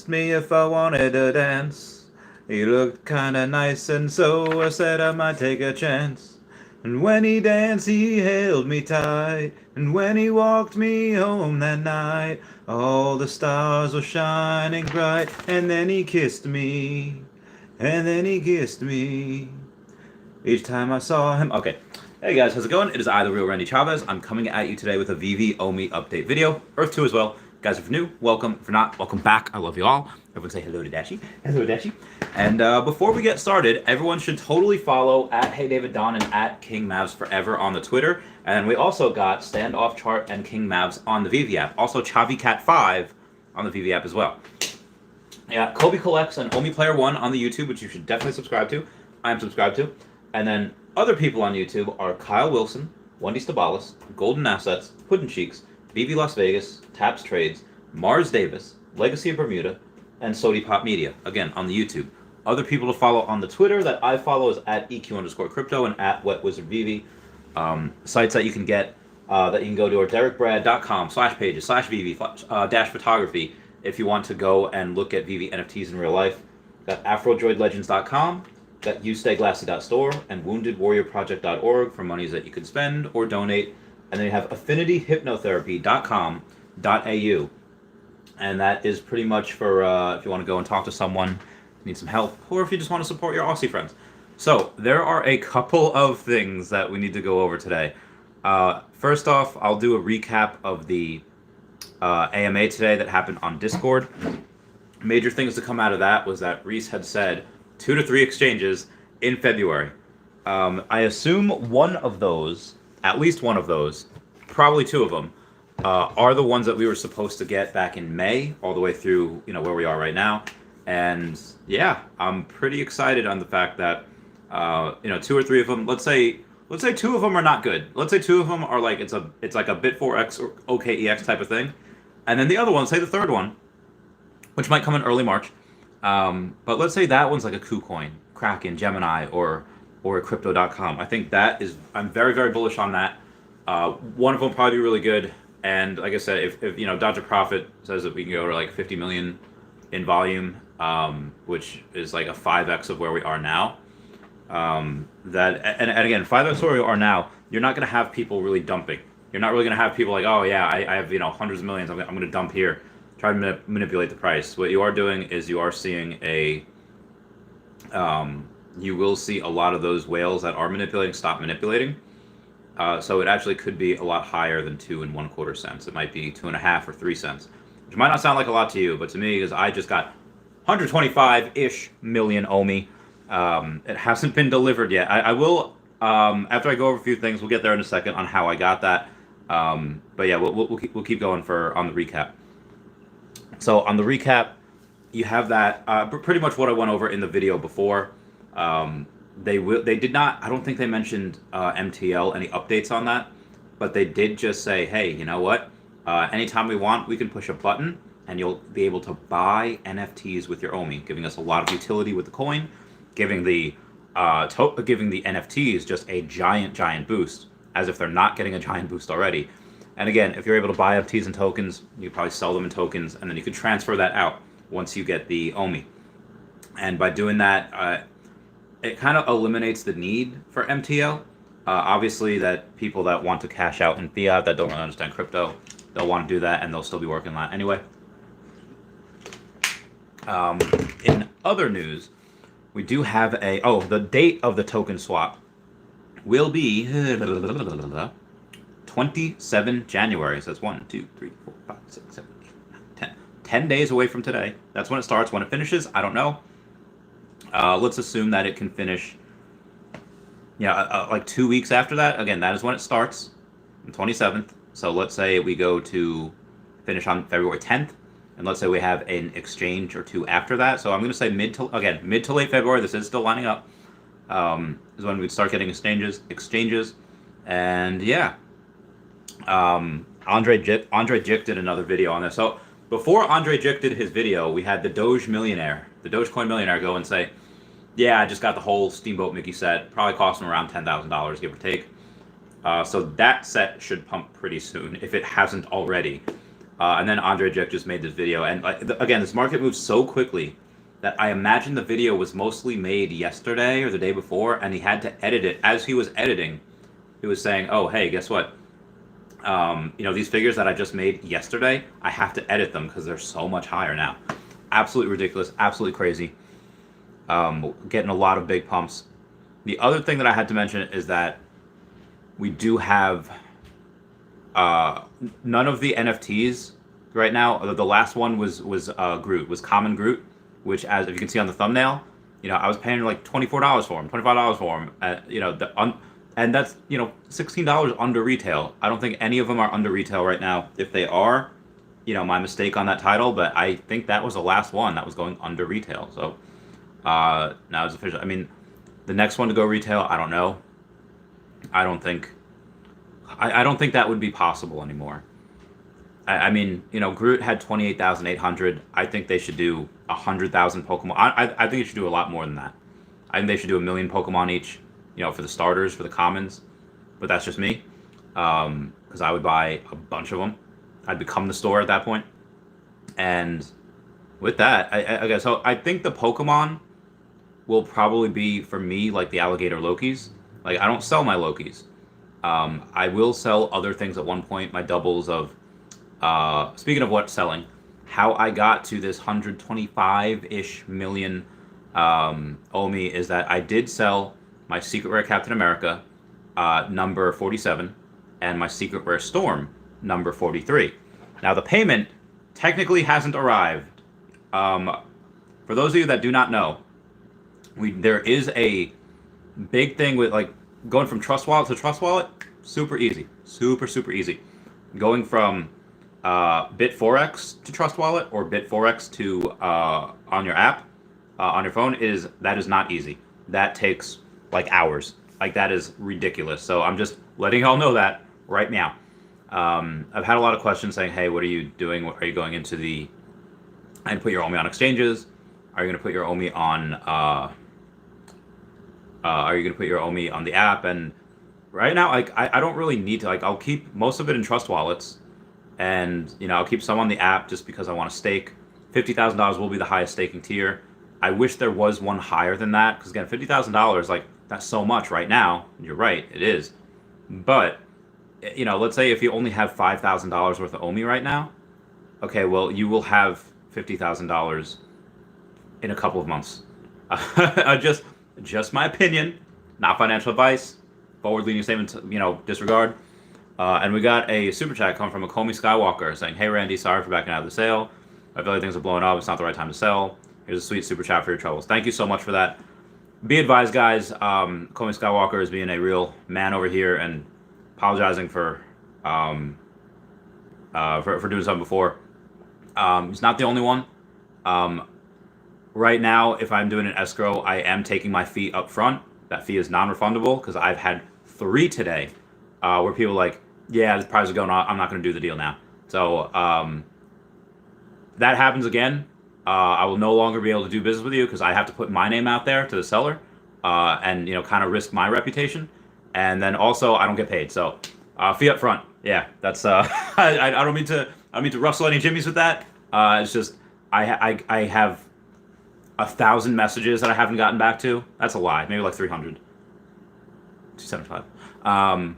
asked me if I wanted to dance. He looked kinda nice, and so I said I might take a chance. And when he danced, he held me tight. And when he walked me home that night, all the stars were shining bright. And then he kissed me. And then he kissed me. Each time I saw him. Okay. Hey guys, how's it going? It is I, the real Wendy Chavez. I'm coming at you today with a Veve OMI update video. Earth 2 as well. Guys, if you're new, welcome. If you're not, welcome back. I love you all. Everyone say hello to Dashi. Hello, Dashi. And before we get started, everyone should totally follow at Hey David Don and at King Mavs Forever on the Twitter. And we also got Standoff Chart and King Mavs on the Veve app. Also Chavez Cat 5 on the Veve app as well. Yeah, Kobe Collects and OMI Player 1 on the YouTube, which you should definitely subscribe to. I am subscribed to. And then other people on YouTube are Kyle Willson, Wendy Stibalis, Golden Assets, Puddin' Cheeks, Veve Las Vegas, Taps Trades, Mars Davis, Legacy of Bermuda, and Sody Pop Media, again, on the YouTube. Other people to follow on the Twitter that I follow is at EQ_crypto and at WetWizardVeve. Sites that you can get, that you can go to are derekbrad.com/pages/Veve-photography if you want to go and look at Veve NFTs in real life. Got AfroDroidLegends.com. Got YouStayGlassy.store and WoundedWarriorProject.org for monies that you can spend or donate. And then you have AffinityHypnotherapy.com.au. And that is pretty much for if you want to go and talk to someone, need some help, or if you just want to support your Aussie friends. So there are a couple of things that we need to go over today. First off, I'll do a recap of the AMA today that happened on Discord. Major things to come out of that was that Reese had said 2 to 3 exchanges in February. I assume one of those, at least one of those, probably 2 of them, are the ones that we were supposed to get back in May, all the way through, where we are right now. And yeah, I'm pretty excited on the fact that, 2 or 3 of them, let's say 2 of them are not good. Let's say 2 of them are like, it's like a Bit4X or OKEX type of thing. And then the other one, say the third one, which might come in early March. But let's say that one's like a KuCoin, Kraken, Gemini, or a Crypto.com. I think that is, I'm very, very bullish on that. One of them probably be really good. And like I said, if Dr. Profit says that we can go to like 50 million in volume, which is like a 5x of where we are now. And again, 5x where we are now, you're not going to have people really dumping. You're not really going to have people like, oh yeah, I have hundreds of millions. I'm going to dump here. Try to manipulate the price. What you are doing is you are seeing you will see a lot of those whales that are manipulating stop manipulating. So it actually could be a lot higher than 2 1/4 cents. It might be 2.5 or 3 cents, which might not sound like a lot to you, but to me, because I just got 125-ish million OMI. It hasn't been delivered yet. I will, after I go over a few things, we'll get there in a second on how I got that. But yeah, we'll keep going on the recap. So on the recap, you have that pretty much what I went over in the video before. They did not. I don't think they mentioned MTL, any updates on that, but they did just say, hey, you know what? Anytime we want, we can push a button, and you'll be able to buy NFTs with your OMI, giving us a lot of utility with the coin, giving the NFTs just a giant boost, as if they're not getting a giant boost already. And again, if you're able to buy NFTs and tokens, you probably sell them in tokens, and then you could transfer that out once you get the OMI. And by doing that, it kind of eliminates the need for MTL. Obviously, that people that want to cash out in fiat that don't really understand crypto, they'll want to do that, and they'll still be working on that anyway. In other news, we do have the date of the token swap will be 27 January. So that's 1, 2, 3, 4, 5, 6, 7, 8, 9, 10. 10 days away from today. That's when it starts. When it finishes, I don't know. Let's assume that it can finish, like 2 weeks after that. Again, that is when it starts, the 27th. So let's say we go to finish on February 10th, and let's say we have an exchange or 2 after that. So I'm going to say mid to late February. This is still lining up. Is when we'd start getting exchanges, and yeah. Andre Jick did another video on this. So before Andre Jick did his video, we had the Dogecoin millionaire go and say, yeah, I just got the whole Steamboat Mickey set. Probably cost him around $10,000, give or take. So that set should pump pretty soon, if it hasn't already. And then Andre Jick just made this video, and again, this market moves so quickly that I imagine the video was mostly made yesterday or the day before, and he had to edit it. As he was editing, he was saying, "Oh, hey, guess what? These figures that I just made yesterday, I have to edit them because they're so much higher now. Absolutely ridiculous, absolutely crazy. Getting a lot of big pumps." The other thing that I had to mention is that we do have none of the NFTs right now. The last one was Groot, was Common Groot, which, as if you can see on the thumbnail, I was paying like $24 for him, $25 for him. And that's $16 under retail. I don't think any of them are under retail right now. If they are, my mistake on that title, but I think that was the last one that was going under retail. So now it's official. I mean, the next one to go retail, I don't know. I don't think that would be possible anymore. I mean, Groot had 28,800. I think they should do 100,000 Pokemon. I think they should do a lot more than that. I think they should do 1 million Pokemon each, for the starters, for the commons. But that's just me, because I would buy a bunch of them. I'd become the store at that point. And with that, okay, so I think the Pokemon will probably be, for me, like the alligator Lokis. Like, I don't sell my Lokis. I will sell other things at one point, my doubles of, speaking of what selling, how I got to this 125-ish million OMI is that I did sell my Secret Rare Captain America, number 47, and my Secret Rare Storm, number 43. Now, the payment technically hasn't arrived. For those of you that do not know, there is a big thing with, like, going from Trust Wallet to Trust Wallet. Super easy. Super easy. Going from Bit4X to Trust Wallet or Bit4X to on your app, on your phone, that is not easy. That takes like hours. Like, that is ridiculous. So I'm just letting y'all know that right now. I've had a lot of questions saying, "Hey, what are you doing? Are you going into and put your OMI on exchanges? Are you going to put your OMI on? Are you going to put your OMI on the app?" And right now, like, I don't really need to. Like, I'll keep most of it in Trust Wallets, and I'll keep some on the app just because I want to stake. $50,000 will be the highest staking tier. I wish there was one higher than that, because again, $50,000, like, that's so much right now. You're right, it is. But let's say if you only have $5,000 worth of OMI right now, okay, well, you will have $50,000 in a couple of months. Just my opinion, not financial advice. Forward-leaning statements, disregard. And we got a super chat come from a Comey Skywalker saying, "Hey Randy, sorry for backing out of the sale. I feel like things are blowing up. It's not the right time to sell. Here's a sweet super chat for your troubles." Thank you so much for that. Be advised, guys. Comey Skywalker is being a real man over here and apologizing for doing something before. He's not the only one. Right now, if I'm doing an escrow, I am taking my fee up front. That fee is non-refundable, because I've had 3 today where people are like, "Yeah, this price is going on. I'm not going to do the deal now." So that happens again. I will no longer be able to do business with you because I have to put my name out there to the seller and kind of risk my reputation. And then also I don't get paid. So fee up front. Yeah, that's I don't mean to rustle any jimmies with that. It's just I have 1,000 messages that I haven't gotten back to. That's a lie. Maybe like 300. 275.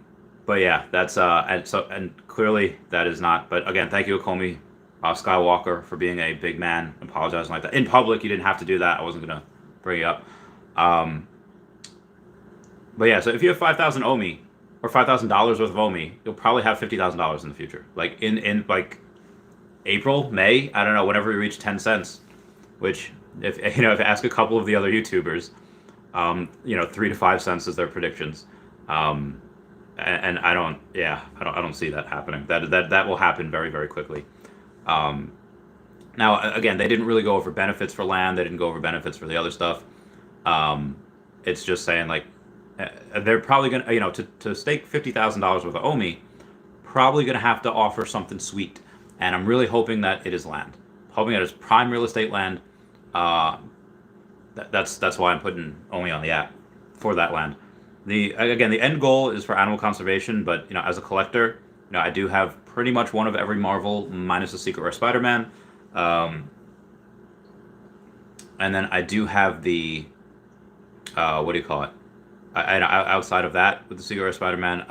But yeah, that's and clearly that is not. But again, thank you, Comey Skywalker, for being a big man, apologizing like that in public. You didn't have to do that. I wasn't gonna bring it up. But yeah, so if you have 5,000 OMI or $5,000 worth of OMI, you'll probably have $50,000 in the future. Like in like April, May, I don't know, whenever we reach 10 cents, which if you ask a couple of the other YouTubers, 3 to 5 cents is their predictions. And I don't see that happening. That will happen very, very quickly. Now, again, they didn't really go over benefits for land. They didn't go over benefits for the other stuff. It's just saying, like, they're probably going to, to stake $50,000 worth of OMI, probably going to have to offer something sweet. And I'm really hoping that it is land. Hoping that it's prime real estate land. That's why I'm putting OMI on the app for that land. The end goal is for animal conservation, but as a collector, I do have pretty much one of every Marvel minus the Secret Rare Spider-Man. And then I do have the, what do you call it? Outside of that, with the Secret Rare Spider-Man,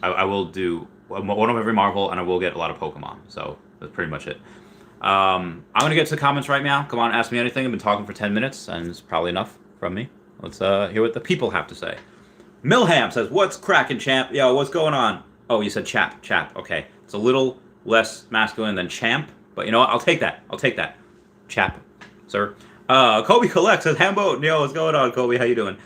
I will do one of every Marvel, and I will get a lot of Pokemon. So that's pretty much it. I'm going to get to the comments right now. Come on, ask me anything. I've been talking for 10 minutes, and it's probably enough from me. Let's hear what the people have to say. Milham says, what's cracking, champ? Yo, what's going on? Oh, you said chap. Okay. It's a little less masculine than champ, but you know what? I'll take that. Chap, sir. Kobe Collect says, Hambo. Yo, what's going on, Kobe? How you doing?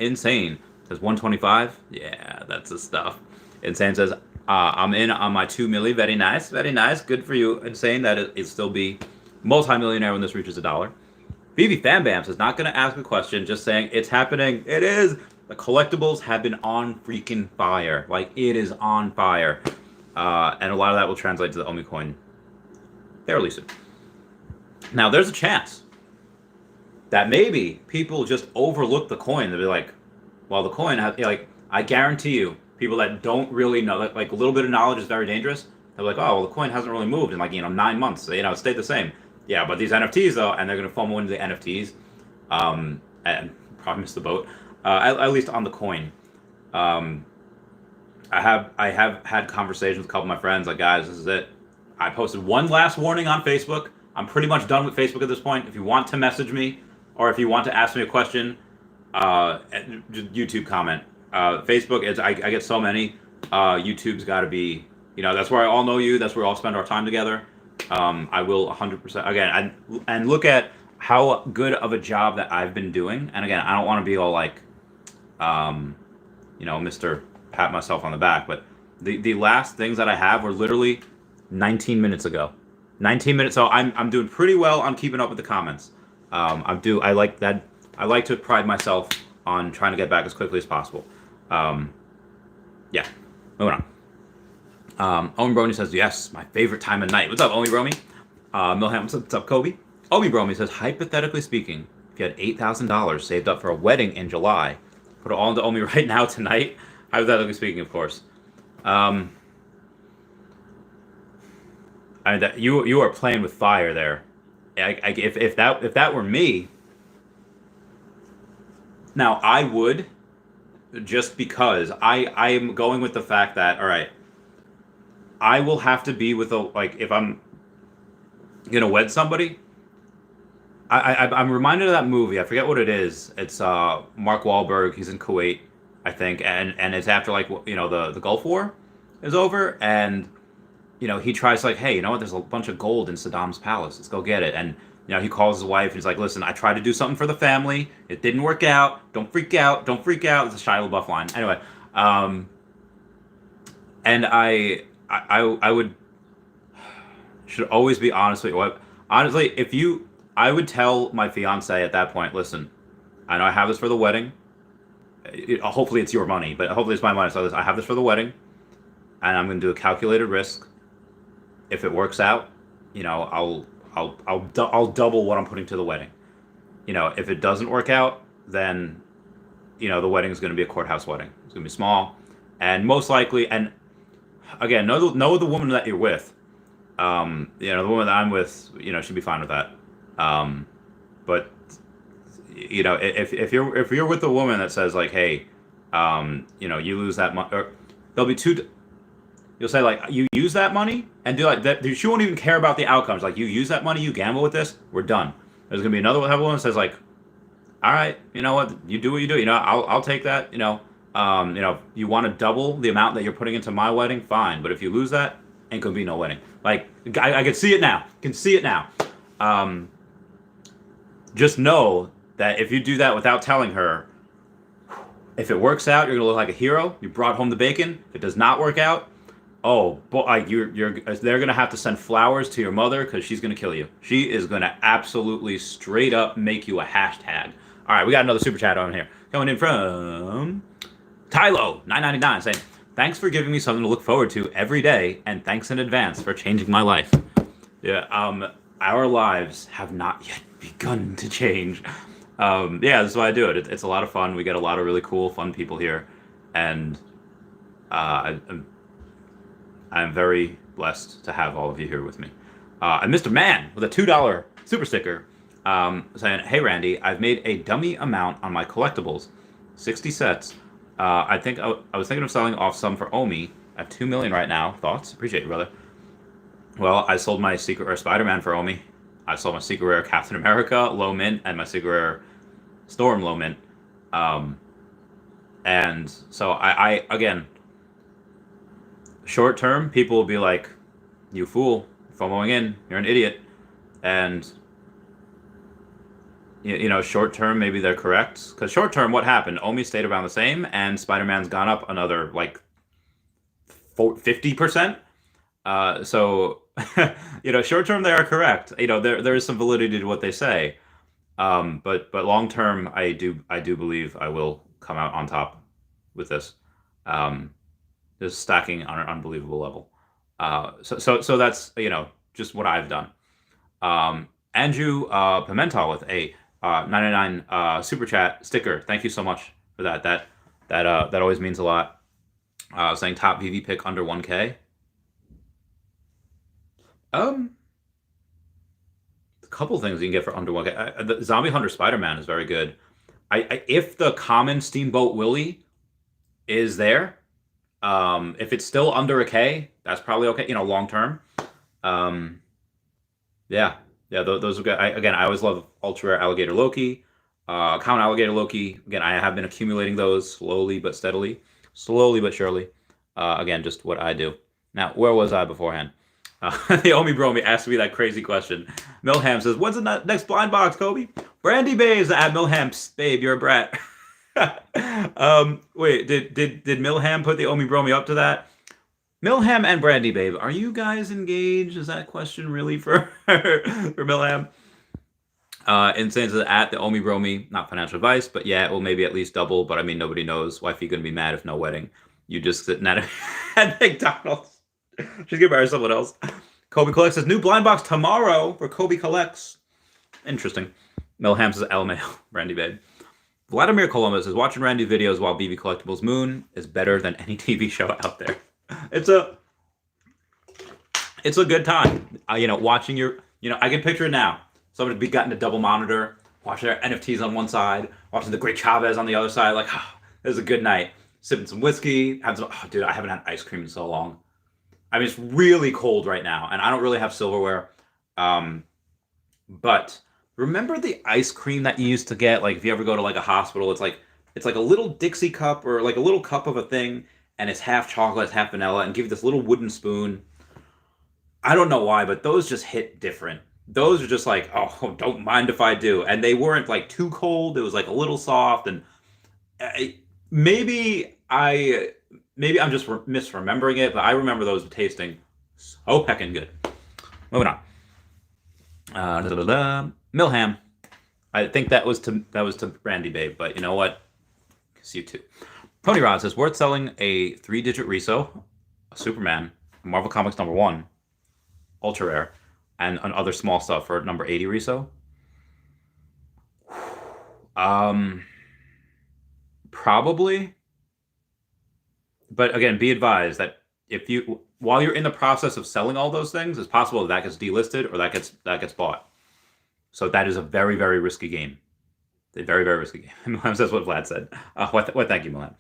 Insane says 125. Yeah, that's the stuff. Insane says, I'm in on my 2 milli. Very nice. Good for you. Insane that it'll still be multi-millionaire when this reaches $1. Veve Fan Bam says, not going to ask a question, just saying it's happening. It is. The collectibles have been on freaking fire. Like, it is on fire. And a lot of that will translate to the OMI coin fairly soon. Now, there's a chance that maybe people just overlook the coin. They'll be like, well, the coin has, like, I guarantee you, people that don't really know, like a little bit of knowledge is very dangerous. They're like, oh, well, the coin hasn't really moved in 9 months. So, it stayed the same. Yeah, but these NFTs, though, and they're going to FOMO into the NFTs, and probably missed the boat, at least on the coin. I have had conversations with a couple of my friends, like, guys, this is it. I posted one last warning on Facebook. I'm pretty much done with Facebook at this point. If you want to message me, or if you want to ask me a question, YouTube comment. Facebook is, I get so many. YouTube's got to be, that's where I all know you. That's where we all spend our time together. I will 100%, again, and look at how good of a job that I've been doing. And again, I don't want to be all like, Mr. Pat myself on the back, but the last things that I have were literally 19 minutes ago. 19 minutes. So I'm doing pretty well on keeping up with the comments. I like that. I like to pride myself on trying to get back as quickly as possible. Yeah, moving on. Omi Brony says, yes, my favorite time of night. What's up, Omi Brony? Milham, what's up, Kobe? Omi Brony says, hypothetically speaking, if you had $8,000 saved up for a wedding in July, put it all into Omi right now tonight. Hypothetically speaking, of course. You are playing with fire there. If that were me, now I would, just because I am going with the fact that, all right, I will have to be with if I'm gonna wed somebody. I'm reminded of that movie. I forget what it is. It's Mark Wahlberg. He's in Kuwait, I think, and it's after the Gulf War is over, and he tries hey, there's a bunch of gold in Saddam's palace. Let's go get it. And he calls his wife and he's like, listen, I tried to do something for the family. It didn't work out. Don't freak out. It's a Shia LaBeouf line. Anyway, and I would should always be honest with you. Honestly, I would tell my fiance at that point, listen, I know I have this for the wedding. Hopefully it's your money, but hopefully it's my money. So I have this for the wedding, and I'm going to do a calculated risk. If it works out, I'll double what I'm putting to the wedding. If it doesn't work out, then the wedding is going to be a courthouse wedding. It's going to be small, and most likely, and again, know the woman that you're with. The woman that I'm with, should be fine with that. But if you're with a woman that says hey, you lose that money, or there'll be two. You'll say you use that money and do that. She won't even care about the outcomes. You use that money, you gamble with this, we're done. There's gonna be another woman that says all right, you know what, you do what you do. I'll take that. You want to double the amount that you're putting into my wedding, fine. But if you lose that, ain't gonna be no wedding. I can see it now. Just know that if you do that without telling her, if it works out, you're gonna look like a hero. You brought home the bacon. If it does not work out, oh, boy, they're gonna have to send flowers to your mother because she's gonna kill you. She is gonna absolutely straight up make you a hashtag. All right, we got another super chat on here coming in from Tylo 999 saying, "Thanks for giving me something to look forward to every day, and thanks in advance for changing my life." Yeah, our lives have not yet begun to change. That's why I do it. It's a lot of fun. We get a lot of really cool, fun people here, and I I'm very blessed to have all of you here with me. And Mr. Man with a $2 super sticker saying, "Hey Randy, I've made a dummy amount on my collectibles, 60 sets. I think I was thinking of selling off some for OMI. I have 2 million right now. Thoughts? Appreciate you, brother. Well, I sold my secret rare Spider-Man for OMI. I sold my secret rare Captain America low mint and my secret rare Storm low mint. And so I again, short term, people will be like, "You fool, FOMOing in, you're an idiot," and short term, maybe they're correct. Because short term, what happened? OMI stayed around the same, and Spider-Man's gone up another like 50%. So, short term, they are correct. There is some validity to what they say. But long term, I do believe I will come out on top with this. Just stacking on an unbelievable level. So that's just what I've done. Andrew Pimentel with a 99 super chat sticker. Thank you so much for that. That always means a lot. Saying top VV pick under 1K. A couple things you can get for under 1K. The Zombie Hunter Spider-Man is very good. If the common Steamboat Willie is there, if it's still under a K, that's probably okay. Long term. Yeah, those are good. I always love ultra rare Alligator Loki, common Alligator Loki. Again, I have been accumulating those slowly but steadily, slowly but surely. Again, just what I do. Now, where was I beforehand? The Omi Bromi asked me that crazy question. Milham says, "When's the next blind box, Kobe?" Brandy Bays at Milham. Babe, you're a brat. Wait, did Milham put the Omi Bromi up to that? Milham and Brandy Babe, are you guys engaged? Is that question really for Milham? Insane says at the Omi Bromi, not financial advice, but yeah, it will maybe at least double. But I mean, nobody knows. Wifey gonna be mad if no wedding. You just sitting at McDonald's. She's gonna marry someone else. Kobe Collects says new blind box tomorrow for Kobe Collects. Interesting. Milham says LMAO, Randy Babe. Vladimir Columbus says watching Randy videos while BB Collectibles Moon is better than any TV show out there. It's a good time. Watching your, I can picture it now. Somebody be gotten a double monitor, watching their NFTs on one side, watching the great Chavez on the other side. Like, it was a good night. Sipping some whiskey, having some. Dude, I haven't had ice cream in so long. I mean, it's really cold right now, and I don't really have silverware. But remember the ice cream that you used to get? Like, if you ever go to like a hospital, it's like a little Dixie cup or like a little cup of a thing, and it's half chocolate, it's half vanilla, and give you this little wooden spoon. I don't know why, but those just hit different. Those are just like, oh, don't mind if I do. And they weren't like too cold. It was like a little soft, and maybe I'm just misremembering it, but I remember those tasting so heckin' good. Moving on. Milham. I think that was to Randy Babe, but you know what? It's you too. Tony Rod says worth selling a 3-digit reso, a Superman, Marvel Comics #1, ultra rare, and other small stuff for number 80 reso. Probably. But again, be advised that while you're in the process of selling all those things, it's possible that gets delisted or that gets bought. So that is a very, very risky game. A very, very risky game. Milan says what Vlad said. What? Thank you, Milan.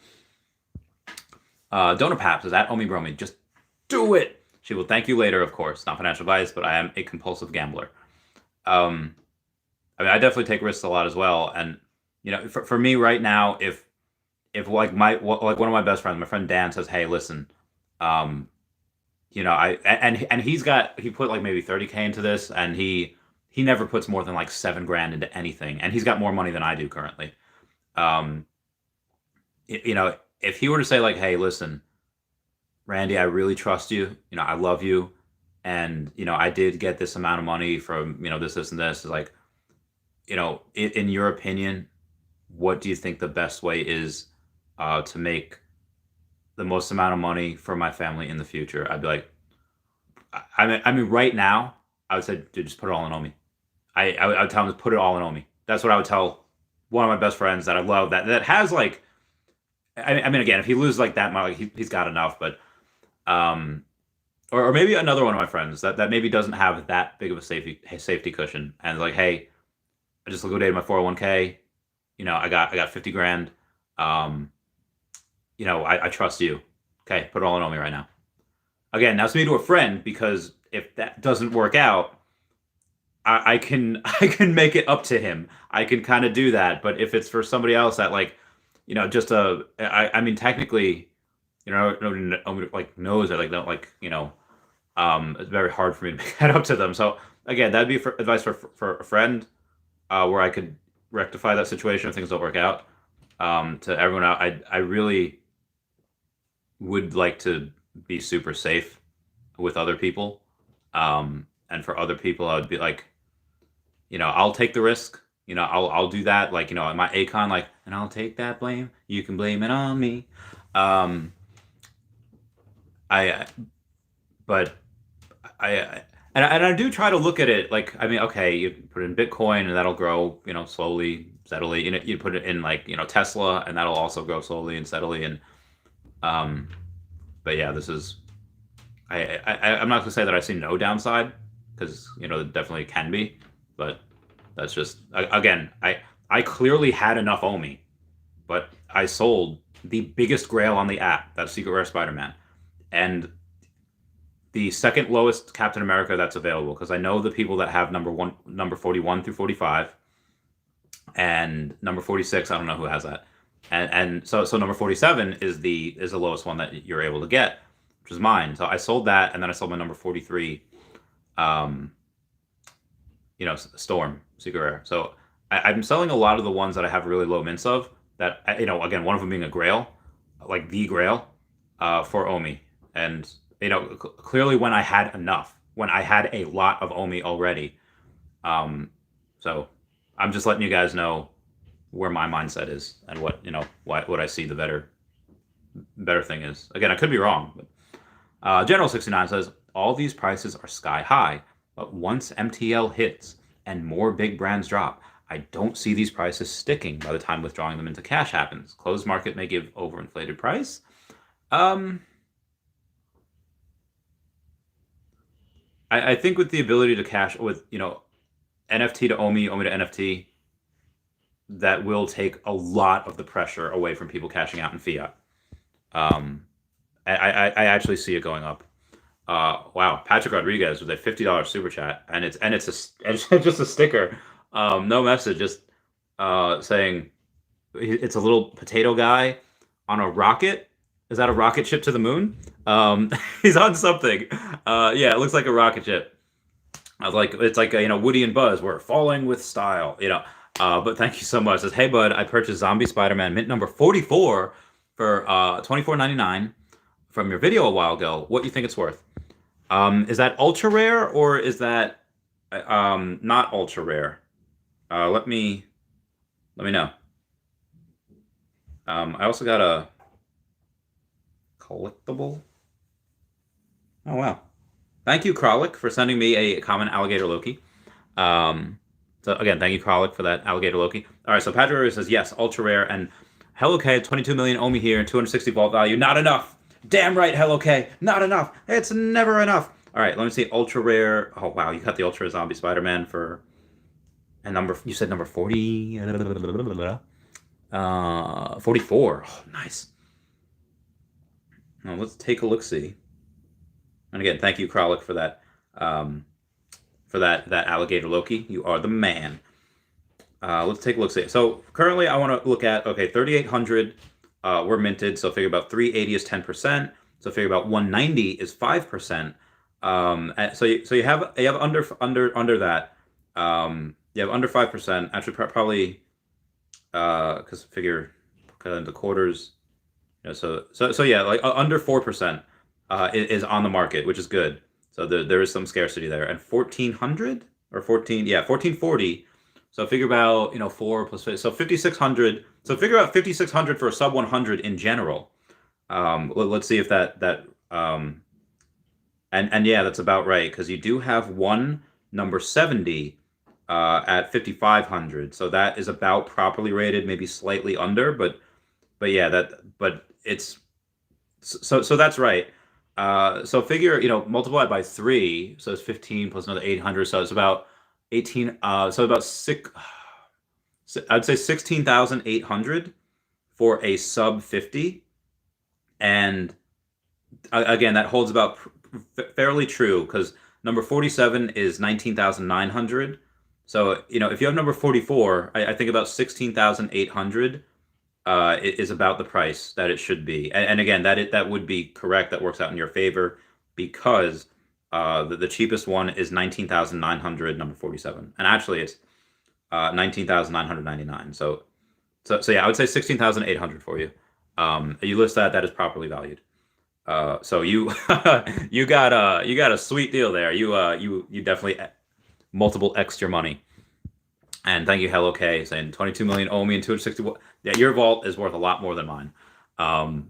Donor Pap says at Omi Bromi, just do it. She will thank you later, of course. Not financial advice, but I am a compulsive gambler. I mean, I definitely take risks a lot as well. And for me right now, if like one of my best friends, my friend Dan says, "Hey, listen, he put like maybe 30K into this, and he never puts more than like $7,000 into anything, and he's got more money than I do currently. If he were to say like, "Hey, listen, Randy, I really trust you. I love you, and I did get this amount of money from this, and this," is like, in your opinion, what do you think the best way is to make the most amount of money for my family in the future? I'd be like, I mean, right now, I would say, dude, just put it all in Omi. I would tell him to put it all in Omi. That's what I would tell one of my best friends that I love that has like, I mean, again, if he loses like that much, like he's got enough, but or maybe another one of my friends that maybe doesn't have that big of a safety cushion, and like, hey, I just liquidated my 401k. I got 50 grand. Um, I trust you. Okay, put it all in on me right now. Again, that's me to a friend, because if that doesn't work out, I can I can make it up to him. I can kind of do that. But if it's for somebody else that, like, just I mean, technically, nobody like knows it, like, don't, like, it's very hard for me to make that up to them. So again, that'd be advice for a friend, where I could rectify that situation if things don't work out. To everyone out, I really would like to be super safe with other people. And for other people, I would be like, I'll take the risk. I'll do that. Like, my Acon, like, and I'll take that blame. You can blame it on me. Um, I, but I and I do try to look at it like, I mean, okay, you put it in Bitcoin and that'll grow, slowly, steadily. You put it in, like, Tesla, and that'll also grow slowly and steadily. And um, but yeah, this is I'm not gonna say that I see no downside, because there definitely can be, but that's just, again, I clearly had enough OMI, but I sold the biggest grail on the app, that Secret Rare Spider-Man, and the second lowest Captain America that's available, because I know the people that have number 41 through 45, and number 46. I don't know who has that, and so number 47 is the lowest one that you're able to get, which is mine. So I sold that, and then I sold my number 43, um, Storm Secret Rare. So I'm selling a lot of the ones that I have really low mints of. That, again, one of them being a Grail, like the Grail, for OMI. And clearly, when I had enough, when I had a lot of OMI already. So I'm just letting you guys know where my mindset is, and what I see the better thing is. Again, I could be wrong, but General 69 says all these prices are sky high, but once MTL hits and more big brands drop, I don't see these prices sticking by the time withdrawing them into cash happens. Closed market may give overinflated price. I think with the ability to cash with, NFT to OMI, OMI to NFT, that will take a lot of the pressure away from people cashing out in fiat. I actually see it going up. Wow, Patrick Rodriguez with a $50 super chat, and it's just a sticker, no message, just saying it's a little potato guy on a rocket. Is that a rocket ship to the moon? He's on something. Yeah, it looks like a rocket ship. I was like, it's like, Woody and Buzz, we're falling with style, But thank you so much. It says, hey bud, I purchased Zombie Spider-Man mint number 44 for $24.99 from your video a while ago. What do you think it's worth? Is that ultra rare, or is that not ultra rare? Let me know. I also got a collectible. Oh wow! Thank you, Kralik, for sending me a common alligator Loki. So again, thank you, Kralik, for that alligator Loki. All right, so Patrick says yes, ultra rare, and Hello K, 22 million OMI here, and 260 vault value. Not enough. Damn right, Hello K. Not enough. It's never enough. All right, let me see. Ultra rare. Oh wow, you got the ultra zombie Spider-Man for a number. You said number 40. 44. Oh, nice. Now let's take a look. See. And again, thank you, Kralik, for that. For that alligator Loki. You are the man. Let's take a look. See. So currently, I want to look at, okay, 3,800 were minted. So figure about 380 is 10%. So figure about 190 is 5%. So you have under that. You have under 5%. Actually, probably because figure cut into quarters. So yeah, like under 4% is on the market, which is good. So there is some scarcity there. And 1,400 or 1,440. So figure about 4 plus 5, so 5,600. So figure out 5,600 for a sub 100 in general. Let's see if that and yeah, that's about right, because you do have one number 70 at 5,500. So that is about properly rated, maybe slightly under, but yeah, but it's so that's right. So figure, multiply it by three, so it's 15 plus another 800, so it's about 18. So about I'd say 16,800 for a sub 50, and again, that holds about fairly true because number 47 is 19,900. So, if you have number 44, I think about 16,800 is about the price that it should be. And again, that would be correct. That works out in your favor because the cheapest one is 19,900, number 47. And actually, it's 19,999. So yeah, I would say 16,800 for you. You list that is properly valued. So you you got a sweet deal there. You definitely multiple X your money. And thank you, Hello K, saying 22 million OMI and 261. Yeah, your vault is worth a lot more than mine.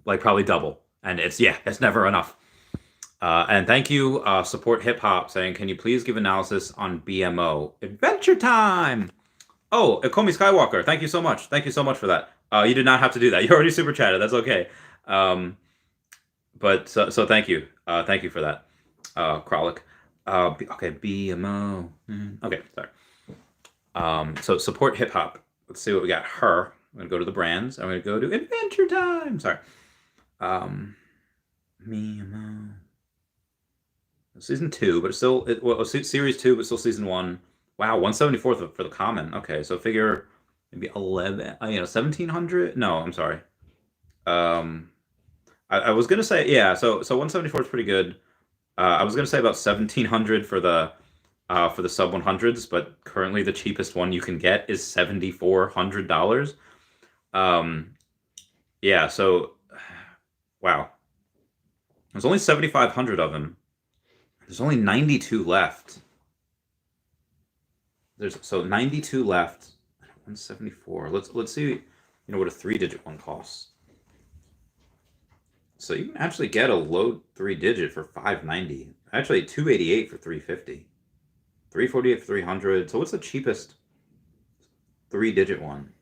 Like probably double. And it's never enough. And thank you, Support Hip Hop, saying, can you please give analysis on BMO? Adventure time! Oh, Komi Skywalker, thank you so much. Thank you so much for that. You did not have to do that. You already super chatted. That's okay. But so thank you. Thank you for that, Kralik. Okay, BMO. Okay, sorry. So support hip hop. Let's see what we got. Her. I'm gonna go to the brands. I'm gonna go to Adventure Time. Sorry. BMO. Season 2, but it's still series 2, but still season 1. Wow, 174 for the common. Okay, so figure maybe 1700. No, I'm sorry. I was gonna say so 174 is pretty good. I was gonna say about 1700 for the sub 100s, but currently the cheapest one you can get is $7,400. Yeah, so wow, there's only 7,500 of them. There's only 92 left. There's 92 left. 174. Let's see, what a 3-digit one costs. So you can actually get a low 3-digit for $590. Actually, $288 for $350. $348 for 300. So what's the cheapest 3-digit one?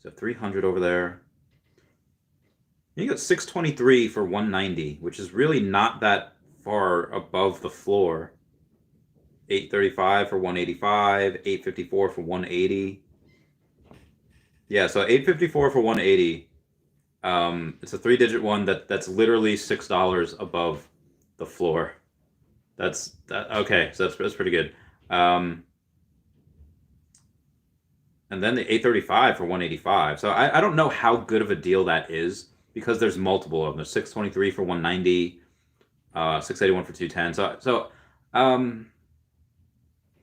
So 300 over there. You got $623 for $190, which is really not that far above the floor. $835 for $185. $854 for $180. Yeah, so $854 for $180. It's a 3-digit one that's literally $6 above the floor. That's okay. So that's pretty good. And then the $835 for $185. So I don't know how good of a deal that is because there's multiple of them. There's $623 for $190, $681 for $210.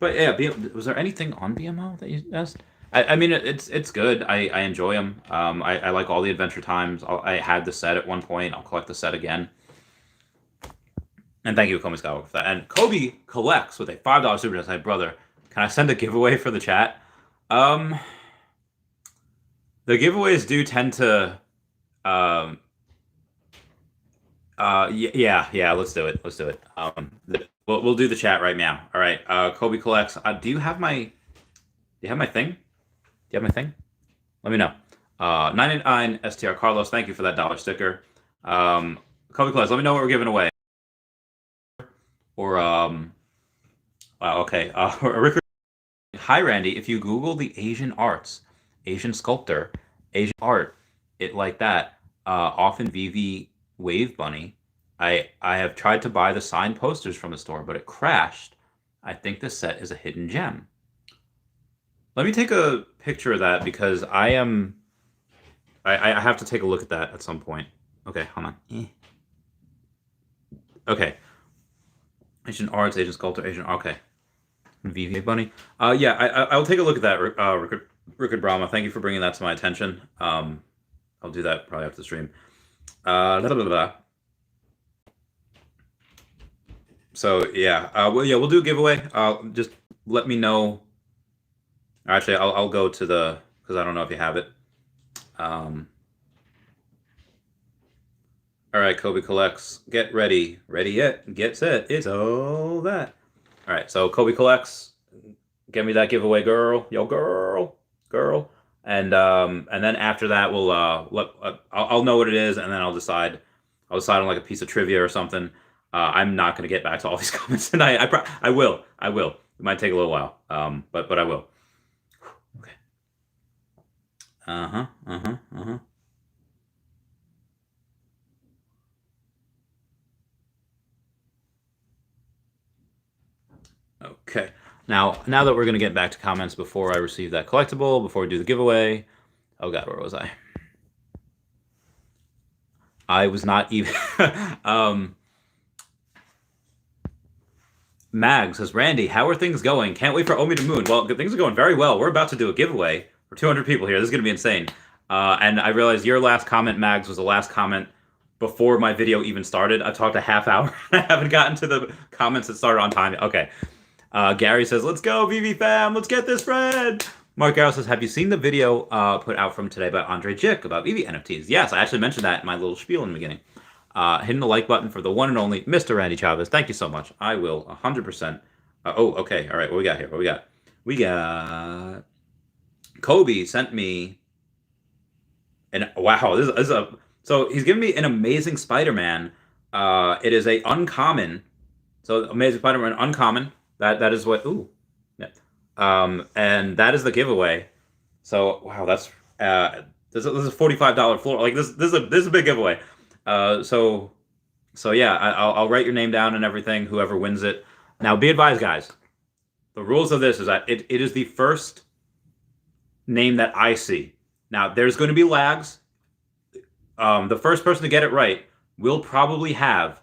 But yeah, was there anything on BMO that you asked? I mean, it's good. I enjoy them. I like all the Adventure Times. I had the set at one point. I'll collect the set again. And thank you, Komi Skywalker, for that. And Kobe collects with a $5 super chat. Brother, can I send a giveaway for the chat? The giveaways do tend to, yeah. Let's do it. We'll do the chat right now. All right. Kobe collects. Do you have my thing? Do you have my thing? Let me know. 99 STR Carlos, thank you for that dollar sticker. Kobe collects. Let me know what we're giving away. Or okay. Rick, hi Randy. If you Google the Asian arts, Asian sculptor, Asian art, it like that. Often Veve Wave Bunny. I have tried to buy the signed posters from the store, but it crashed. I think this set is a hidden gem. Let me take a picture of that because I have to take a look at that at some point. Okay, hold on. Okay. Asian arts, Asian sculptor, Asian. Okay. Veve Bunny. Yeah, I'll take a look at that. Rickard Brahma. Thank you for bringing that to my attention. I'll do that probably after the stream. So yeah, we'll do a giveaway. Just let me know. Actually, I'll go to because I don't know if you have it. All right, Kobe collects. Get ready. Ready yet? Get set. It's all that. All right, so Kobe collects. Get me that giveaway, girl. Yo, girl. And then after that, I'll know what it is, and then I'll decide. I'll decide on like a piece of trivia or something. I'm not going to get back to all these comments tonight. I will. It might take a little while, but I will. Okay. Okay. Now that we're going to get back to comments before I receive that collectible, before we do the giveaway. Oh God, where was I? I was not even. Mag says, Randy, how are things going? Can't wait for OMI to Moon. Well, things are going very well. We're about to do a giveaway for 200 people here. This is going to be insane. And I realized your last comment, Mags, was the last comment before my video even started. I talked a half hour. I haven't gotten to the comments that started on time. Okay. Gary says, let's go, Veve fam. Let's get this bread. Mark Garrow says, have you seen the video put out from today by Andre Jick about Veve NFTs? Yes, I actually mentioned that in my little spiel in the beginning. Hitting the like button for the one and only Mr. Randy Chavez. Thank you so much. I will 100%. Oh, okay. All right. What we got here? We got Kobe sent me an wow. This is a so he's giving me an Amazing Spider-Man. It is a uncommon. So Amazing Spider-Man uncommon. That is what. Ooh. Yeah. And that is the giveaway. So wow, that's this is a $45 floor. Like this is a big giveaway. So yeah, I'll write your name down and everything, whoever wins it. Now, be advised, guys. The rules of this is that it is the first name that I see. Now, there's going to be lags. The first person to get it right will probably have,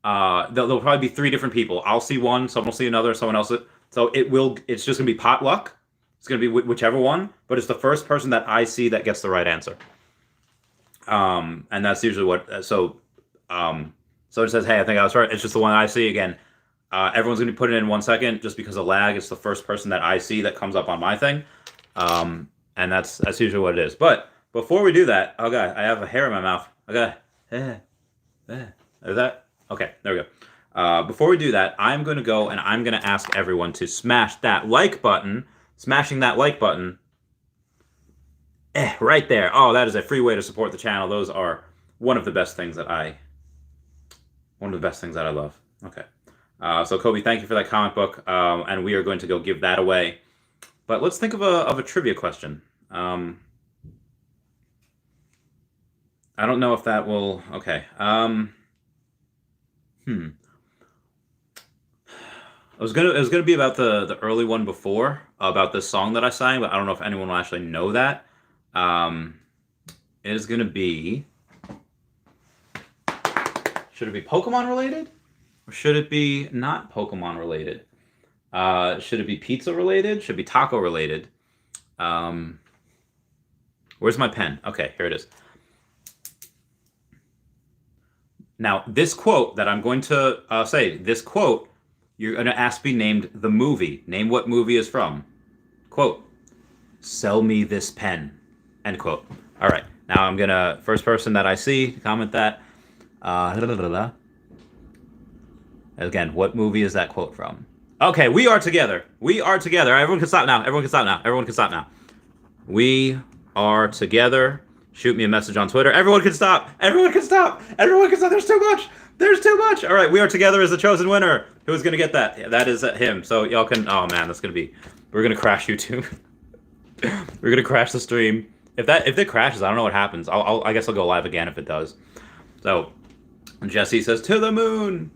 there'll probably be 3 different people. I'll see one, someone will see another, someone else. So it's just going to be potluck. It's going to be whichever one, but it's the first person that I see that gets the right answer. And that's usually what, so it says, hey, I think I was right. It's just the one I see again. Everyone's going to be putting it in 1 second just because of lag. It's the first person that I see that comes up on my thing. And that's usually what it is. But before we do that, okay, I have a hair in my mouth. Okay. Is that? Okay, there we go. Before we do that, I'm going to go and I'm going to ask everyone to smash that like button. Smashing that like button. Right there. Oh, that is a free way to support the channel. Those are one of the best things that I love. Okay. So Kobe, thank you for that comic book. And we are going to go give that away. But let's think of a trivia question. I don't know if that will. Okay. It was gonna be about the early one before, about this song that I sang, but I don't know if anyone will actually know that. It is gonna be. Should it be Pokemon related, or should it be not Pokemon related? Should it be pizza related? Should it be taco related? Where's my pen? Okay, here it is. Now, this quote that I'm going to say, this quote, you're going to ask me named the movie. Name what movie is from. Quote, sell me this pen. End quote. All right. Now I'm going to, first person that I see, comment that. Again, what movie is that quote from? Okay, we are together. We are together. Everyone can stop now. Everyone can stop now. Everyone can stop now. We are together. Shoot me a message on Twitter. Everyone can stop. Everyone can stop. Everyone can stop. There's too much. There's too much. All right, we are together as the chosen winner. Who's gonna get that? Yeah, that is him. So y'all can. Oh man, that's gonna be. We're gonna crash YouTube. We're gonna crash the stream. If it crashes, I don't know what happens. I guess I'll go live again if it does. So, Jesse says to the moon.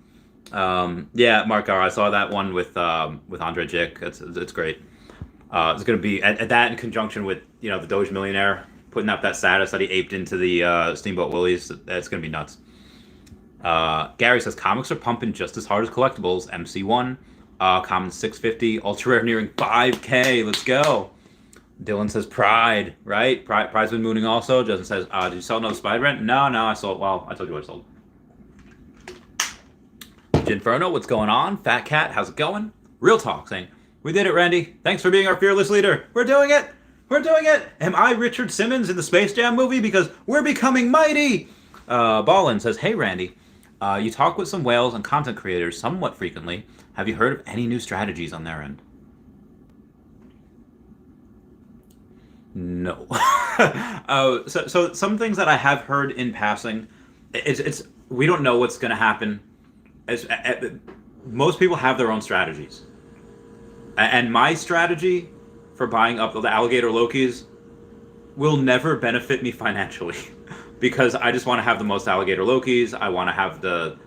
Yeah, Mark R. I saw that one with Andre Jick. It's great. It's gonna be at that in conjunction with the Doge Millionaire putting up that status that he aped into the Steamboat Willies. That's gonna be nuts. Gary says comics are pumping just as hard as collectibles. MC1, common 650, ultra rare nearing 5K. Let's go. Dylan says Pride, right? Pride's been mooning also. Justin says, did you sell another Spider-Man? No, I sold. Well, I told you what I sold. Ginferno, what's going on? Fat Cat, how's it going? Real Talk saying, we did it, Randy. Thanks for being our fearless leader. We're doing it. We're doing it. Am I Richard Simmons in the Space Jam movie? Because we're becoming mighty. Ballin says, hey, Randy. You talk with some whales and content creators somewhat frequently. Have you heard of any new strategies on their end? No. So some things that I have heard in passing, it's we don't know what's going to happen most people have their own strategies, and my strategy for buying up the alligator Lokis will never benefit me financially because I just want to have the most alligator Lokis. I want to have the,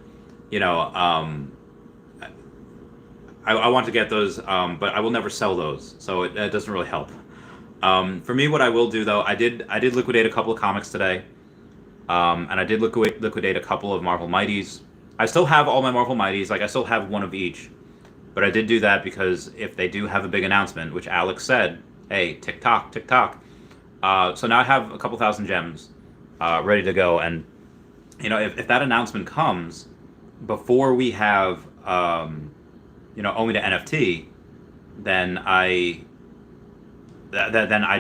I want to get those, but I will never sell those, so it doesn't really help. For me, what I will do though, I did liquidate a couple of comics today, and I did liquidate a couple of Marvel Mighties. I still have all my Marvel Mighties, like I still have one of each, but I did do that because if they do have a big announcement, which Alex said, hey, tick tock, so now I have a couple thousand gems ready to go, and if that announcement comes before we have OMI to NFT, then I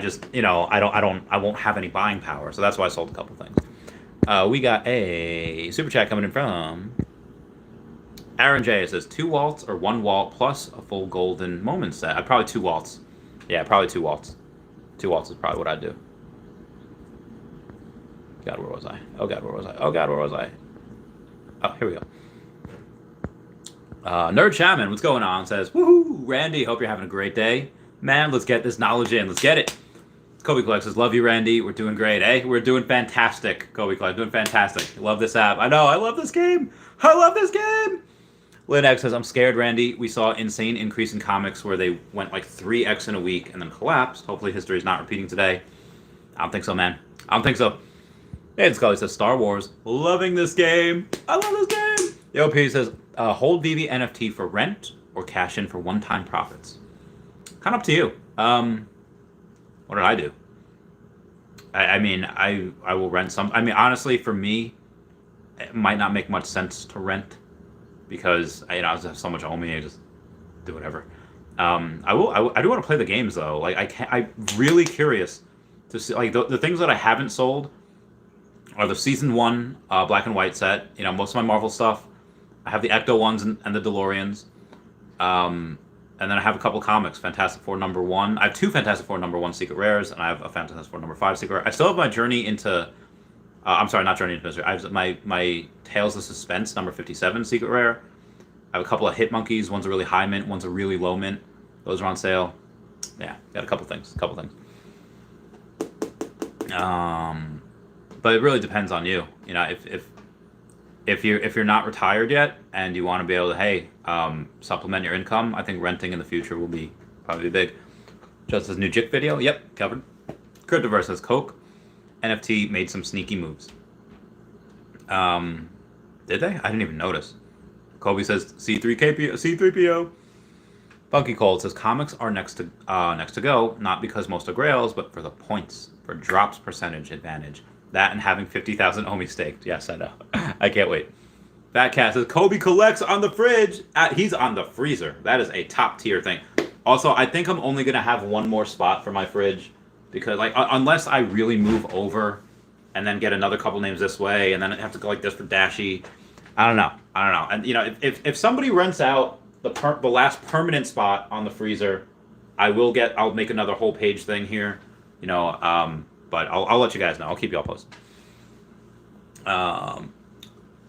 just I won't have any buying power. So that's why I sold a couple things. We got a super chat coming in from Aaron J. It says 2 waltz or 1 walt plus a full golden moment set. Probably 2 waltz. Yeah, probably 2 waltz. 2 waltz is probably what I'd do. God, where was I? Oh God, where was I? Oh Oh, here we go. Nerd Shaman, what's going on? Says, woohoo, Randy, hope you're having a great day. Man, let's get this knowledge in. Let's get it. Kobe Clark says, love you, Randy. We're doing great, eh? We're doing fantastic. Kobe Clark, doing fantastic. Love this app. I know, I love this game. I love this game. Lynn X says, I'm scared, Randy. We saw insane increase in comics where they went like 3x in a week and then collapsed. Hopefully history is not repeating today. I don't think so, man. I don't think so. Hey, Scully says, Star Wars. Loving this game. I love this game. Yo, P says, hold Veve NFT for rent or cash in for one-time profits. Kind of up to you. What did I do? I mean, I will rent some. I mean, honestly, for me, it might not make much sense to rent because I just have so much OMI. I just do whatever. I do want to play the games though. Like I'm really curious to see like the things that I haven't sold are the season 1 black and white set. Most of my Marvel stuff. I have the Ecto ones and the DeLoreans. And then I have a couple comics. Fantastic Four #1. I have 2 Fantastic Four #1 secret rares, and I have a Fantastic Four #5 secret rare. I still have my Journey into... I'm sorry, not Journey into Mystery. I have my Tales of Suspense #57 secret rare. I have a couple of Hit Monkeys. One's a really high mint. One's a really low mint. Those are on sale. Yeah, got a couple things. But it really depends on you. If you're not retired yet and you want to be able to supplement your income, I think renting in the future will be probably big. Just as new JIC video, yep, covered. Cryptoverse says Coke NFT made some sneaky moves. Did they? I didn't even notice. Kobe says C3PO. Funky Cold says comics are next to go, not because most are grails, but for the points, for drops percentage advantage. That and having 50,000 OMI staked. Yes, I know. I can't wait. Fat Cat says, Kobe collects on the fridge. He's on the freezer. That is a top tier thing. Also, I think I'm only going to have one more spot for my fridge because unless I really move over and then get another couple names this way and then I have to go like this for Dashi. I don't know. And if somebody rents out the last permanent spot on the freezer, I'll make another whole page thing here. But I'll let you guys know. I'll keep you all posted.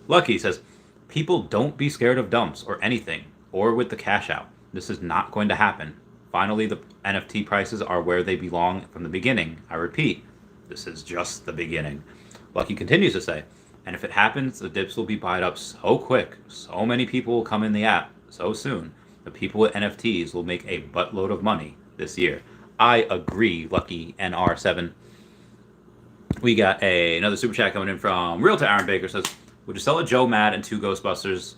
Lucky says, people don't be scared of dumps or anything, or with the cash out. This is not going to happen. Finally, the NFT prices are where they belong from the beginning. I repeat, this is just the beginning. Lucky continues to say, and if it happens, the dips will be bought up so quick. So many people will come in the app so soon. The people with NFTs will make a buttload of money this year. I agree, Lucky NR7. We got another super chat coming in from Realty Aaron Baker says, would you sell a Joe Mad and 2 Ghostbusters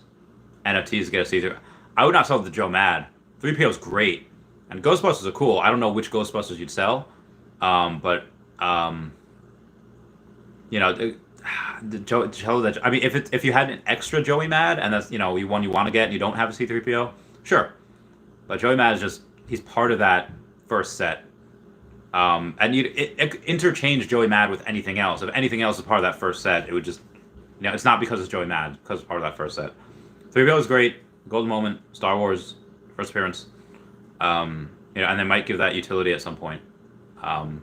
NFTs to get a Caesar? I would not sell the Joe Mad. 3PO is great. And Ghostbusters are cool. I don't know which Ghostbusters you'd sell. The Joe that I mean if you had an extra Joey Mad and that's one you want to get and you don't have a C3PO, sure. But Joey Mad is just he's part of that first set. And you interchange Joey Mad with anything else. If anything else is part of that first set, it would just, it's not because it's Joey Mad, it's because it's part of that first set. 3PO is great. Golden Moment, Star Wars, first appearance. And they might give that utility at some point. The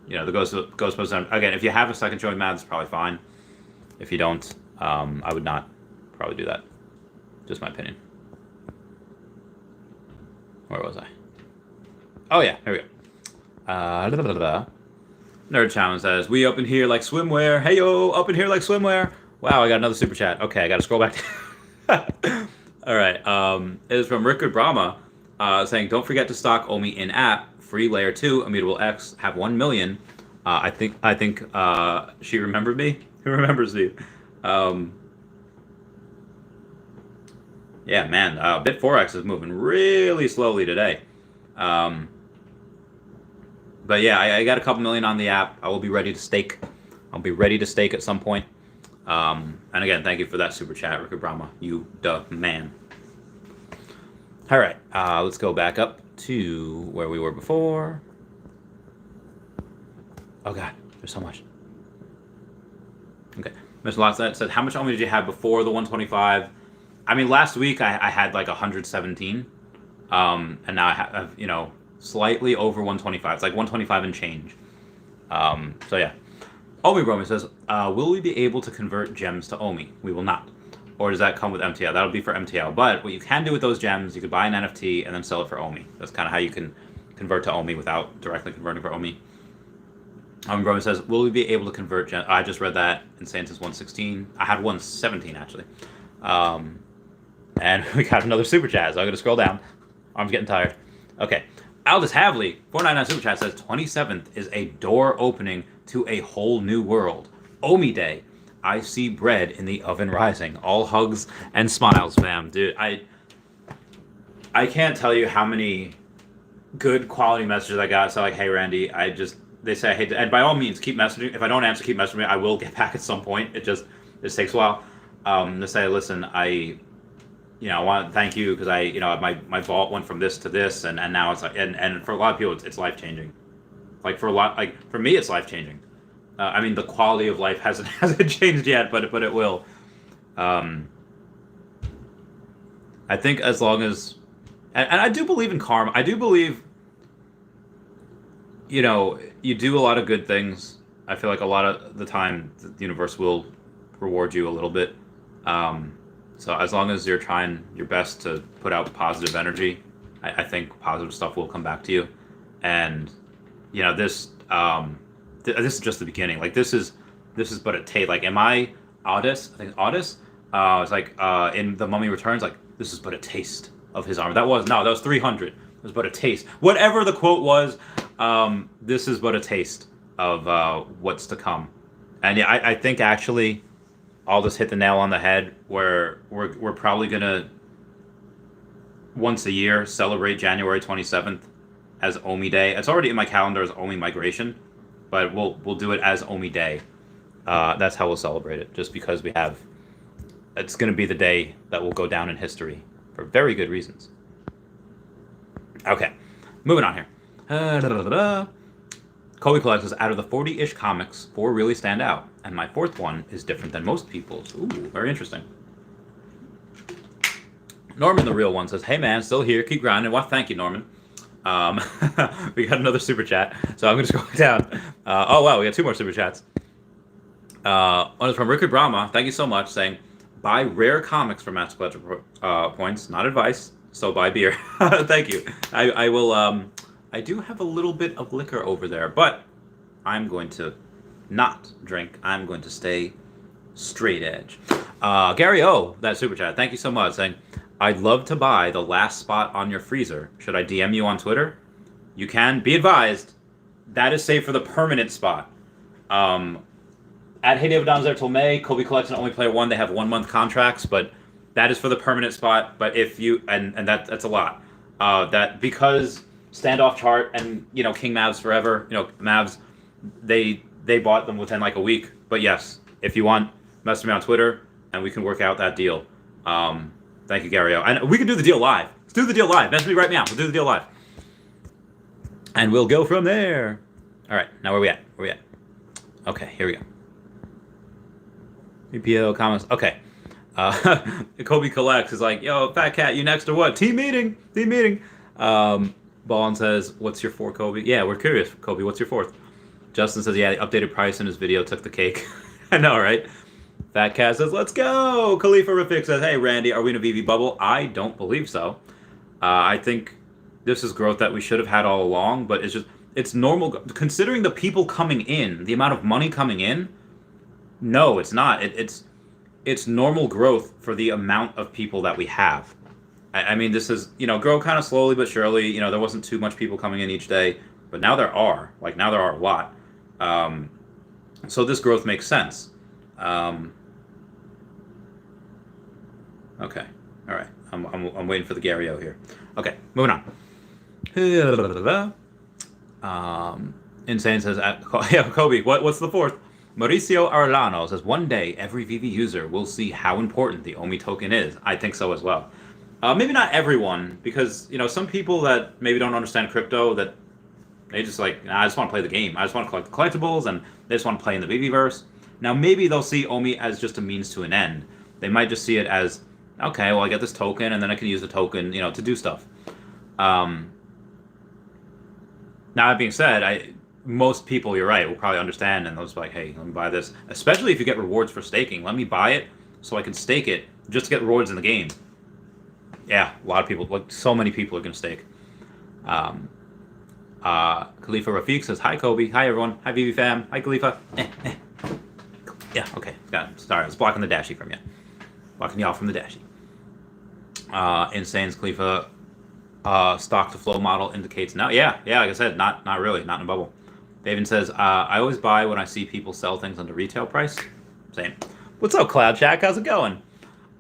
Ghostbusters, again, if you have a second Joey Mad, it's probably fine. If you don't, I would not probably do that. Just my opinion. Where was I? Oh yeah, here we go. Nerd Challenge says, we up in here like swimwear. Hey yo, up in here like swimwear. Wow, I got another super chat. Okay, I gotta scroll back. All right. It is from Rickard Brahma saying, don't forget to stock OMI in app. Free layer 2, Immutable X, have 1 million. I think she remembered me. Who remembers me? Yeah, man. Bit4X is moving really slowly today. But yeah, I got a couple million on the app. I will be ready to stake. I'll be ready to stake at some point. And again, thank you for that super chat, Rickard Brahma. You the man. All right, let's go back up to where we were before. Oh God, there's so much. Okay, Mr. Lotzett said, how much OMI did you have before the 125? I mean, last week I had like 117, and now I have, you know, slightly over 125. It's like 125 and change. So yeah. OMI Bromi says, will we be able to convert gems to OMI? We will not. Or does that come with MTL? That'll be for MTL. But what you can do with those gems, you could buy an NFT and then sell it for OMI. That's kind of how you can convert to OMI without directly converting for OMI. OMI Bromi says, will we be able to convert gems? I just read that in Santa's 116. I had 117 actually. And we got another super chat, so I'm going to scroll down. Arm's getting tired. Okay. Aldous Havley, 499 super chat says, 27th is a door opening to a whole new world. OMI Day. I see bread in the oven rising. All hugs and smiles, fam. Dude, I can't tell you how many good quality messages I got. So like, hey Randy, they say I hate to, and by all means keep messaging. If I don't answer, keep messaging me. I will get back at some point. It takes a while. To say, listen, I want to thank you because my vault went from this to this, and now it's like, and for a lot of people it's life changing. Like for me it's life changing. I mean, the quality of life hasn't changed yet, but it will. I think as long as, and I do believe in karma. I do believe, you do a lot of good things. I feel like a lot of the time the universe will reward you a little bit. So as long as you're trying your best to put out positive energy, I think positive stuff will come back to you. And this is just the beginning. Like this is but a taste. Like, am I Audis? I think Audis. It's like in The Mummy Returns. Like, this is but a taste of his armor. That was 300. It was but a taste. Whatever the quote was, this is but a taste of what's to come. And yeah, I think actually, I'll just hit the nail on the head. Where we're probably gonna once a year celebrate January 27th as OMI Day. It's already in my calendar as OMI Migration, but we'll do it as OMI Day. That's how we'll celebrate it. Just because it's gonna be the day that will go down in history for very good reasons. Okay, moving on here. Kobe collects says, out of the 40-ish comics, 4 really stand out, and my 4th one is different than most people's. Ooh, very interesting. Norman, the real one, says, hey man, still here, keep grinding. Well, thank you, Norman. We got another super chat, so I'm going to scroll down. Oh wow, we got 2 more super chats. One is from Rickard Brahma, thank you so much, saying, buy rare comics for Master Collector points, not advice, so buy beer. Thank you. I will, I do have a little bit of liquor over there, but I'm going to not drink. I'm going to stay straight edge. Gary O, that super chat, thank you so much, saying, I'd love to buy the last spot on your freezer. Should I DM you on Twitter? You can. Be advised, that is saved for the permanent spot. At Hey David Don's there till May. Kobe collects an only player 1. They have 1-month contracts, but that is for the permanent spot. But if you and that's a lot. That because Standoff Chart and King Mavs Forever, Mavs, they bought them within like a week. But yes, if you want, message me on Twitter and we can work out that deal. Thank you, Gary O. And we can do the deal live. Let's do the deal live. Message me right now. We'll do the deal live. And we'll go from there. All right, now where we at? Okay, here we go. EPO comments. Okay. Kobe collects is like, yo, Fat Cat, you next or what? Team meeting. Ballin says, what's your 4, Kobe? Yeah, we're curious, Kobe. What's your 4th? Justin says, yeah, the updated price in his video took the cake. I know, right? Fat Cat says, let's go. Khalifa Rafik says, hey, Randy, are we in a VV bubble? I don't believe so. I think this is growth that we should have had all along, but it's normal. Considering the people coming in, the amount of money coming in, no, it's not. It's normal growth for the amount of people that we have. I mean, this is, grow kind of slowly but surely. There wasn't too much people coming in each day, but now there are. Now there are a lot. So this growth makes sense. Okay. All right. I'm waiting for the Gary O here. Okay, moving on. Insane says, yeah, Kobe, what's the fourth? Mauricio Arellano says, one day every VV user will see how important the OMI token is. I think so as well. Maybe not everyone, because some people that maybe don't understand crypto, that they just I just want to play the game. I just want to collect the collectibles, and they just want to play in the VVverse. Now maybe they'll see OMI as just a means to an end. They might just see it as, okay, well, I get this token, and then I can use the token, to do stuff. Now that being said, most people, you're right, will probably understand, and they'll just be like, hey, let me buy this. Especially if you get rewards for staking. Let me buy it so I can stake it just to get rewards in the game. Yeah, a lot of people, so many people are going to stake. Khalifa Rafiq says, hi, Kobe. Hi, everyone. Hi, VV fam. Hi, Khalifa. Yeah, okay. Got it. Sorry, I was blocking the dashie from you. Blocking y'all from the dashie. Insane's Khalifa stock to flow model indicates now. Yeah, like I said, not really, not in a bubble. David says, I always buy when I see people sell things under retail price. Same. What's up, Cloud Chat? How's it going?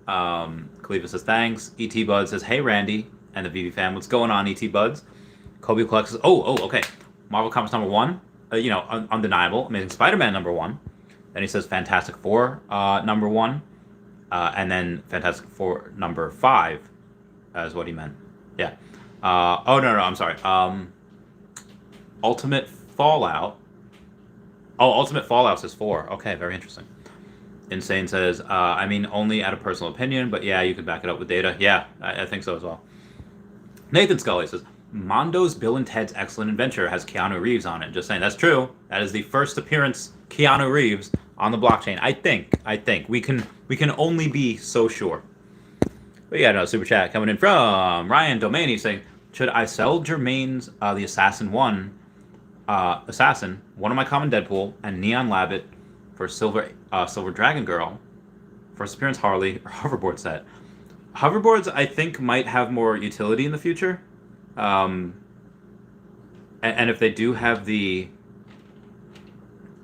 Khalifa says, thanks. ET Bud says, hey, Randy and the VV fam. What's going on, ET Buds? Kobe Collects says, okay. Marvel Comics number 1, undeniable. Amazing Spider-Man number 1. Then he says Fantastic Four number 1. And then Fantastic Four number 5 is what he meant. Yeah. No, I'm sorry. Ultimate Fallout. Oh, Ultimate Fallout says 4. Okay, very interesting. Insane says, only out of personal opinion, but yeah, you can back it up with data. Yeah, I think so as well. Nathan Scully says, Mondo's Bill and Ted's Excellent Adventure has Keanu Reeves on it. Just saying, that's true. That is the first appearance Keanu Reeves on the blockchain. I think we can only be so sure. But yeah, super chat coming in from Ryan Domaney saying, should I sell Jermaine's the Assassin, one of my common Deadpool, and Neon Labbit for Silver Dragon Girl, first appearance Harley, or hoverboard set? Hoverboards, I think, might have more utility in the future. And if they do have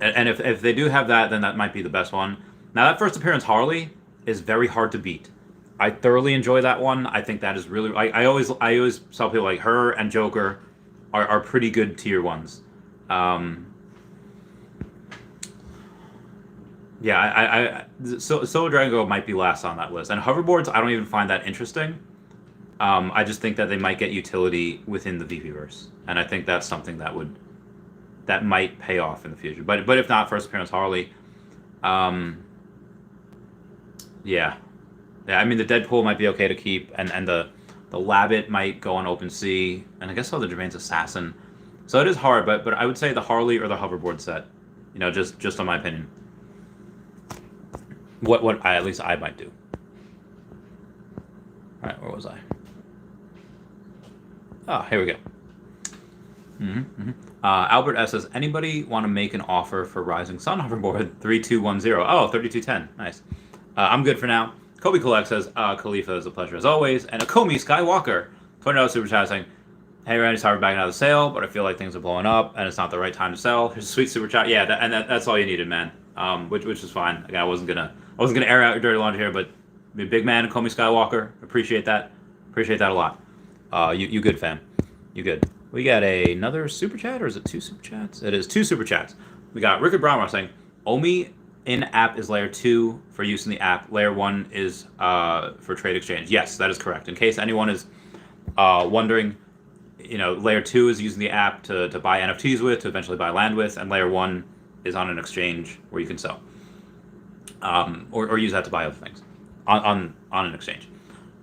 if they do have that, then that might be the best one. Now, that first appearance Harley is very hard to beat. I thoroughly enjoy that one. I think that is really. I always tell people like her and Joker are pretty good tier ones. Silver Dragon Girl might be last on that list, and hoverboards I don't even find that interesting. I just think that they might get utility within the VVverse, and I think that's something that might pay off in the future. But if not, first appearance Harley. Yeah. The Deadpool might be okay to keep, and the Labbit might go on OpenSea, and I guess so the Jermaine's Assassin. So it is hard, but I would say the Harley or the hoverboard set. Just on my opinion. What at least I might do. All right, where was I? Here we go. Albert S says, anybody want to make an offer for Rising Sun hoverboard 3210? Oh, 3210. Nice. I'm good for now. Kobe Collect says, Khalifa, is a pleasure as always. And Akomi Skywalker, $20 super chat saying, hey, Randy, sorry for backing out of the sale, but I feel like things are blowing up and it's not the right time to sell. Here's a sweet super chat. Yeah, that's all you needed, man. Which is fine. Again, I wasn't gonna air out your dirty laundry here, but big man, Akomi Skywalker, appreciate that. Appreciate that a lot. You good, fam. You good. We got another super chat, or is it 2 super chats? It is 2 super chats. We got Rickard Brownrock saying, OMI in-app is layer 2 for use in the app. Layer 1 is for trade exchange. Yes, that is correct. In case anyone is wondering, layer 2 is using the app to buy NFTs with, to eventually buy land with, and layer 1 is on an exchange where you can sell. Or use that to buy other things on an exchange.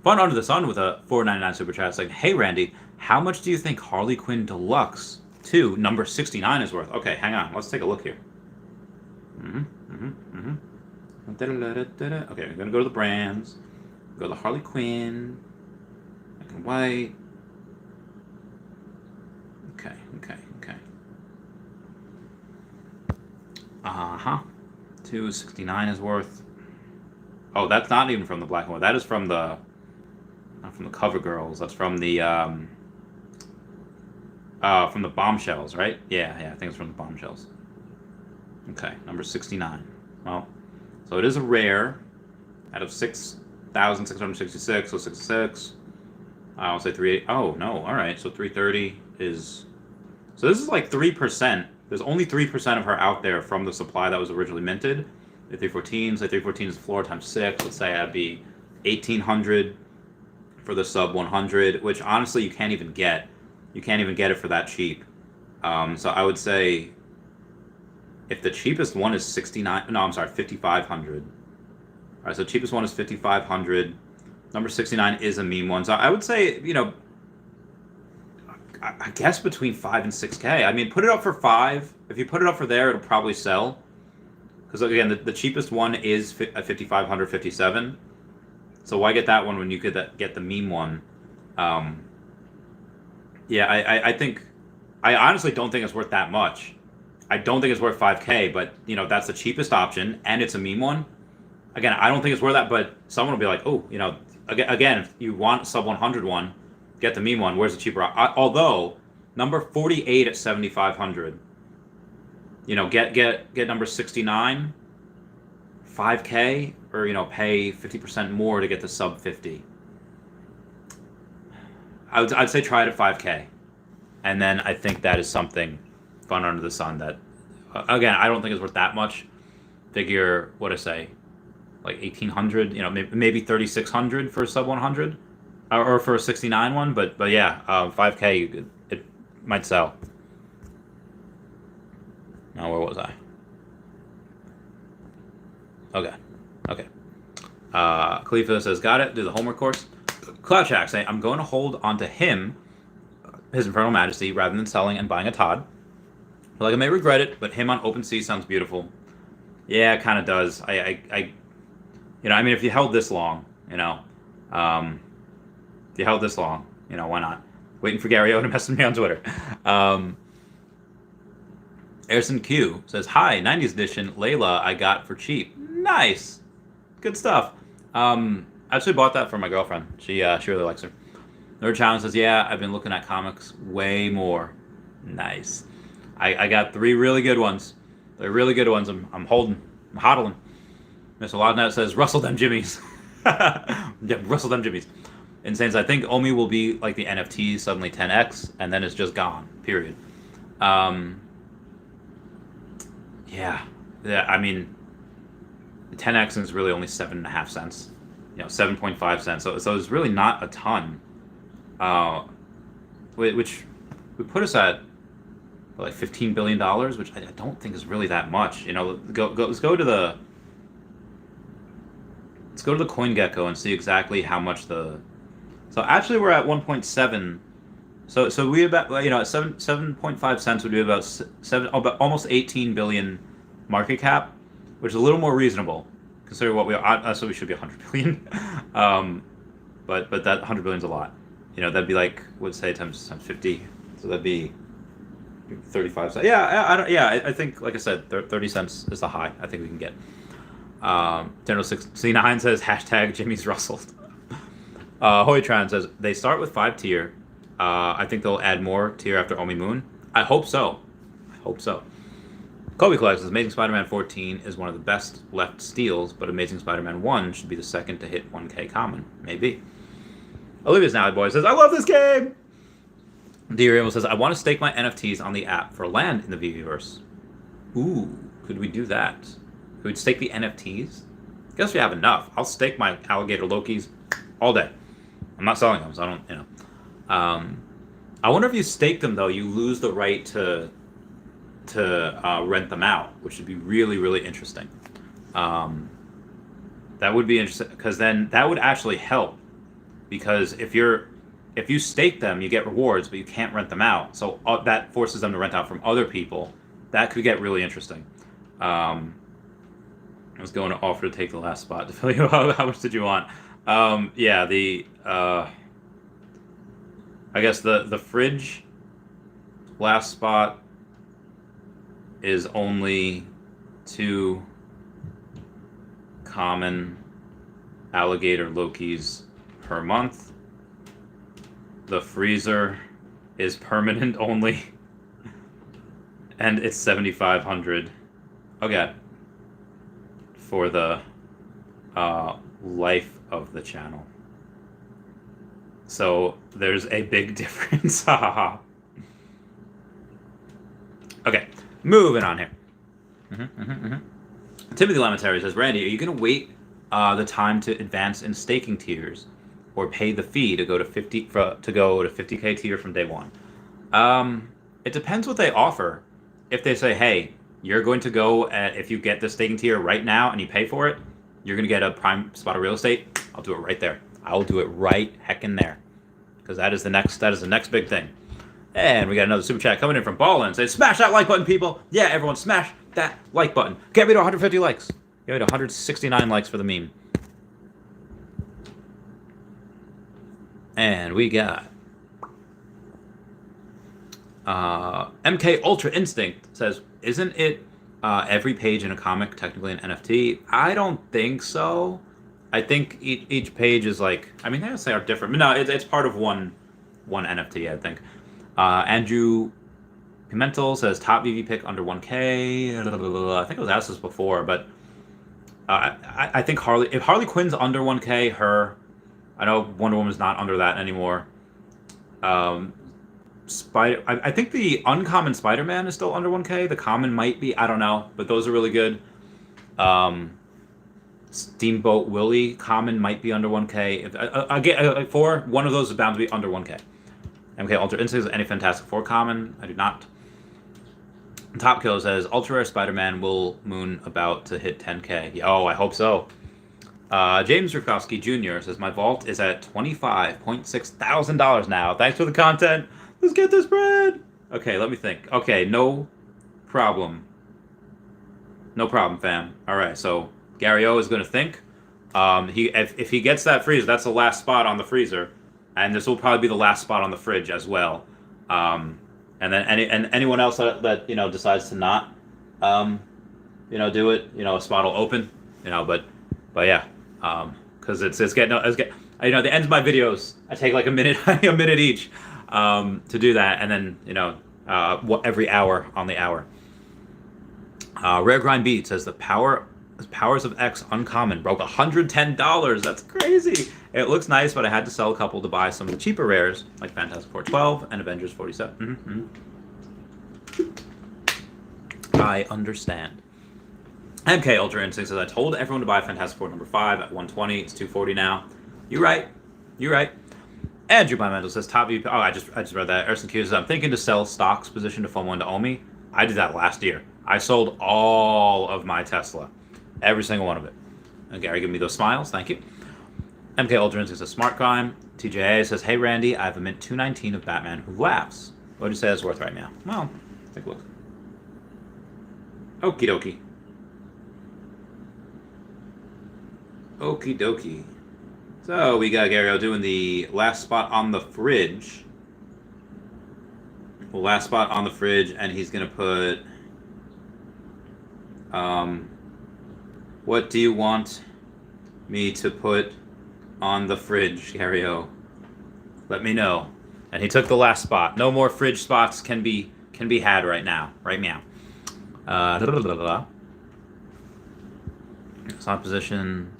Fun Under the Sun with a $4.99 super chat saying, hey, Randy, how much do you think Harley Quinn Deluxe 2, number 69 is worth? Okay, hang on. Let's take a look here. Okay, we're gonna go to the brands. Go to the Harley Quinn. Black and white. Okay. Uh-huh. 269 is worth. Oh, that's not even from the black and white. That is from the, not from the cover girls. That's from the bombshells, right? Yeah, I think it's from the bombshells. Okay, number 69. Well, so it is a rare out of 6,666, so 66. I'll say 380. Oh, no, all right, so 330 is. So this is like 3%. There's only 3% of her out there from the supply that was originally minted. The 314, say 314 is the floor times 6. Let's say that'd be 1,800 for the sub 100, which honestly you can't even get. You can't even get it for that cheap. So I would say if the cheapest one is 5,500. All right, so the cheapest one is 5,500. Number 69 is a meme one. So I would say, I guess between 5 and 6K. I mean, put it up for 5. If you put it up for there, it'll probably sell. Because again, the cheapest one is 5,557. So why get that one when you could get the meme one? Yeah, I think, I honestly don't think it's worth that much. I don't think it's worth 5K, but that's the cheapest option, and it's a meme one. Again, I don't think it's worth that, but someone will be like, oh, again, if you want sub 100 one, get the meme one. Where's the cheaper? Although number 48 at 7,500. Get number 69, 5K, or pay 50% more to get the sub 50. I'd say try it at 5K, and then I think that is something fun under the sun. That again, I don't think it's worth that much. Figure what I say, like 1,800. Maybe 3,600 for a sub 100. Or for a 69 one, but yeah, 5K, it might sell. Now, where was I? Okay. Khalifa says, got it, do the homework course. Cloud Shack saying, I'm going to hold onto him, his Infernal Majesty, rather than selling and buying a Todd. I may regret it, but him on OpenSea sounds beautiful. Yeah, it kind of does. I mean, if you held this long, if you held this long, why not? Waiting for Gary O to message me on Twitter. Harrison Q says, hi, 90s edition Layla I got for cheap. Nice. Good stuff. I actually bought that for my girlfriend. She really likes her. Nerd Challenge says, yeah, I've been looking at comics way more. Nice. I got 3 really good ones. They're really good ones. I'm hodling. Mr. Lodnett says, rustle them jimmies. Yeah, rustle them jimmies. Insane says, I think OMI will be like the NFTs, suddenly 10x, and then it's just gone, period. Yeah, I mean, 10x is really only 7.5 cents, 7.5 cents. So it's really not a ton, which would put us at like $15 billion, which I don't think is really that much. Let's go to the CoinGecko and see exactly how much the. So actually, we're at 1.7. So we about at 7.5 cents would be about almost 18 billion market cap, which is a little more reasonable considering what we are. So we should be 100 billion, but that 100 billion is a lot. That'd be like times 50, so that'd be 35 cents. I think like I said, 30 cents is the high. I think we can get. General 69 says hashtag Jimmy's rustled. Hoytran says they start with 5 tier. I think they'll add more tier after Omi Moon. I hope so. Kobe Collects says Amazing Spider-Man 14 is one of the best left steals, but Amazing Spider-Man 1 should be the second to hit 1K common. Maybe. Olivia's Now Boy says, I love this game! Dear says, I want to stake my NFTs on the app for land in the Veveverse. Ooh, could we do that? Could we stake the NFTs? Guess we have enough. I'll stake my alligator Lokis all day. I'm not selling them, so I don't, I wonder if you stake them, though, you lose the right to rent them out, which would be really, really interesting. That would be interesting, because then that would actually help. Because if you stake them, you get rewards, but you can't rent them out. So that forces them to rent out from other people. That could get really interesting. I was going to offer to take the last spot to fill you out. How much did you want? Yeah, I guess the fridge last spot is only 2 common alligator Lokis per month. The freezer is permanent only, and it's 7,500. Okay. For the life of the channel. So there's a big difference. Okay, moving on here. Timothy Lamentary says, Randy, are you going to wait the time to advance in staking tiers, or pay the fee to go to 50K tier from day one? It depends what they offer. If they say, hey, you're going to go if you get the staking tier right now and you pay for it, you're going to get a prime spot of real estate. I'll do it right there. I'll do it right heckin' there, because that is the next big thing. And we got another super chat coming in from Ballin. Says, smash that like button, people. Yeah, everyone, smash that like button. Get me to 150 likes. Get me to 169 likes for the meme. And we got MK Ultra Instinct says, isn't it every page in a comic technically an NFT? I don't think so. I think each page is like, I mean, they say are different, but no, it's part of one NFT, I think. Andrew Pimentel says, top VV pick under 1K. I think I was asked this before, but I think if Harley Quinn's under 1K, I know Wonder Woman's not under that anymore. I think the uncommon Spider-Man is still under 1K. The common might be, I don't know, but those are really good. Steamboat Willie common might be under 1K. For one of those is bound to be under 1K. MK Ultra Instinct is any Fantastic Four common. I do not. Top Kill says, Ultra Rare Spider-Man will moon about to hit 10K. Oh, I hope so. James Rukowski Jr. says, my vault is at $25.6 thousand now. Thanks for the content. Let's get this bread. Okay, let me think. Okay, no problem. No problem, fam. All right, so Gary O is going to think. If he gets that freezer, that's the last spot on the freezer, and this will probably be the last spot on the fridge as well. And then anyone else that decides to not, do it, a spot will open, but yeah, because it's getting the ends of my videos, I take like a minute each, to do that, and then every hour on the hour. Rare Grind Beat says the Powers of X uncommon broke $110. That's crazy. It looks nice, but I had to sell a couple to buy some of the cheaper rares like Fantastic Four 12 and Avengers 47. I understand. MK Ultra Instinct says, I told everyone to buy Fantastic Four number 5 at 120. It's 240 now. You're right. Andrew Mental says, top VP. Oh, I just read that. Erson Q says, I'm thinking to sell stocks position to FOMO into OMI. I did that last year. I sold all of my Tesla. Every single one of it. And Gary, give me those smiles. Thank you. MK Ultra Instinct says, smart crime. TJA says, hey, Randy, I have a mint 219 of Batman Who Laughs. What do you say it's worth right now? Well, take a look. Okie dokie. Okie dokie. So we got Gary O doing the last spot on the fridge. The last spot on the fridge, and he's going to put... what do you want me to put on the fridge, Gary O? Let me know. And he took the last spot. No more fridge spots can be had right now. Right now. Slot position.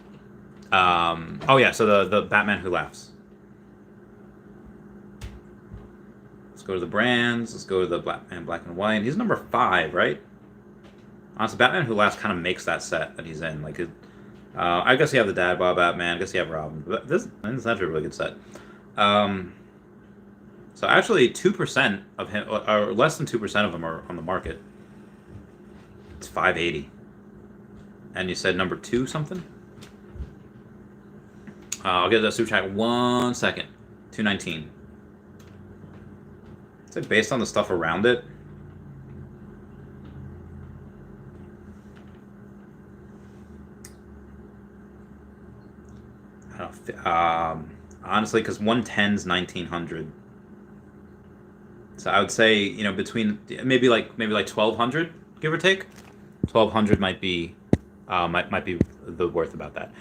Oh yeah, so the Batman Who Laughs. Let's go to the brands. Let's go to the Batman Black and White. He's number 5, right? Honestly, Batman Who Laughs kind of makes that set that he's in. Like, I guess you have the Dad Bod Batman. I guess you have Robin. But this is actually a really good set. So actually, 2% of him, or less than 2% of them, are on the market. It's 580. And you said number 2 something? I'll get the super chat 1 second. 219. It's like based on the stuff around it. honestly, because 110's 1900. So I would say, between maybe like 1200, give or take. 1200 might be the worth about that.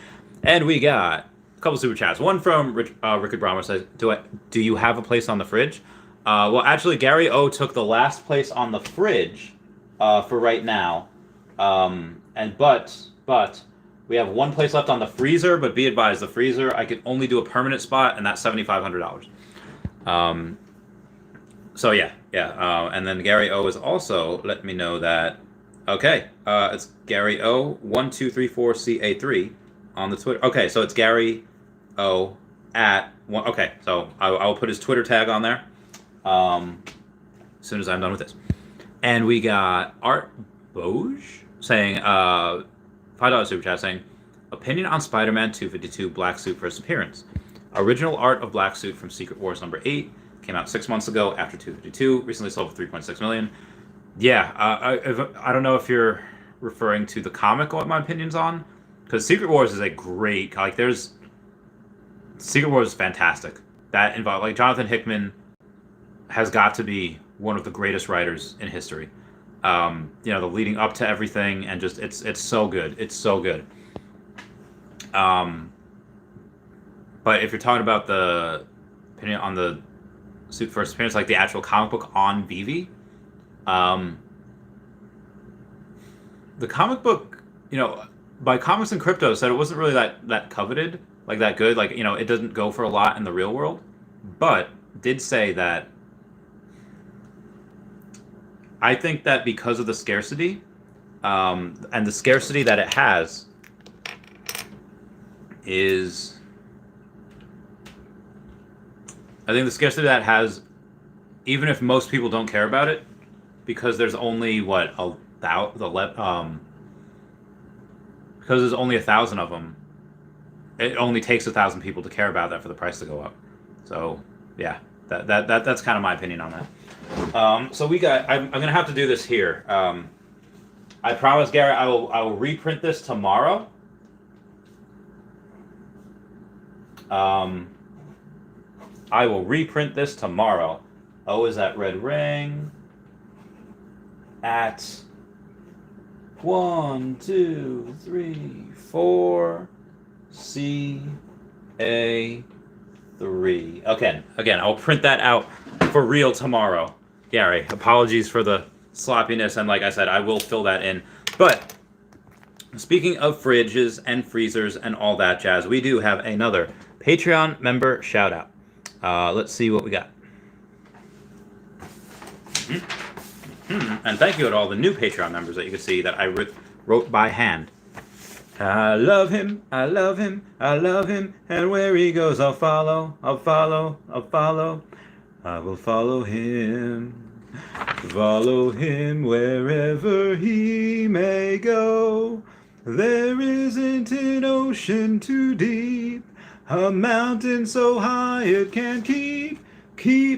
And we got a couple super chats. One from Rickard Brahmer says, "Do you have a place on the fridge?" Well, actually, Gary O took the last place on the fridge for right now. But we have one place left on the freezer. But be advised, the freezer I can only do a permanent spot, and that's $7,500. So yeah. And then Gary O is also letting me know that. Okay, it's Gary O 1234CA3 on the Twitter. Okay, so it's Gary O at one. Okay, so I'll put his Twitter tag on there as soon as I'm done with this. And we got Art Boge saying $5 super chat saying opinion on Spider-Man 252 Black Suit first appearance. Original art of Black Suit from Secret Wars #8 came out 6 months ago after 252. Recently sold for $3.6 million. Yeah, I don't know if you're referring to the comic. What my opinion's on, because Secret Wars is a great Secret Wars is fantastic. That involved Jonathan Hickman has got to be one of the greatest writers in history. The leading up to everything and just it's so good. It's so good. But if you're talking about the opinion on the suit first appearance, like the actual comic book on Veve, the comic book, by Comics and Crypto said it wasn't really that coveted, like that good, it doesn't go for a lot in the real world, but did say that I think that because of the scarcity, and the scarcity that it has is, I think the scarcity that it has, even if most people don't care about it, because there's only because there's only 1,000 of them, it only takes 1,000 people to care about that for the price to go up. So yeah, that's kind of my opinion on that. So I'm gonna have to do this here. I promise, Gary, I will reprint this tomorrow. I will reprint this tomorrow. O is at Red Ring at 1, 2, 3, 4 CA3. Okay, again, I'll print that out for real tomorrow. Gary, apologies for the sloppiness, and like I said, I will fill that in. But speaking of fridges and freezers and all that jazz, we do have another Patreon member shout out. Let's see what we got. And thank you to all the new Patreon members that you can see that I wrote by hand. I love him, I love him, I love him, and where he goes I'll follow, I'll follow, I'll follow. I will follow him wherever he may go. There isn't an ocean too deep, a mountain so high it can't keep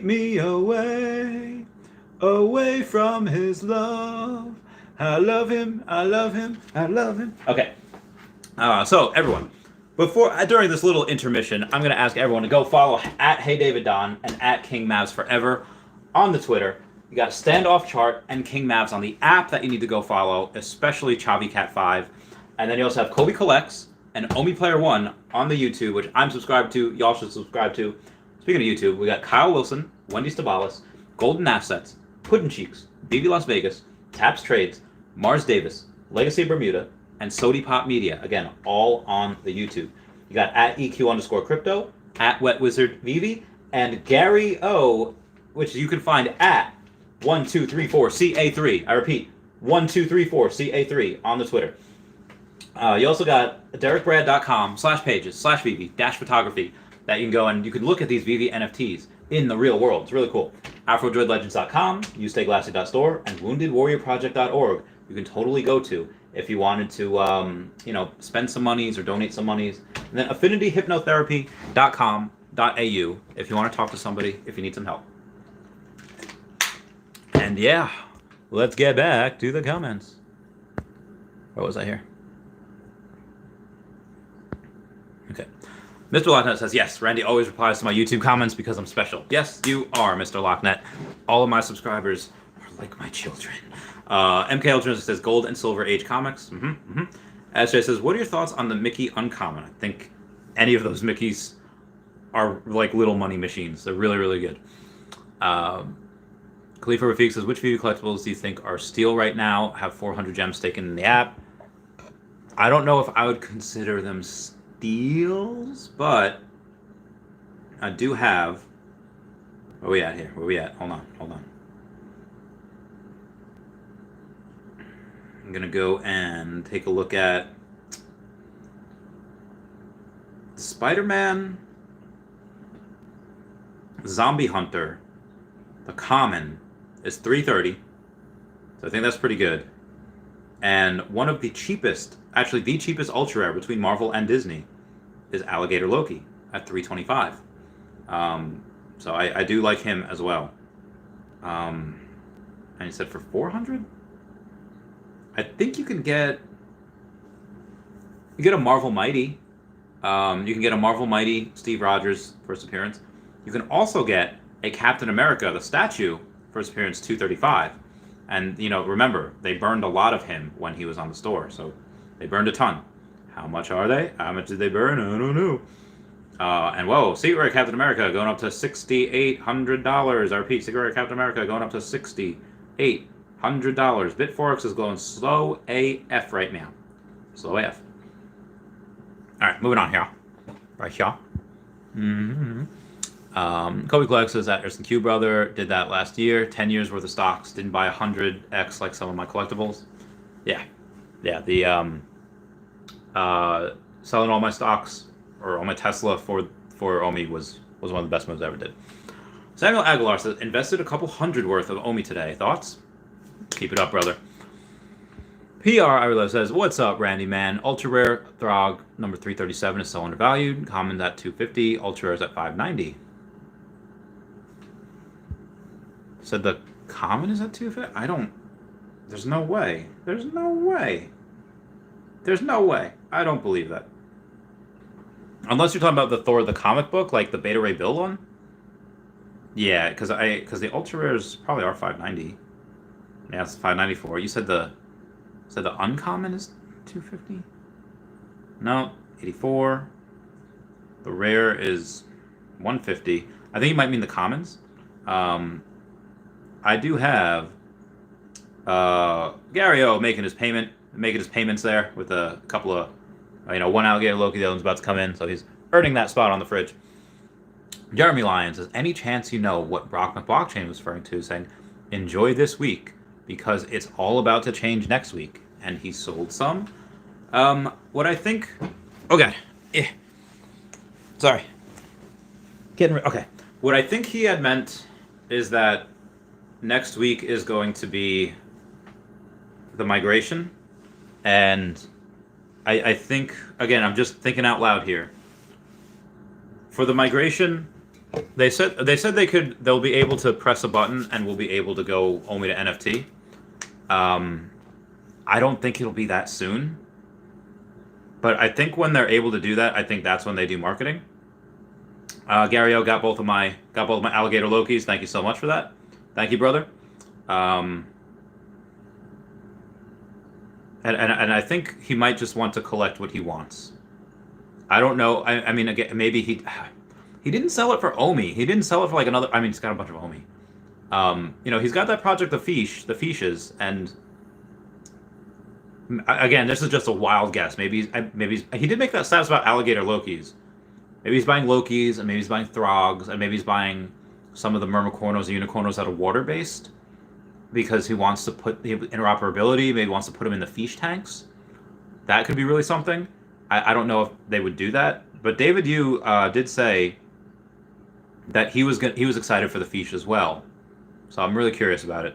me away from his love. I love him, I love him, I love him. Okay, so everyone, during this little intermission, I'm going to ask everyone to go follow at HeyDavidDon and at King Mavs Forever on the Twitter. You got Standoff Chart and King Mavs on the app that you need to go follow, especially ChaviCat5. And then you also have Kobe Collects and OMI Player 1 on the YouTube, which I'm subscribed to. Y'all should subscribe to. Speaking of YouTube, we got Kyle Willson, Wendy Stibalis, Golden Assets, Puddin' Cheeks, Veve Las Vegas, Taps Trades, Mars Davis, Legacy Bermuda, and Sody Pop Media. Again, all on the YouTube. You got at EQ_crypto, at Wet Wizard Veve, and Gary O, which you can find at 1234CA3. I repeat, 1234CA3 on the Twitter. You also got derekbrad.com/pages/Veve-photography that you can go and you can look at these Veve NFTs in the real world. It's really cool. AfroDroidLegends.com, YouStayGlassy.store, and WoundedWarriorProject.org you can totally go to if you wanted to, spend some monies or donate some monies. And then AffinityHypnotherapy.com.au if you want to talk to somebody, if you need some help. And yeah, let's get back to the comments. What was I here? Okay. Mr. Locknet says, yes, Randy always replies to my YouTube comments because I'm special. Yes, you are, Mr. Locknet. All of my subscribers are like my children. MK Ultra says, gold and silver age comics. SJ says, what are your thoughts on the Mickey Uncommon? I think any of those Mickeys are like little money machines. They're really, really good. Khalifa Rafiq says, which Veve collectibles do you think are steal right now? Have 400 gems taken in the app? I don't know if I would consider them steals, but I do have... Where we at here? Where we at? Hold on. I'm going to go and take a look at Spider-Man Zombie Hunter. The common is $330, so I think that's pretty good. And one of the cheapest, actually the cheapest ultra rare between Marvel and Disney, is Alligator Loki at $325. So I do like him as well. And he said for 400, I think you can get a Marvel Mighty. You can get a Marvel Mighty Steve Rogers first appearance. You can also get a Captain America, the statue, first appearance, $235. And, remember, they burned a lot of him when he was on the store. So they burned a ton. How much are they? How much did they burn? I don't know. And whoa, Secret Rare Captain America going up to $6,800. I repeat, Secret Rare Captain America going up to $6,800. Bitforex is going slow AF right now. Slow AF. All right, moving on here. Right here. Kobe Clark says that Erson Q brother did that last year. 10 years worth of stocks. Didn't buy 100x like some of my collectibles. Yeah. The selling all my stocks or all my Tesla for OMI was one of the best moves I ever did. Samuel Aguilar says invested a couple hundred worth of OMI today. Thoughts? Keep it up, brother. PR Arya says, what's up, Randy, man? Ultra rare Throg number 337 is so undervalued. Common at 250. Ultra rare is at 590. Said the common is at 250? There's no way. I don't believe that. Unless you're talking about the Thor, the comic book, like the Beta Ray Bill one. Yeah, because the ultra rares probably are 590. Yeah, it's 594. You said the uncommon is 250? No, 84. The rare is 150. I think you might mean the commons. I do have Gary O making his payments there with a couple of, one Alligator Loki, the other one's about to come in, so he's earning that spot on the fridge. Jeremy Lyons says, any chance you know what Brock McBlockchain was referring to, saying, enjoy this week because it's all about to change next week, and he sold some? What I think... Oh, God. Sorry. Okay. What I think he had meant is that next week is going to be the migration, and I think, again, I'm just thinking out loud here. For the migration, they said they'll be able to press a button and we'll be able to go OMI to NFT. I don't think it'll be that soon, but I think when they're able to do that, I think that's when they do marketing. Gary O got both of my Alligator Lokis. Thank you so much for that. Thank you, brother. And I think he might just want to collect what he wants. I don't know. I mean, again, maybe he didn't sell it for OMI. He didn't sell it for like another. I mean, he's got a bunch of OMI. He's got that project, the Fiches, and again, this is just a wild guess. Maybe he did make that status about Alligator Lokis. Maybe he's buying Lokis, and maybe he's buying Throgs, and maybe he's buying some of the Mermicornos and Unicornos that are water-based because he wants to put the interoperability, maybe wants to put them in the Fiche tanks. That could be really something. I don't know if they would do that, but David Yu did say that he was excited for the Fiche as well. So I'm really curious about it.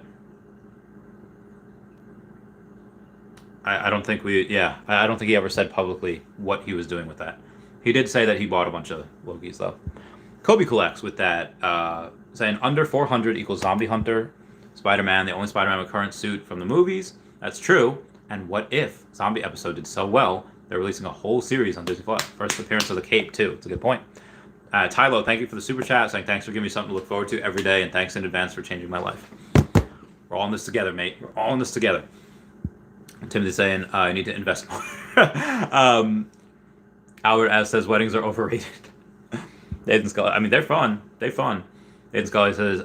I don't think I don't think he ever said publicly what he was doing with that. He did say that he bought a bunch of Lokis though. Kobe collects with that, saying under 400 equals Zombie Hunter, Spider-Man, the only Spider-Man with current suit from the movies. That's true. And what if Zombie episode did so well They're releasing a whole series on Disney Plus. First appearance of the Cape, too. It's a good point. Tylo, thank you for the super chat, saying thanks for giving me something to look forward to every day, and thanks in advance for changing my life. We're all in this together, mate. We're all in this together. Timothy saying, I need to invest more. Albert S says, weddings are overrated. Nathan Scully, I mean, they're fun. They're fun. Nathan Scully says,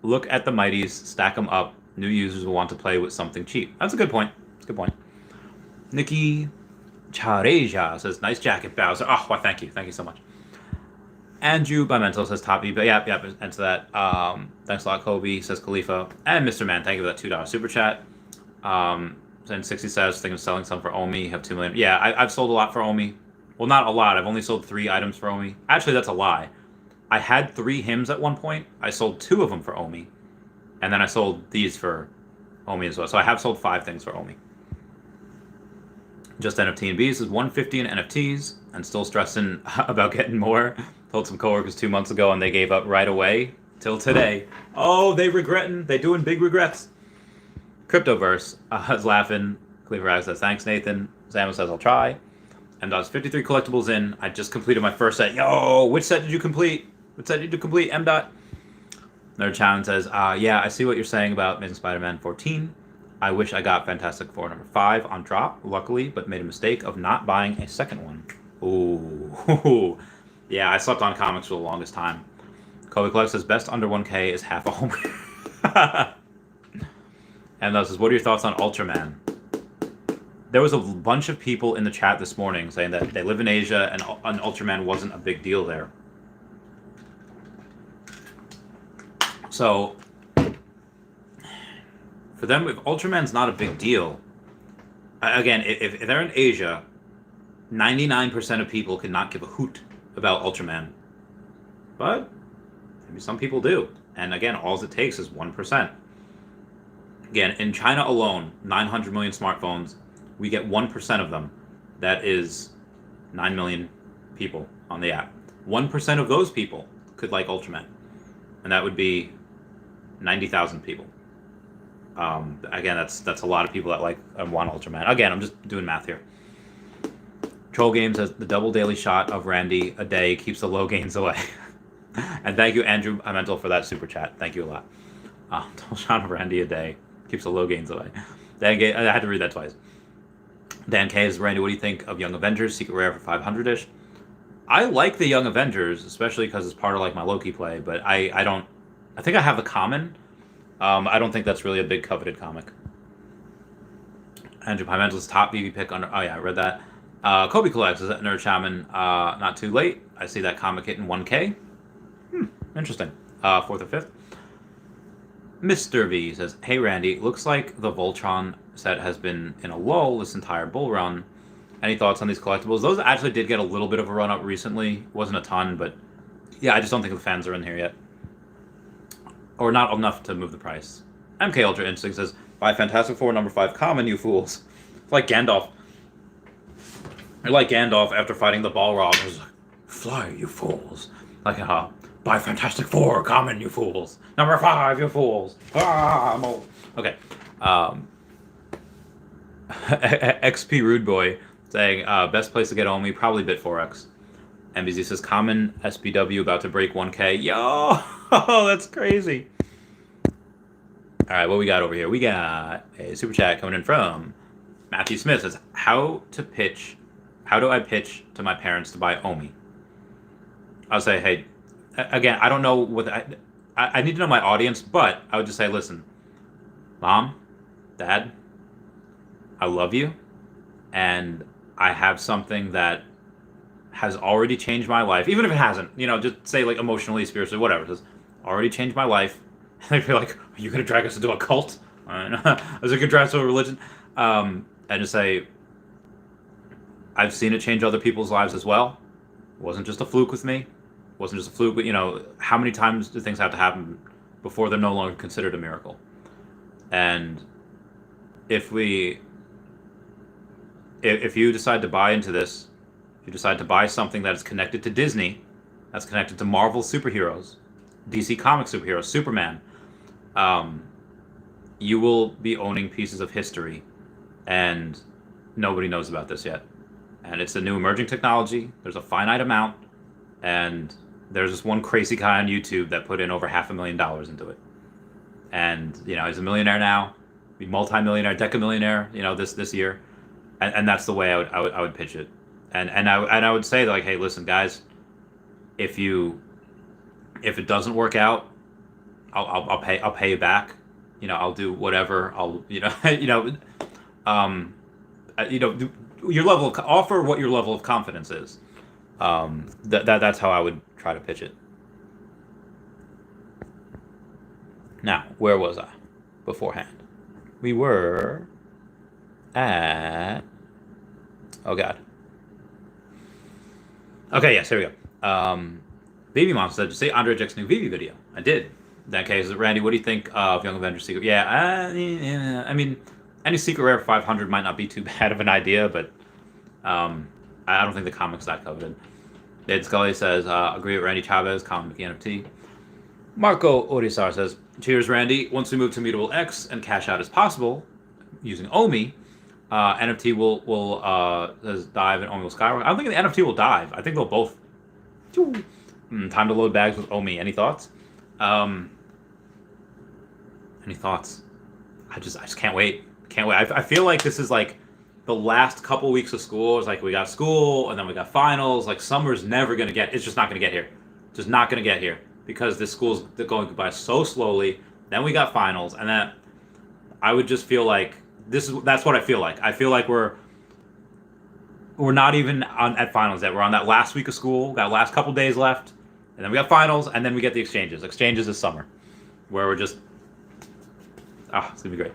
look at the mighties, stack them up. New users will want to play with something cheap. That's a good point. That's a good point. Nikki Chareja says, nice jacket, Bowser. Oh, well, thank you. Thank you so much. Andrew Bimental says, top but yep, answer that. Thanks a lot, Kobe, says Khalifa. And Mr. Man, thank you for that $2 super chat. And 60 says, thinking of selling some for OMI, have 2 million. Yeah, I've sold a lot for OMI. Well, not a lot. I've only sold 3 items for OMI. Actually, that's a lie. I had 3 hymns at one point. I sold 2 of them for OMI. And then I sold these for OMI as well. So I have sold 5 things for OMI. Just NFT and B's is 150 in NFTs and still stressing about getting more. Told some coworkers 2 months ago and they gave up right away till today. Oh, they regretting. They doing big regrets. Cryptoverse is laughing. Cleaver says, thanks, Nathan. Sam says, I'll try. And I was 53 collectibles in. I just completed my first set. Yo, which set did you complete? Which set did you complete? M. Nerd Challenge says, yeah, I see what you're saying about Amazing Spider-Man 14. I wish I got Fantastic Four number 5 on drop, luckily, but made a mistake of not buying a second one. Ooh. Yeah, I slept on comics for the longest time. Kobe Clark says, best under 1K is half a home. And that says, what are your thoughts on Ultraman? There was a bunch of people in the chat this morning saying that they live in Asia and Ultraman wasn't a big deal there. So, for them, if Ultraman's not a big deal, again, if they're in Asia, 99% of people cannot give a hoot about Ultraman. But maybe some people do. And again, all it takes is 1%. Again, in China alone, 900 million smartphones, we get 1% of them. That is 9 million people on the app. 1% of those people could like Ultraman. And that would be 90,000 people. Again, that's a lot of people that like and want Ultraman. Again, I'm just doing math here. Troll Games says the double daily shot of Randy a day keeps the low gains away. And thank you, Andrew Mental, for that super chat. Thank you a lot. Double shot of Randy a day keeps the low gains away. I had to read that twice. Dan K says, Randy, what do you think of Young Avengers Secret Rare for 500-ish? I like the Young Avengers, especially because it's part of like my Loki play, but I think I have the common. I don't think that's really a big coveted comic. Andrew Pimentel's top BB pick under. Oh yeah, I read that. Kobe collects is that Nerd Shaman. Not too late. I see that comic hitting 1K. Interesting. 4th or 5th. Mr. V says, hey Randy, looks like the Voltron set has been in a lull this entire bull run. Any thoughts on these collectibles? Those actually did get a little bit of a run up recently. Wasn't a ton, but yeah, I just don't think the fans are in here yet. Or not enough to move the price. MK Ultra Instinct says, buy Fantastic Four number 5 common, you fools. It's like Gandalf. You're like Gandalf after fighting the Balrog. He's like, fly, you fools. Like, buy Fantastic Four common, you fools. Number 5, you fools. I'm old. Okay. XP Rude Boy saying, best place to get OMI, probably Bit4X. MBZ says, common SPW about to break 1K. Yo! That's crazy. Alright, what we got over here? We got a super chat coming in from Matthew Smith says, how do I pitch to my parents to buy OMI? I'll say, hey, again, I don't know what I need to know my audience, but I would just say, listen, Mom, Dad, I love you, and I have something that has already changed my life, even if it hasn't, just say like emotionally, spiritually, whatever, just already changed my life. And they feel like, are you going to drag us into a cult? Is it going to drag us to a religion? And just say, I've seen it change other people's lives as well. It wasn't just a fluke with me. It wasn't just a fluke, but how many times do things have to happen before they're no longer considered a miracle? And if you decide to buy into this, if you decide to buy something that is connected to Disney, that's connected to Marvel superheroes, DC comic superheroes, Superman, you will be owning pieces of history, and nobody knows about this yet. and it's a new emerging technology. There's a finite amount, and there's this one crazy guy on YouTube that put in over $500,000 into it, and he's a millionaire now, be multi-millionaire, decamillionaire, this year, and that's the way I would pitch it, and I would say like, hey, listen, guys, if it doesn't work out, I'll pay you back, I'll do whatever, your level of offer what your level of confidence is. That's how I would try to pitch it. Now, where was I beforehand? We were at... Oh, God. Okay, yes, here we go. Veve Mom said, "Did you say Andre Jack's new Veve video?" I did. In that case, Randy, what do you think of Young Avengers Secret? Yeah, I mean, any Secret Rare 500 might not be too bad of an idea, but I don't think the comic's that coveted. Dave Scully says, agree with Randy Chavez, comic NFT. Marco Orisar says, cheers, Randy. Once we move to Mutable X and cash out as possible, using OMI, NFT will dive and OMI will skyrocket. I don't think the NFT will dive. I think they'll both. Time to load bags with OMI. Any thoughts? Any thoughts? I just can't wait. Can't wait. I feel like this is like the last couple weeks of school. It's like we got school and then we got finals. Like summer's never gonna get. It's just not gonna get here. Just not gonna get here because this school's going by so slowly. Then we got finals, and then I would just feel like that's what I feel like. I feel like we're not even at finals yet. We're on that last week of school. Got last couple days left, and then we got finals, and then we get the exchanges. Exchanges this summer, where we're just it's gonna be great.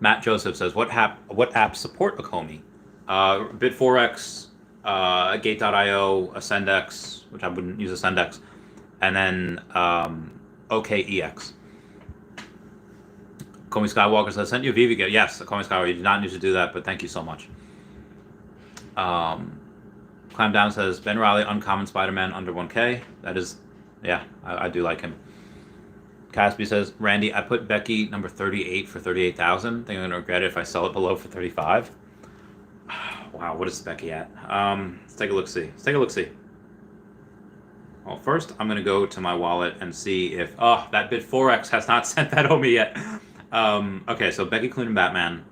Matt Joseph says, what apps support Akomi? Bit4x, Gate.io, Ascendex, which I wouldn't use Ascendex, and then OKEX. Akomi Skywalker says, sent you a Veve gift. Yes, Akomi Skywalker, you did not need to do that, but thank you so much. Climb Down says, Ben Riley, Uncommon Spider-Man under 1K. That is, yeah, I do like him. Caspi says, Randy, I put Becky number 38 for 38,000. Think I'm gonna regret it if I sell it below for 35. Wow, what is Becky at? Let's take a look. See. Well, first I'm gonna go to my wallet and see if that Bit4x has not sent that OMI yet. Okay, so Becky Clooney and Batman.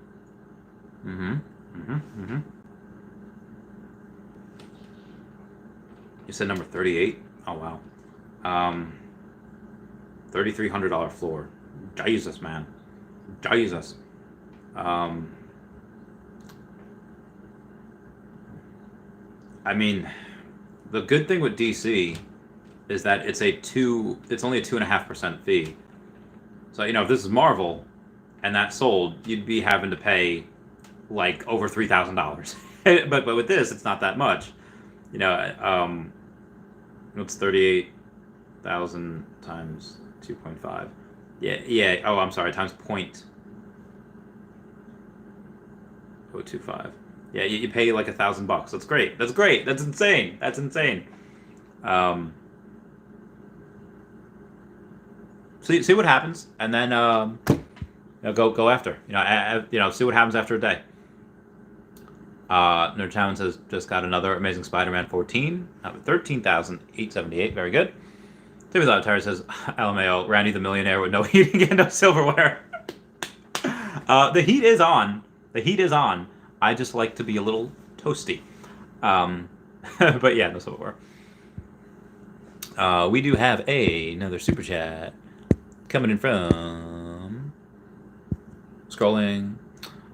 You said number 38. Oh wow. $3,300 floor. Jesus, man. Jesus. I mean, the good thing with DC is that it's only a 2.5% fee. So, if this is Marvel and that sold, you'd be having to pay like over $3,000. but with this, it's not that much. It's 38,000 times 2.5. Yeah. Oh, I'm sorry. Times 0.025. Yeah, you pay like $1,000. That's great. That's insane. See what happens, and then go after. See what happens after a day. Nerdtown says just got another Amazing Spider-Man 14 at 13,878. Very good. Timothy Lautaro says, LMAO, Randy the millionaire with no heating and no silverware. The heat is on. I just like to be a little toasty. But yeah, no silverware. We do have another super chat coming in from scrolling.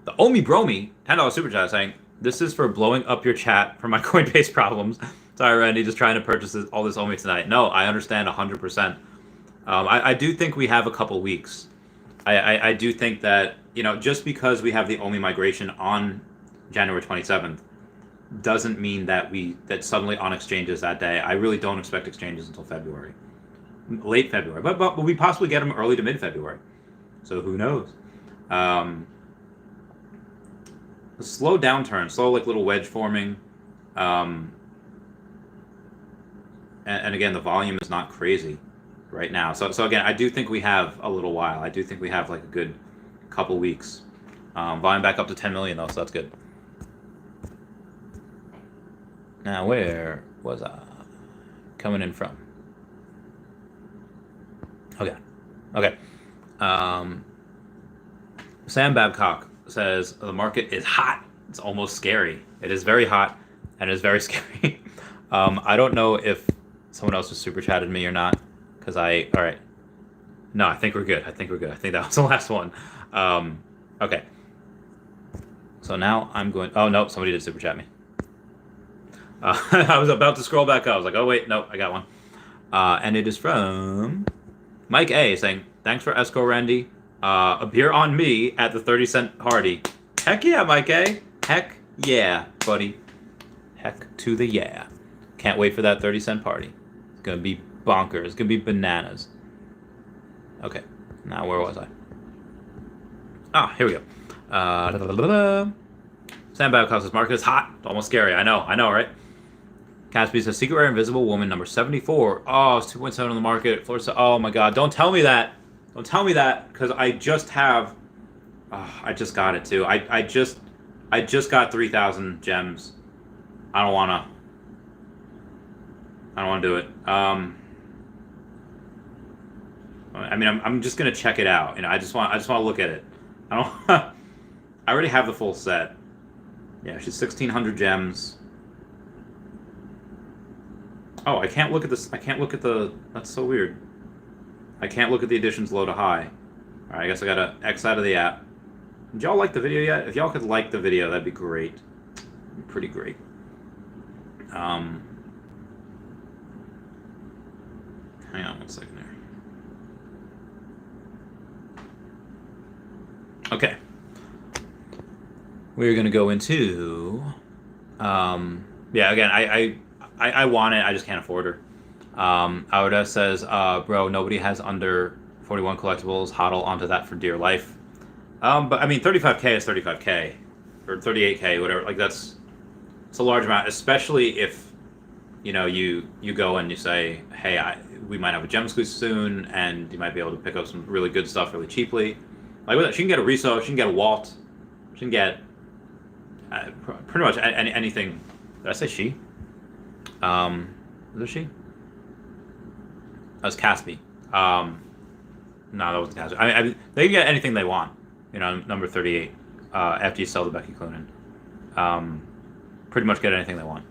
The Omi Bromi, $10 super chat saying, this is for blowing up your chat for my Coinbase problems. Sorry, Randy, just trying to purchase all this OMI tonight. No, I understand 100%. I do think we have a couple weeks. I do think that, just because we have the OMI migration on January 27th doesn't mean that suddenly on exchanges that day. I really don't expect exchanges until February. Late February. But we possibly get them early to mid-February. So who knows? A slow downturn, slow like little wedge forming. And again, the volume is not crazy right now. So again, I do think we have a little while. I do think we have like a good couple weeks. Volume back up to 10 million though, so that's good. Now, where was I coming in from? Okay. Sam Babcock says the market is hot. It's almost scary. It is very hot, and it is very scary. I don't know if someone else has super chatted me or not, because all right. No, I think we're good. I think that was the last one. Okay. So now I'm going. Oh no, somebody did super chat me. I was about to scroll back up. I was like, oh wait, no, I got one. And it is from Mike A saying, thanks for escrow, Randy. Appear on me at the 30-cent party. Heck yeah, Mike A. Heck yeah, buddy. Heck to the yeah. Can't wait for that 30-cent party. It's going to be bonkers. It's going to be bananas. Okay, now where was I? Here we go. Sam Babcock says, market is hot. It's almost scary. I know, right? Caspi says, Secret Rare Invisible Woman, number 74. Oh, it's 2.7 on the market. Oh my god, don't tell me that. Don't tell me that, because I just have... I just got it, too. I just got 3,000 gems. I don't want to do it. I mean, I'm just going to check it out. You know, I just want to look at it. I already have the full set. Yeah, she's 1,600 gems. Oh, I can't look at this. I can't look at the... That's so weird. I can't look at the additions low to high. Alright, I guess I gotta X out of the app. Did y'all like the video yet? If y'all could like the video, that'd be great. Pretty great. Hang on one second there. Okay. We're gonna go into... yeah, again, I want it, I just can't afford her. Auda says, bro, nobody has under 41 collectibles. Hodl onto that for dear life. But I mean, 35k is 35k, or 38k, whatever. Like it's a large amount, especially if, you know, you go and you say, hey, we might have a gem squeeze soon, and you might be able to pick up some really good stuff really cheaply. Like with that, she can get a Riso, she can get a Walt, she can get pretty much anything. Did I say she? Is it she? That was Caspi. No, that wasn't Caspi. I mean, they can get anything they want. You know, number 38. After you sell the Becky Cloonan. Pretty much get anything they want.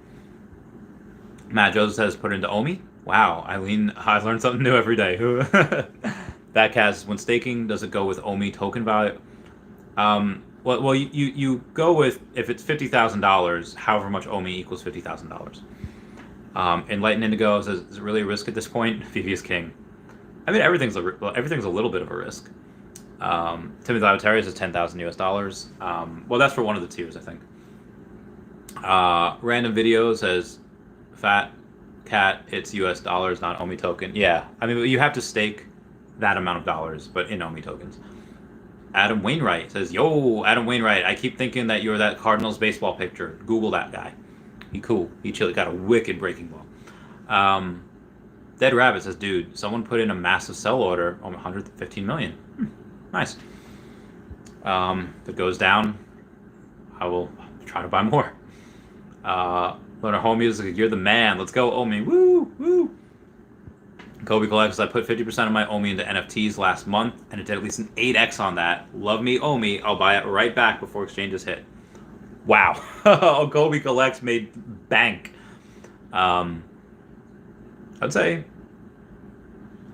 Matt Joseph says, put it into OMI. Wow, Eileen, I learned something new every day. That cast, when staking, does it go with OMI token value? Well, you go with, if it's $50,000, however much OMI equals $50,000. Enlightened Indigo says, is it really a risk at this point? Veve is king. I mean, everything's a little bit of a risk. Timothy Lautarius is $10,000 US. Well, that's for one of the tiers, I think. Random Video says, Fat Cat, it's US dollars, not OMI token. Yeah, I mean, you have to stake that amount of dollars, but in OMI tokens. Adam Wainwright says, yo, Adam Wainwright, I keep thinking that you're that Cardinals baseball pitcher. Google that guy. He cool. He chill. Got a wicked breaking ball. Dead Rabbit says, dude, someone put in a massive sell order on 115 million. Nice. If it goes down, I will try to buy more. Learner Home Music, you're the man. Let's go, OMI. Woo, woo. Kobe Collects, I put 50% of my OMI into NFTs last month, and it did at least an 8x on that. Love me, OMI. I'll buy it right back before exchanges hit. Wow. Kobe Collects made bank. I'd say,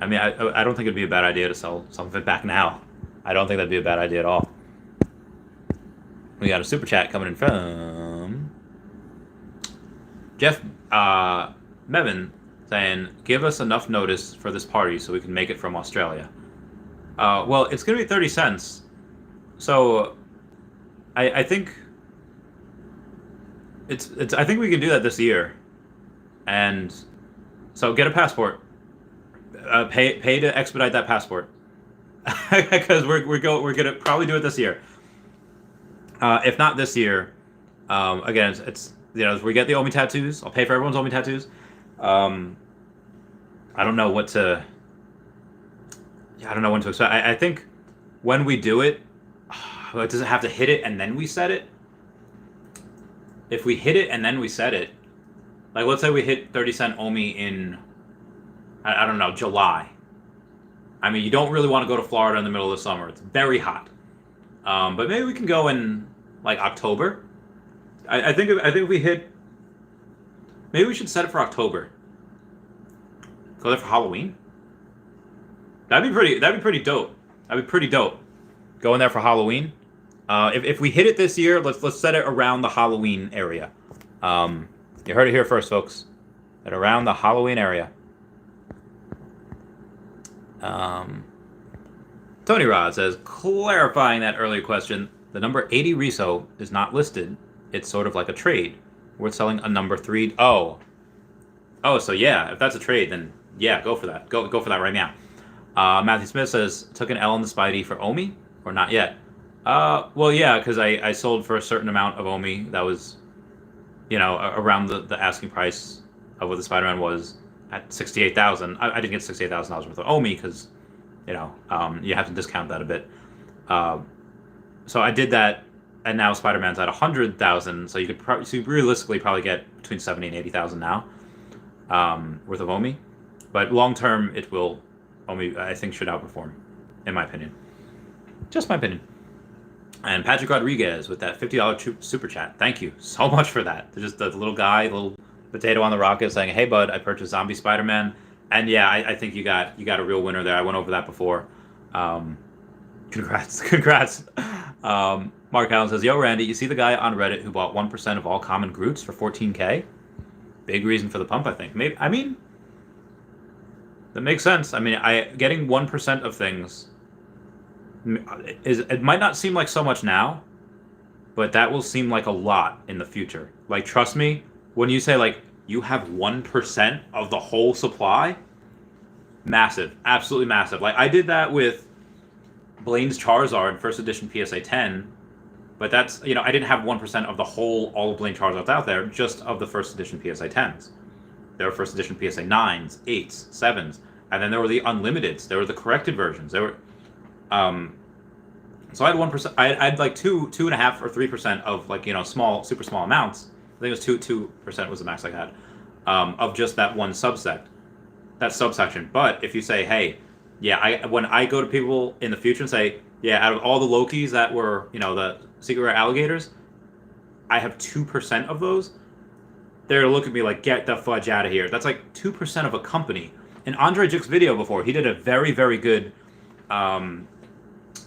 I mean, I don't think it'd be a bad idea to sell some of it back now. I don't think that'd be a bad idea at all. We got a super chat coming in from Jeff Mevin saying, give us enough notice for this party so we can make it from Australia. Well, it's going to be 30 cents. So I think I think we can do that this year. And so get a passport. Pay to expedite that passport. Because we're gonna probably do it this year. If not this year, again, it's you know, we get the OMI tattoos. I'll pay for everyone's OMI tattoos. I don't know what to. Yeah, I don't know when to expect. I think when we do it, Does it have to hit it and then we set it? If we hit it and then we set it, like let's say we hit 30-cent OMI in, I don't know, July. I mean, you don't really want to go to Florida in the middle of the summer. It's very hot. But maybe we can go in like October. I think if we hit, maybe we should set it for October. Go there for Halloween. That'd be pretty dope. That'd be pretty dope. Go in there for Halloween. If we hit it this year, let's set it around the Halloween area. You heard it here first, folks. At around the Halloween area. Tony Rod says, clarifying that earlier question, the number 80 Reso is not listed. It's sort of like a trade. We're selling a number 3. Oh, so yeah, if that's a trade, then yeah, go for that. Go for that right now. Matthew Smith says, took an L in the Spidey for OMI or not yet? Well, yeah, because I sold for a certain amount of OMI that was, around the asking price of what the Spider-Man was at $68,000. I didn't get $68,000 worth of OMI because, you have to discount that a bit. So I did that, and now Spider-Man's at $100,000. So you could realistically probably get between $70,000 and $80,000 now worth of OMI. But long term, it will OMI, I think, should outperform, in my opinion. Just my opinion. And Patrick Rodriguez with that $50 super chat. Thank you so much for that. Just the little guy, little potato on the rocket saying, "Hey bud, I purchased Zombie Spider-Man." And yeah, I think you got a real winner there. I went over that before. Congrats. Mark Allen says, "Yo Randy, you see the guy on Reddit who bought 1% of all common Groots for $14K? Big reason for the pump, I think. Maybe that makes sense. I mean, getting 1% of things it might not seem like so much now, but that will seem like a lot in the future. Like, trust me, when you say like you have 1% of the whole supply, massive, absolutely massive. Like I did that with Blaine's Charizard first edition PSA 10, but that's I didn't have 1% of all of Blaine Charizards out there, just of the first edition PSA 10s. There were first edition PSA 9s, 8s, 7s, and then there were the unlimiteds. There were the corrected versions. There were so I had 1%. I had like 2.5 or 3% of like small, super small amounts. I think it was 2% was the max I had of just that one subsection. But if you say, hey, yeah, when I go to people in the future and say, yeah, out of all the Lokis that were the secret rare alligators, I have 2% of those. They're gonna look at me like, get the fudge out of here. That's like 2% of a company. In Andre Juk's video before, he did a very, very good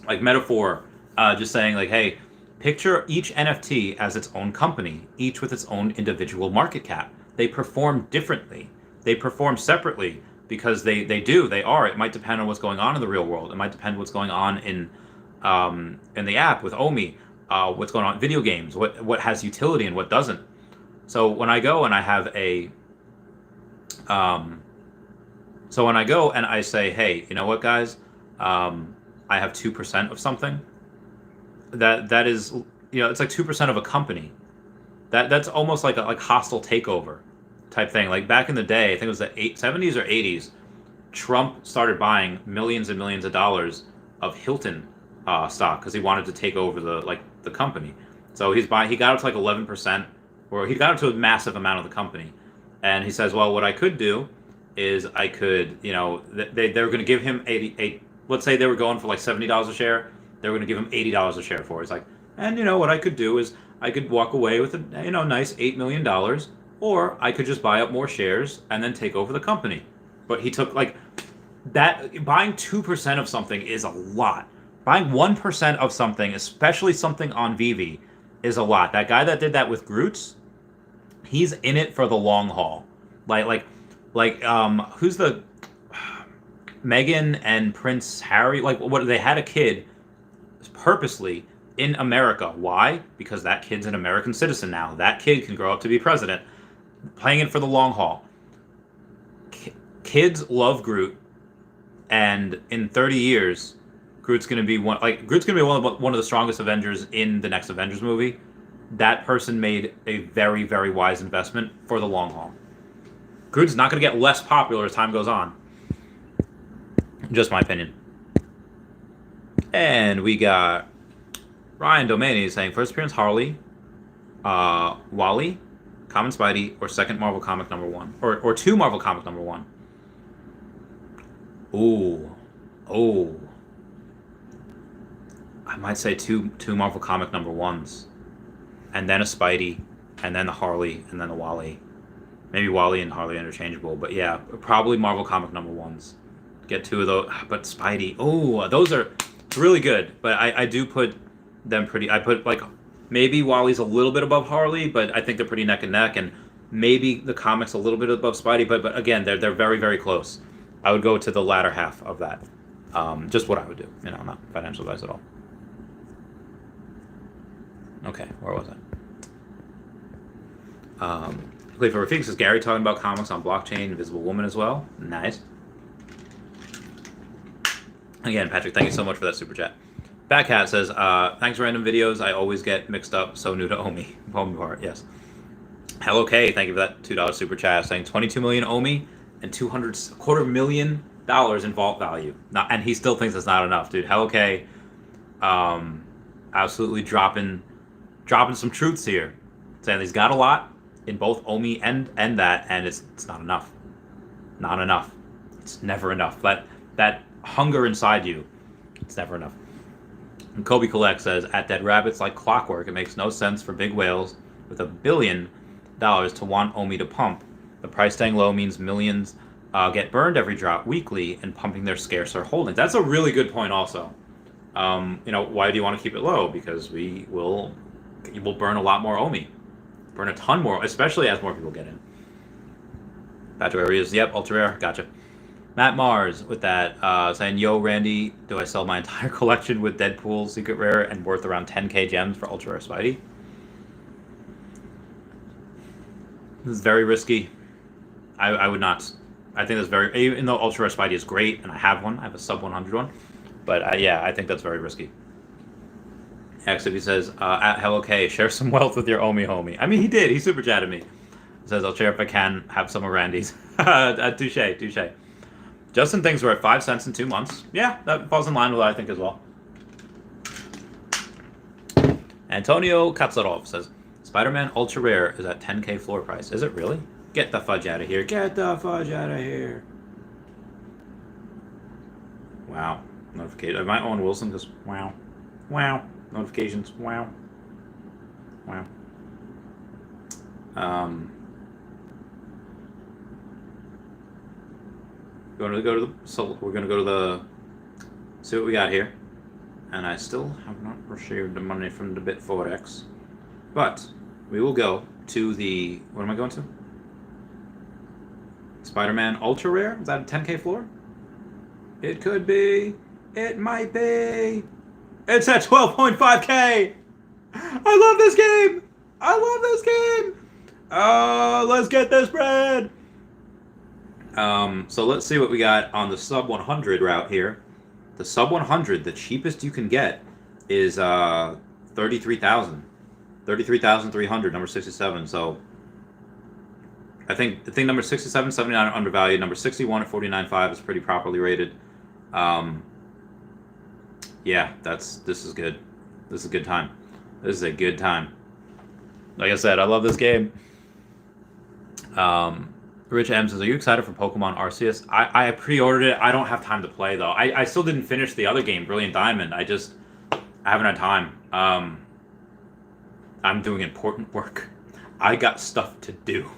like metaphor, just saying like, hey, picture each NFT as its own company, each with its own individual market cap. They perform differently. They perform separately because they are. It might depend on what's going on in the real world. It might depend on what's going on in the app with OMI, what's going on in video games, what has utility and what doesn't. So when I go and I have so when I go and I say, hey, you know what, guys, I have 2% of something. That is, it's like 2% of a company. That's almost like a hostile takeover type thing. Like back in the day, I think it was the 70s or 80s, Trump started buying millions and millions of dollars of Hilton stock because he wanted to take over the company. So he got up to like 11%, or he got up to a massive amount of the company. And he says, well, what I could do is I could, they were going to give him let's say they were going for like $70 a share. They were going to give him $80 a share for it. It's like, and what I could do is I could walk away with a nice $8 million, or I could just buy up more shares and then take over the company. But he took like that. Buying 2% of something is a lot. Buying 1% of something, especially something on Veve, is a lot. That guy that did that with Groots, he's in it for the long haul. Like who's the Meghan and Prince Harry, they had a kid purposely in America. Why? Because that kid's an American citizen now. That kid can grow up to be president. Playing it for the long haul. Kids love Groot, and in 30 years, Groot's gonna be one of the strongest Avengers in the next Avengers movie. That person made a very, very wise investment for the long haul. Groot's not gonna get less popular as time goes on. Just my opinion. And we got Ryan Domaney is saying first appearance Harley, Wally, Common Spidey, or second Marvel comic number 1, or two Marvel comic number 1. Ooh, oh. I might say two Marvel comic number 1s, and then a Spidey, and then the Harley, and then the Wally. Maybe Wally and Harley interchangeable, but yeah, probably Marvel comic number 1s. Get 2 of those, but Spidey. Oh, those are really good. But I do put them pretty. I put like maybe Wally's a little bit above Harley, but I think they're pretty neck and neck, and maybe the comics a little bit above Spidey. But again, they're very very close. I would go to the latter half of that. Just what I would do. Not financial advice at all. Okay, where was I? Cleveland Rafik says Gary talking about comics on blockchain, Invisible Woman as well. Nice. Again, Patrick, thank you so much for that super chat. Batcat says, thanks for random videos. I always get mixed up, so new to OMI. OMI part, yes. Hello K, thank you for that $2 super chat, saying 22 million OMI and $250 million in vault value. And he still thinks that's not enough, dude. Hello K, absolutely dropping some truths here, saying he's got a lot in both OMI and that, and it's not enough. Not enough. It's never enough. That hunger inside you, it's never enough. And Kobe Collect says, at Dead Rabbits like clockwork, it makes no sense for big whales with $1 billion to want OMI to pump. The price staying low means millions get burned every drop weekly and pumping their scarcer holdings. That's a really good point also. Why do you want to keep it low? Because you will burn a lot more OMI. Burn a ton more, especially as more people get in. Patrick Arias, yep, ultra rare, gotcha. Matt Mars with that, saying, yo, Randy, do I sell my entire collection with Deadpool, Secret Rare, and worth around 10k gems for ultra rare Spidey? This is very risky. I would not. I think that's very, even though ultra rare Spidey is great, and I have one, I have a sub 100 one, but I think that's very risky. Xavier says, at Hello K, share some wealth with your OMI homie. I mean, he did. He super chatted me. He says, I'll share if I can have some of Randy's. Touche. Justin thinks we're at 5 cents in 2 months. Yeah, that falls in line with what I think as well. Antonio Katsarov says, Spider-Man Ultra Rare is at 10k floor price. Is it really? Get the fudge out of here. Get the fudge out of here. Wow. Notification. I might own Willson because, wow. Notifications. Wow. We're gonna go to the see what we got here, and I still have not received the money from the Bitforex, but we will go to the, what am I going to? Spider-Man Ultra Rare. Is that a 10k floor? It could be. It might be. It's at 12.5k. I love this game. Let's get this bread. So let's see what we got on the sub 100 route here. The sub 100, the cheapest you can get is 33,000. 33,300, number 67. So I think number 67, 79 are undervalued. Number 61 at 49.5 is pretty properly rated. Yeah, this is good. This is a good time. This is a good time. Like I said, I love this game. Rich M says, are you excited for Pokemon Arceus? I pre-ordered it. I don't have time to play, though. I still didn't finish the other game, Brilliant Diamond. I haven't had time. I'm doing important work. I got stuff to do.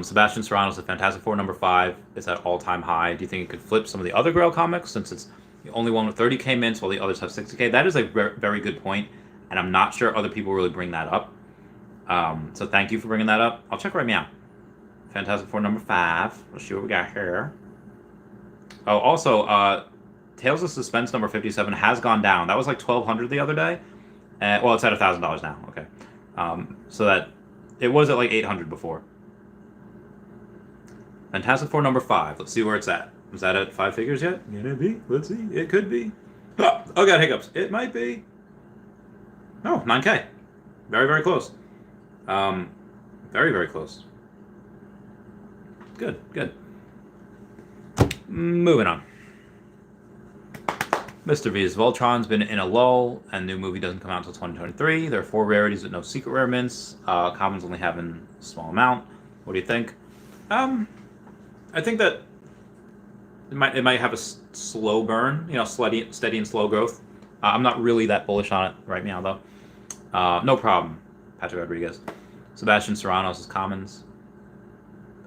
Sebastian Serrano says, Fantastic Four number 5 is at all-time high. Do you think it could flip some of the other Grail comics since it's the only one with 30k mints while the others have 60k? That is a very good point, and I'm not sure other people really bring that up. So thank you for bringing that up. I'll check right now. Fantastic Four number 5. Let's see what we got here. Oh, also, Tales of Suspense number 57 has gone down. That was like 1,200 the other day. Well, it's at $1,000 now. Okay. So that it was at like 800 before. Fantastic Four number 5. Let's see where it's at. Is that at 5 figures yet? Can it be? Let's see. It could be. Oh, got hiccups. It might be. Oh, 9K. Very close. Very close. Good. Moving on. Mr. V's Voltron's been in a lull, and new movie doesn't come out until 2023. There are 4 rarities with no secret rare mints. Commons only having a small amount. What do you think? I think that it might have a slow burn, steady and slow growth. I'm not really that bullish on it right now, though. No problem, Patrick Rodriguez. Sebastian Serrano's is commons.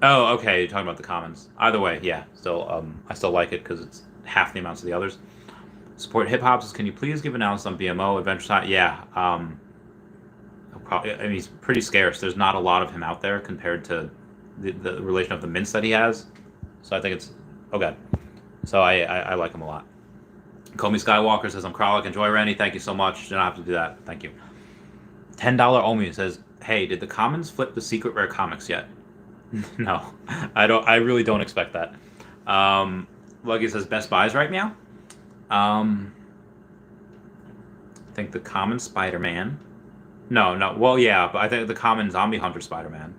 Oh, okay, you're talking about the commons. Either way, yeah, still, I still like it because it's half the amounts of the others. Support Hip Hop says, can you please give an announcement on BMO Adventure Time? Yeah, probably. I mean, he's pretty scarce. There's not a lot of him out there compared to the relation of the mints that he has. So I think it's okay. So I like him a lot. Comey Skywalker says, I'm Kralik. Enjoy, Randy. Thank you so much. You don't have to do that. Thank you. $10 OMI says, hey, did the commons flip the secret rare comics yet? No, I don't. I really don't expect that. Lucky says, best buys right now. I think the common Spider-Man. No. Well, yeah, but I think the common Zombie Hunter Spider-Man.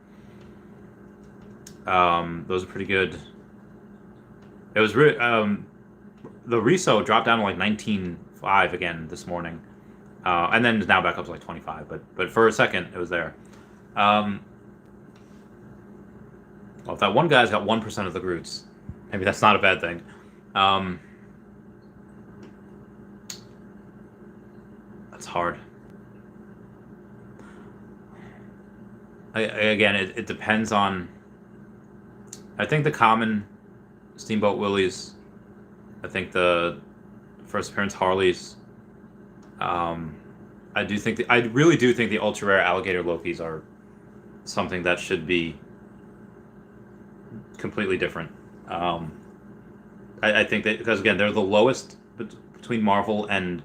Those are pretty good. It was the Reso dropped down to like 19.5 again this morning, and then now back up to like 25. But for a second it was there. Well, if that one guy's got 1% of the Groots, maybe that's not a bad thing. That's hard. Again, it depends on. I think the common Steamboat Willies. I think the first appearance Harleys. I really do think the ultra rare alligator Lokis are something that should be completely different. I think that because again they're the lowest between Marvel and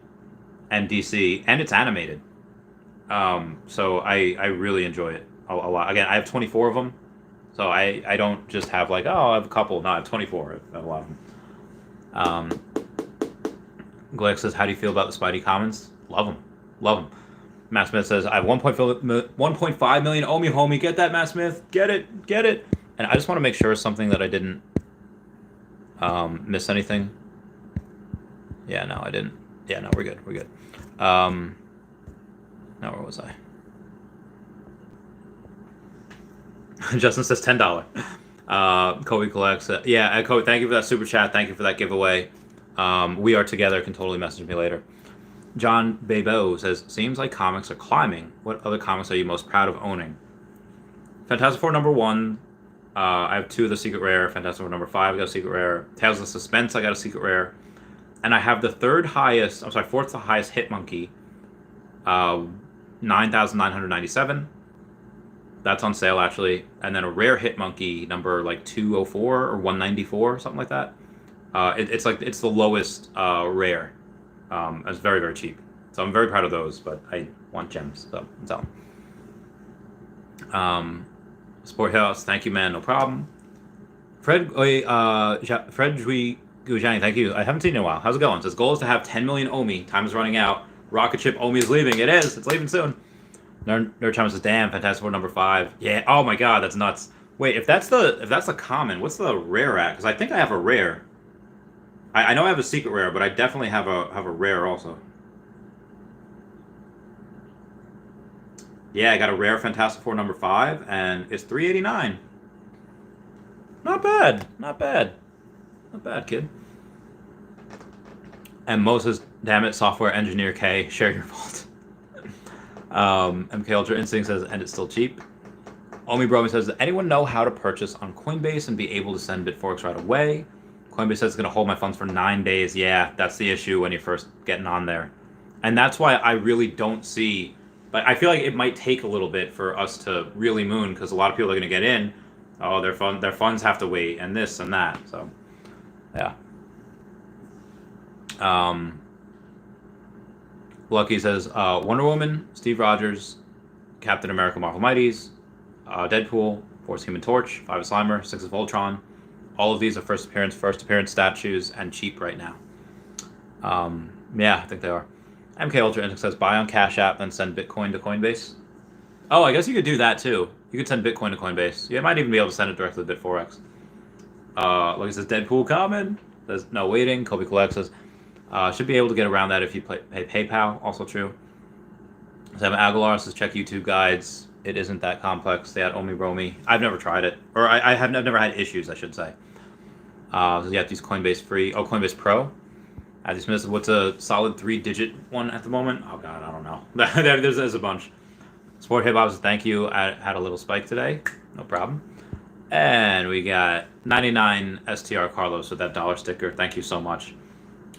DC, and it's animated. So I really enjoy it a lot. Again, I have 24 of them, so I don't just have like, oh, I have a couple. No, I have 24. I have a lot of them. Glex says, how do you feel about the Spidey commons? Love them. Matt Smith says, I have 1.5 million OMI homie. Get that, Matt Smith. Get it. And I just want to make sure something that I didn't miss anything. Yeah, no, I didn't. Yeah, no, we're good. Now, where was I? Justin says $10. Kobe collects. Yeah, Kobe, thank you for that super chat. Thank you for that giveaway. We are together. Can totally message me later. John Bebo says, seems like comics are climbing. What other comics are you most proud of owning? Fantastic Four #1. I have 2 of the secret rare. Fantastic Four #5, I got a secret rare. Tales of Suspense, I got a secret rare. And I have the fourth to highest Hit Monkey, 9,997. That's on sale actually. And then a rare Hit Monkey number like 204 or 194, something like that. It's the lowest rare. It's very, very cheap. So I'm very proud of those, but I want gems, so I'm selling. Sport House, thank you, man, no problem. Fred Gujani, thank you. I haven't seen you in a while. How's it going? Says goal is to have 10 million OMI. Time is running out. Rocket ship OMI is leaving. It is. It's leaving soon. Nerd Chama says, damn, Fantastic Four #5. Yeah. Oh my God, that's nuts. Wait, if that's the common, what's the rare at? Because I think I have a rare. I know I have a secret rare, but I definitely have a rare also. Yeah, I got a rare Fantastic Four #5, and it's $389. Not bad, kid. And Moses, damn it, software engineer K, share your fault. MK Ultra Instinct says, and it's still cheap. Omi Bromi says, does anyone know how to purchase on Coinbase and be able to send Bitforex right away? Coinbase says it's going to hold my funds for 9 days. Yeah, that's the issue when you're first getting on there. And that's why I really don't see... But I feel like it might take a little bit for us to really moon, because a lot of people are going to get in. Oh, their funds have to wait, and this and that. So, yeah. Lucky says, Wonder Woman, Steve Rogers, Captain America, Marvel Mighties, Deadpool, Force Human Torch, 5 of Slimer, 6 of Voltron. All of these are first appearance statues and cheap right now. Yeah, I think they are. MK Ultra Index says, buy on Cash App, then send Bitcoin to Coinbase. Oh, I guess you could do that too. You could send Bitcoin to Coinbase. You might even be able to send it directly to Bitforex. Like it says, Deadpool common. There's no waiting. Kobe Collect says, Should be able to get around that if you pay PayPal. Also true. Sam Aguilar says check YouTube guides. It isn't that complex. They had OMI. I've never tried it, or I've never had issues, I should say. So you have to use Coinbase free. Oh, Coinbase Pro. As Smith says, what's a solid 3-digit one at the moment? Oh God, I don't know. there's a bunch. Sport Hip Hop says thank you. I had a little spike today. No problem. And we got 99 STR Carlos with that dollar sticker. Thank you so much.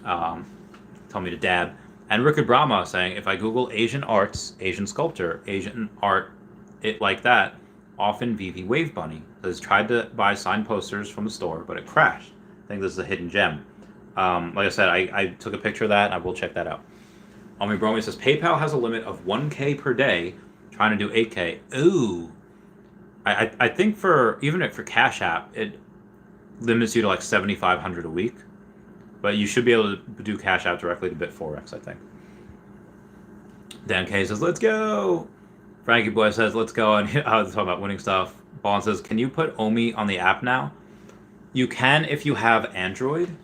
Tell me to dab. And Rickard Brahma saying, if I Google Asian arts, Asian sculpture, Asian art, it like that, often Veve Wave Bunny has tried to buy signed posters from the store, but it crashed. I think this is a hidden gem. Like I said, I took a picture of that. I will check that out. Omi Bromi says, PayPal has a limit of 1K per day, trying to do 8K. Ooh. I think for Cash App, it limits you to like 7,500 a week. But you should be able to do Cash App directly to Bit4X, I think. Dan K says, let's go. Frankie Boy says, let's go. And I was talking about winning stuff. Ballin says, can you put OMI on the app now? You can if you have Android.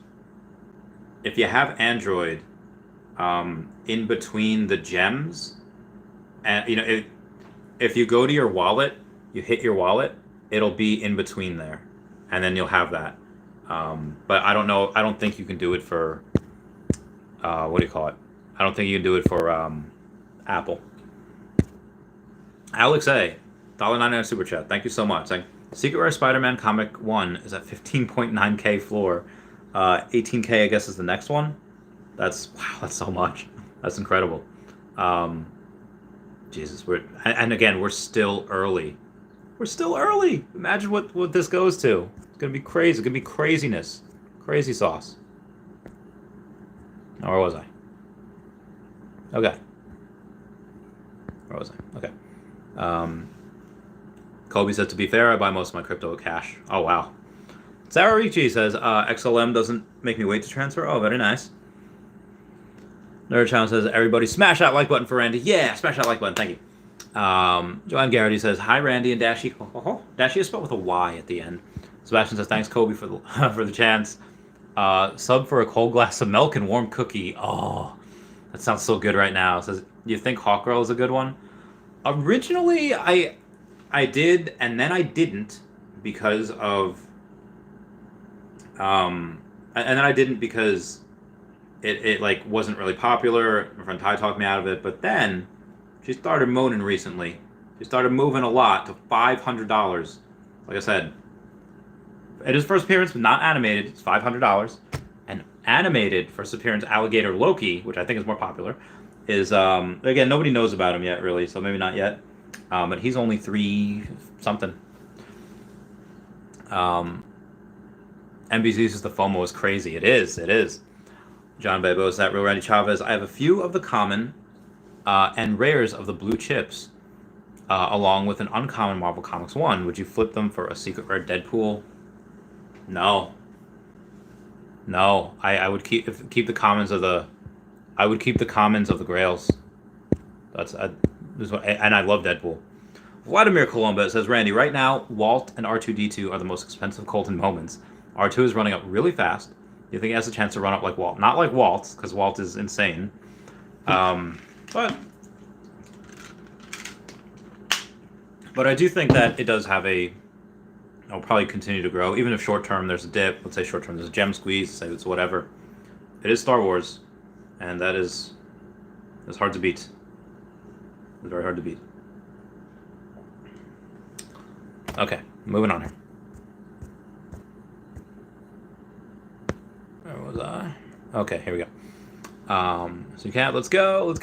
If you have Android, in between the gems, and if you go to your wallet, you hit your wallet, it'll be in between there, and then you'll have that. But I don't know. I don't think you can do it for what do you call it? I don't think you can do it for Apple. Alex A. $1.99 super chat. Thank you so much. Saying, Secret Rare Spider-Man Comic 1 is at 15.9K floor. 18K, I guess, is the next one. That's so much. That's incredible. Jesus, and again, we're still early. We're still early. Imagine what this goes to. It's gonna be crazy. It's gonna be craziness. Crazy sauce. Oh, where was I? Okay. Where was I? Okay. Kobe says, to be fair, I buy most of my crypto with cash. Oh, wow. Sarah Ricci says, XLM doesn't make me wait to transfer. Oh, very nice. Nerd Channel says, everybody smash that like button for Randy. Yeah, smash that like button. Thank you. Joanne Garrity says, hi, Randy and Dashi. Dashi is spelled with a Y at the end. Sebastian says, thanks, Kobe, for the chance. Sub for a cold glass of milk and warm cookie. Oh, that sounds so good right now. Says, you think Hawk Girl is a good one? Originally, I did, and then I didn't because of... and then I didn't because it like wasn't really popular. My friend Ty talked me out of it, but then she started moaning recently. She started moving a lot to $500. Like I said, it is first appearance, but not animated. It's $500. And animated first appearance Alligator Loki, which I think is more popular, is again, nobody knows about him yet, really, so maybe not yet. But he's only 3 something. NBC says the FOMO is crazy. It is. John Bebo is that real Randy Chavez. I have a few of the common and rares of the blue chips, along with an uncommon Marvel Comics 1. Would you flip them for a secret rare Deadpool? No. I would keep the commons of the. I would keep the commons of the Grails. And I love Deadpool. Vladimir Colomba says, Randy, right now, Walt and R2-D2 are the most expensive Colton moments. R2 is running up really fast. Do you think he has a chance to run up like Walt? Not like Walt, because Walt is insane. But I do think that it does have it'll probably continue to grow. Even if short term there's a dip, let's say short term there's a gem squeeze, say it's whatever. It is Star Wars, and it's hard to beat. It's very hard to beat. Okay, moving on here. Where was I? Okay, here we go. So you can't. Let's go.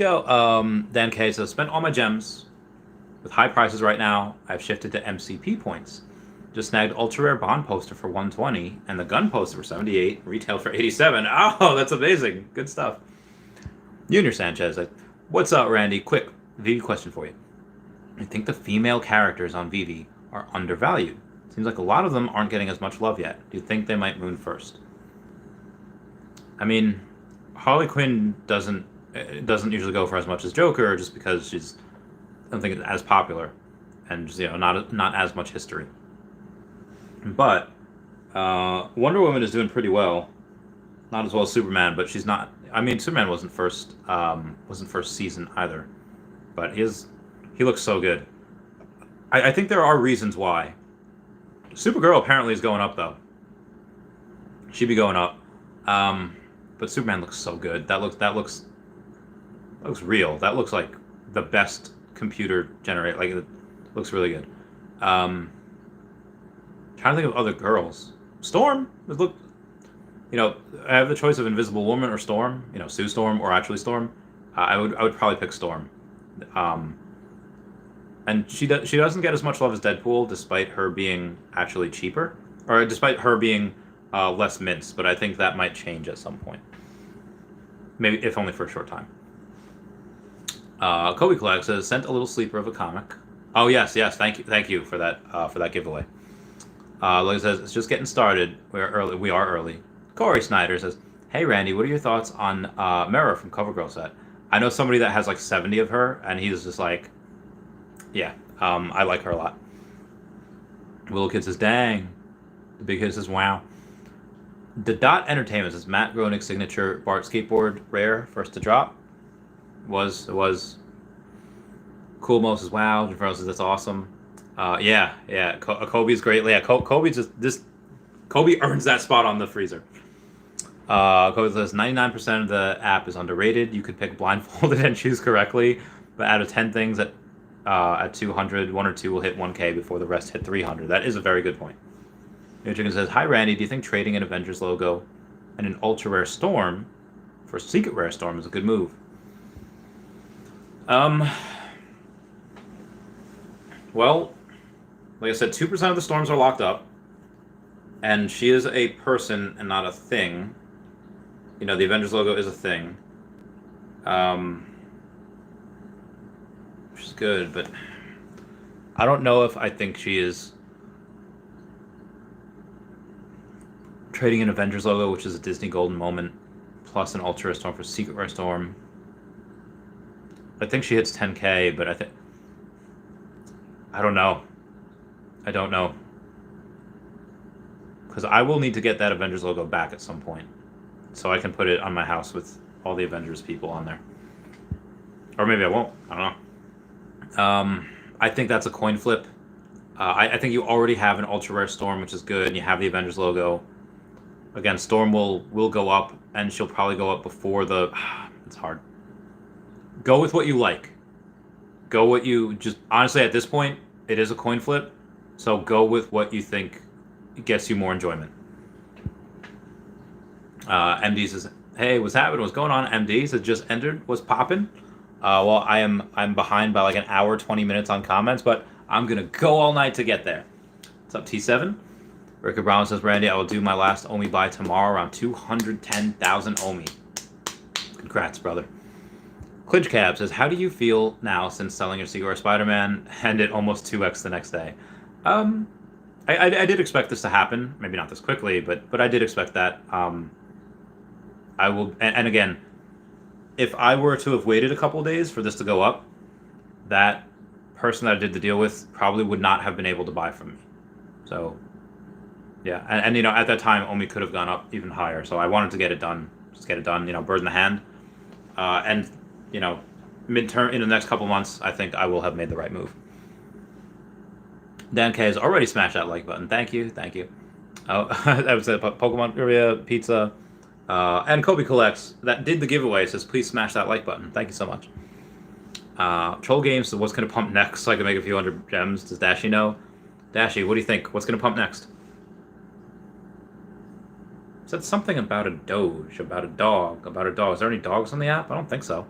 Dan K says, spent all my gems with high prices right now. I've shifted to MCP points. Just snagged ultra rare bond poster for 120 and the gun poster for 78. Retail for 87. Oh, that's amazing. Good stuff. Junior Sanchez says, what's up, Randy? Quick Veve question for you. I think the female characters on Veve are undervalued. Seems like a lot of them aren't getting as much love yet. Do you think they might moon first? I mean, Harley Quinn doesn't usually go for as much as Joker, just because I don't think it's as popular, and just, not as much history. But Wonder Woman is doing pretty well. Not as well as Superman, but she's not I mean, Superman wasn't first season either, but he looks so good. I think there are reasons why. Supergirl apparently is going up though. She'd be going up. But Superman looks so good. That looks real. That looks like the best computer generate. Like it looks really good. Trying to think of other girls. Storm. Look, I have the choice of Invisible Woman or Storm. Sue Storm or actually Storm. I would probably pick Storm. And she doesn't get as much love as Deadpool, despite her being actually cheaper, or despite her being less minced. But I think that might change at some point. Maybe if only for a short time. Kobe Clark says, sent a little sleeper of a comic. Oh yes, thank you for that giveaway. Like says, it's just getting started. We are early. Corey Snyder says, hey Randy, what are your thoughts on Mera from CoverGirl set? I know somebody that has like 70 of her, and he's just like, yeah, I like her a lot. Little Kid says, dang. The Big Hit says, wow. The Dot Entertainment says, Matt Groening's signature Bart skateboard rare, first to drop. It was. Cool Mo says, wow. Jafaro says, that's awesome. Yeah. Kobe's great. Yeah, Kobe earns that spot on the freezer. Kobe says, 99% of the app is underrated. You could pick blindfolded and choose correctly, but out of 10 things at 200, 1 or 2 will hit 1K before the rest hit 300. That is a very good point. Chicken says, hi Randy, do you think trading an Avengers logo and an ultra rare storm for secret rare storm is a good move? Well, like I said, 2% of the storms are locked up, and she is a person and not a thing. The Avengers logo is a thing. Which is good, but I don't know if I think she is trading an Avengers logo, which is a Disney Golden Moment, plus an Ultra Storm for Secret Rare Storm. I think she hits 10K, but I don't know. Because I will need to get that Avengers logo back at some point, so I can put it on my house with all the Avengers people on there. Or maybe I won't. I don't know. I think that's a coin flip. I think you already have an Ultra Rare Storm, which is good, and you have the Avengers logo. Again, Storm will go up, and she'll probably go up before the... It's hard. Go with what you like. Go what you... Just honestly, at this point, it is a coin flip, so go with what you think gets you more enjoyment. MD says, hey, what's happening? What's going on? MD says, just entered. What's popping? Well, I'm behind by like an hour, 20 minutes on comments, but I'm going to go all night to get there. What's up, T7? Ricky Brown says, Randy, I will do my last OMI buy tomorrow around 210,000 OMI. Congrats, brother. Clinch Cab says, how do you feel now since selling your Cigar Spider-Man and it almost 2x the next day? I did expect this to happen. Maybe not this quickly, but I did expect that. I will, and again, if I were to have waited a couple days for this to go up, that person that I did the deal with probably would not have been able to buy from me. So, yeah, and at that time, OMI could have gone up even higher. So I wanted to get it done, bird in the hand, and midterm in the next couple months, I think I will have made the right move. Dan K has already smashed that like button. Thank you. Oh, I would say Pokemon Arya Pizza. And Kobe Collects, that did the giveaway, says, please smash that like button. Thank you so much. Troll Games says, what's going to pump next so I can make a few hundred gems? Does Dashy know? Dashy, what do you think? What's going to pump next? Said something about a doge, about a dog. Is there any dogs on the app? I don't think so.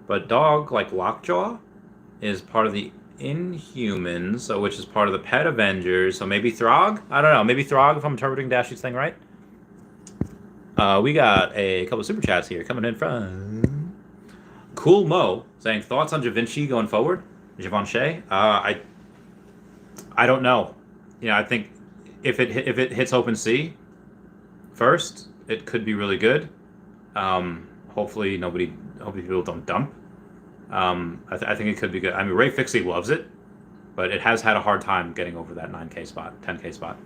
But dog, like Lockjaw, is part of the Inhumans, which is part of the Pet Avengers. So maybe Throg? I don't know. Maybe Throg, if I'm interpreting Dashy's thing right. We got a couple of super chats here coming in from Cool Mo saying, thoughts on Givenchy going forward? Givenchy? I don't know. I think if it hits OpenSea first, it could be really good. Hopefully people don't dump. I think it could be good. I mean, Ray Fixie loves it, but it has had a hard time getting over that 9K spot, 10K spot.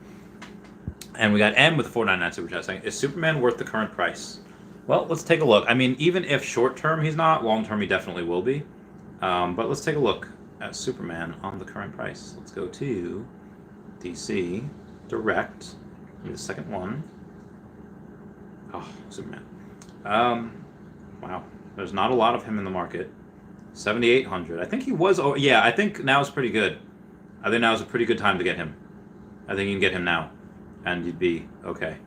And we got M with the 499 super chat saying, is Superman worth the current price? Well, let's take a look. I mean, even if short term he's not, long term he definitely will be. But let's take a look at Superman on the current price. Let's go to DC Direct. The second one. Oh, Superman. Wow. There's not a lot of him in the market. 7,800. I think he was. Oh, yeah. I think now is pretty good. I think now is a pretty good time to get him. I think you can get him now, and you'd be okay.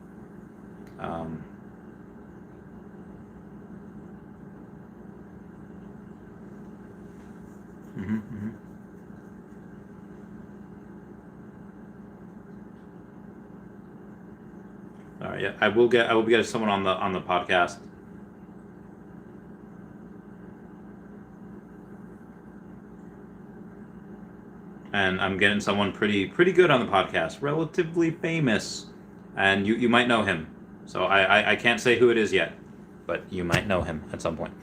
All right, yeah, I will get someone on the podcast. And I'm getting someone pretty good on the podcast, relatively famous, and you might know him. So I can't say who it is yet, but you might know him at some point.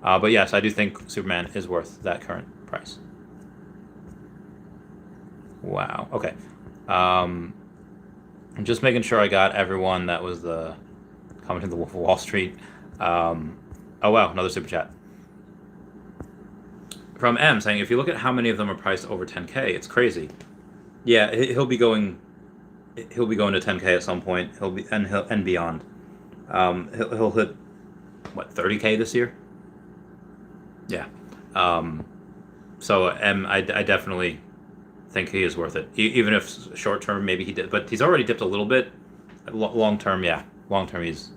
But yes, I do think Superman is worth that current price. Wow. Okay. I'm just making sure I got everyone that was coming to the Wolf of Wall Street. Oh wow, another super chat from M saying, if you look at how many of them are priced over 10K, it's crazy. Yeah, he'll be going to 10K at some point. He'll beyond. He'll hit what, 30K this year? Yeah. So I definitely think he is worth it. Even if short term maybe he did, but he's already dipped a little bit. Long term, yeah. Long term he's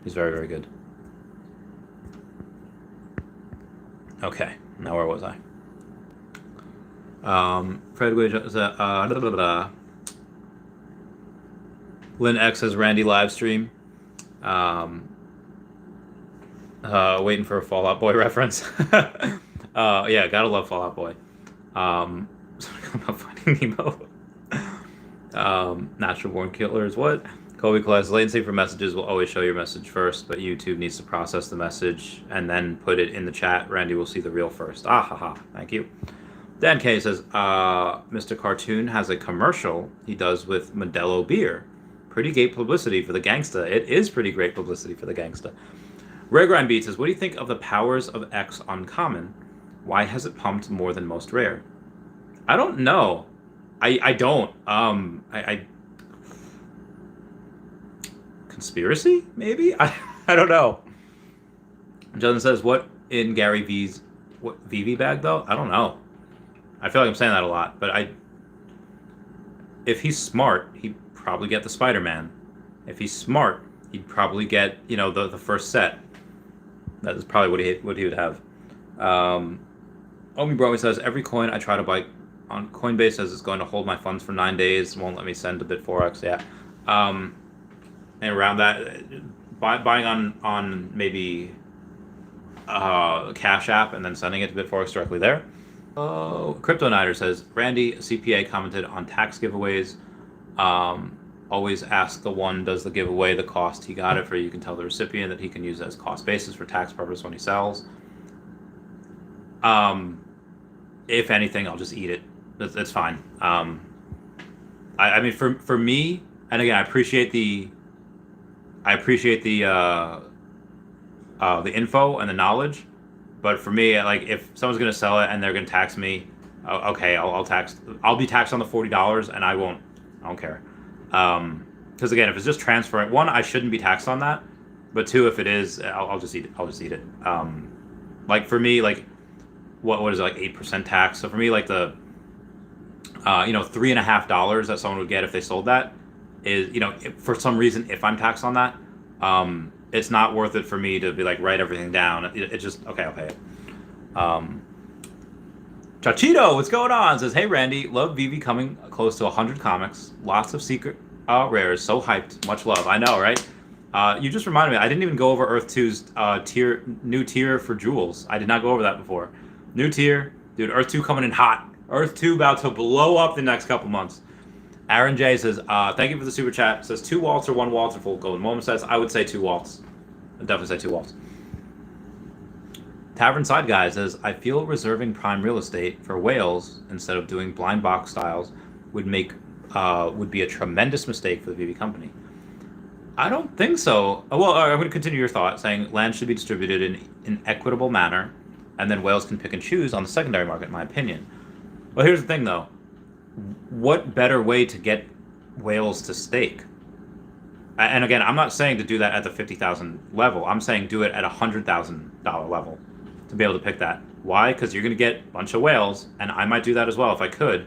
very, very good. Okay, now where was I? Fred Wage Lynn X says Randy live stream. Waiting for a Fall Out Boy reference. Yeah, gotta love Fall Out Boy. About Finding Nemo. Natural Born Killers. What? Kobe Class. Latency for messages will always show your message first, but YouTube needs to process the message and then put it in the chat. Randy will see the reel first. Ah, haha. Thank you. Dan K says, Mr. Cartoon has a commercial he does with Modelo beer. Pretty great publicity for the gangsta. It is pretty great publicity for the gangsta. Rare Grind Beat says, what do you think of the powers of X uncommon? Why has it pumped more than most rare? I don't know. I don't. I conspiracy? Maybe? I don't know. Justin says, what in Gary V's Veve bag, though? I don't know. I feel like I'm saying that a lot, but if he's smart, he'd probably get the Spider-Man. If he's smart, he'd probably get, the first set. That is probably what he would have. Omi Bromi says, every coin I try to buy on Coinbase says it's going to hold my funds for 9 days, won't let me send a Bit4x. Yeah. And around that, buying on maybe Cash App and then sending it to Bit4x directly there. Crypto Nighter says, Randy, CPA, commented on tax giveaways. Always ask the one does the giveaway the cost he got it for. You can tell the recipient that he can use it as cost basis for tax purpose when he sells. If anything, I'll just eat it. That's fine. I mean, for me, and again, I appreciate the info and the knowledge, but for me, like, if someone's gonna sell it and they're gonna tax me, okay, I'll be taxed on the $40, and I don't care. Because again, if it's just transferring, one, I shouldn't be taxed on that, but two, if it is, I'll just eat it. Like for me, like what is it, like 8% tax? So for me, like the $3.50 that someone would get if they sold that is, if, for some reason, if I'm taxed on that, it's not worth it for me to be like write everything down. It's just okay, I'll pay it. Chachito, what's going on? Says, hey Randy, love Veve coming close to 100 comics. Lots of secret rares. So hyped. Much love. I know, right? You just reminded me. I didn't even go over Earth 2's new tier for jewels. I did not go over that before. New tier, dude. Earth 2 coming in hot. Earth 2 about to blow up the next couple months. Aaron J says, thank you for the super chat. Says 2 waltz or 1 waltz or full golden moment. Says, I would say 2 waltz. I'd definitely say 2 waltz. Tavern Side Guy says, I feel reserving prime real estate for whales instead of doing blind box styles would be a tremendous mistake for the Veve company. I don't think so. Well, I'm going to continue your thought, saying land should be distributed in an equitable manner, and then whales can pick and choose on the secondary market, in my opinion. Well, here's the thing, though. What better way to get whales to stake? And again, I'm not saying to do that at the 50,000 level. I'm saying do it at $100,000 level to be able to pick that. Why? Because you're going to get a bunch of whales, and I might do that as well if I could.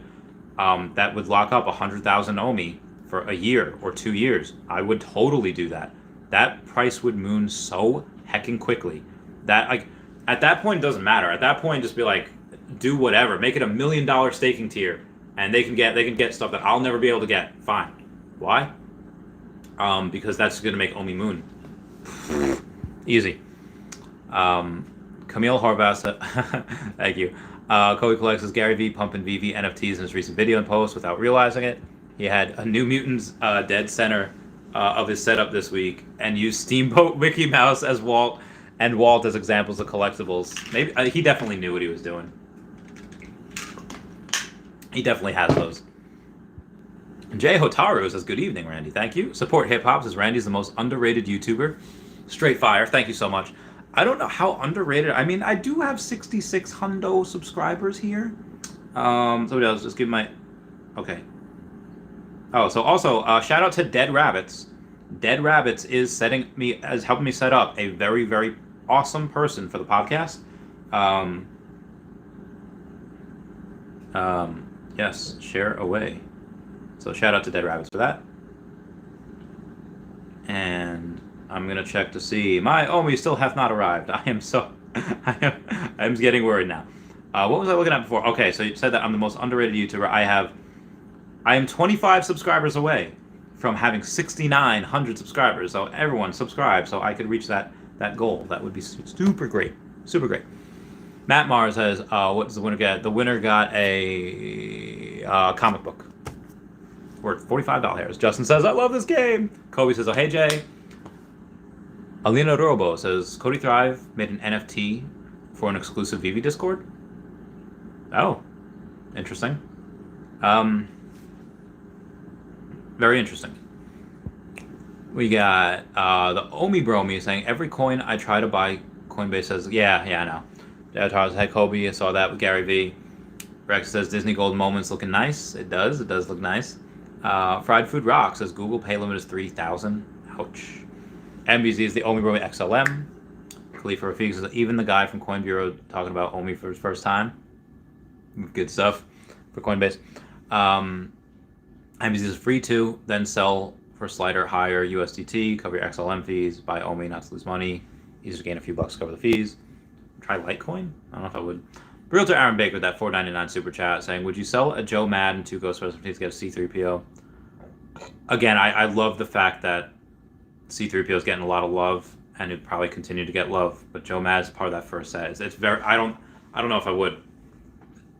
That would lock up 100,000 OMI for a year or 2 years. I would totally do that. That price would moon so hecking quickly that like at that point it doesn't matter. At that point, just be like, do whatever, make it $1 million staking tier, and they can get stuff that I'll never be able to get. Fine. Why? Because that's going to make OMI moon. Easy. Camille Horvath, thank you. Kobe collects his Gary V pumping Veve NFTs in his recent video and post without realizing it. He had a New Mutants dead center of his setup this week and used Steamboat Mickey Mouse as Walt and Walt as examples of collectibles. Maybe he definitely knew what he was doing. He definitely has those. Jay Hotaru says, good evening, Randy. Thank you. Support hip hop says Randy's the most underrated YouTuber. Straight fire. Thank you so much. I don't know how underrated. I mean, I do have 66 hundo subscribers here. Somebody else, just give my... Okay. Oh, so also, shout out to Dead Rabbits. Dead Rabbits is helping me set up a very, very awesome person for the podcast. Yes, share away. So shout out to Dead Rabbits for that. And I'm gonna check to see my OMI still hath not arrived. I am getting worried now. What was I looking at before? Okay, so you said that I'm the most underrated YouTuber. I am 25 subscribers away from having 6,900 subscribers. So everyone subscribe so I could reach that goal. That would be super great. Super great. Matt Mars says, what does the winner get? The winner got a comic book worth $45. Justin says, I love this game. Kobe says, oh, hey, Jay. Alina Robo says, Cody Thrive made an NFT for an exclusive Veve Discord. Oh, interesting. Very interesting. We got the Omi Bromi saying, every coin I try to buy, Coinbase says, yeah, I know. Avatar says, hey, Kobe, I saw that with Gary V. Rex says, Disney Gold Moments looking nice. It does look nice. Fried Food Rock says, Google pay limit is 3,000. Ouch. MBZ is the Omi Bromi XLM. Khalifa Rafiq says, even the guy from Coin Bureau talking about Omi for his first time. Good stuff for Coinbase. MBZ is free to then sell for slighter higher USDT, cover your XLM fees, buy OMI not to lose money, easy to gain a few bucks, cover the fees. Try Litecoin? I don't know if I would. Realtor Aaron Baker with that $4.99 super chat saying, would you sell a Joe Mad and 2 Ghostbusters to get a C3PO? Again, I love the fact that C3PO is getting a lot of love and it probably continue to get love, but Joe Mad is part of that first set. It's very, I don't know if I would.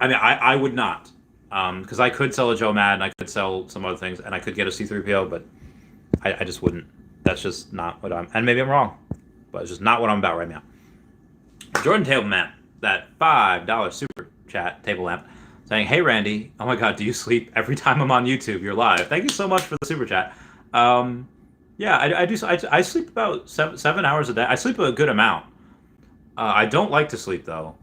I mean, I would not. Because I could sell a Joe Mad and I could sell some other things and I could get a C3PO, but I just wouldn't. That's just not what and maybe I'm wrong, but it's just not what I'm about right now. Jordan Tableman, that $5 super chat table lamp, saying, hey Randy, oh my god, do you sleep every time I'm on YouTube? You're live. Thank you so much for the super chat. Yeah, I do. I sleep about 7 hours a day. I sleep a good amount. I don't like to sleep though.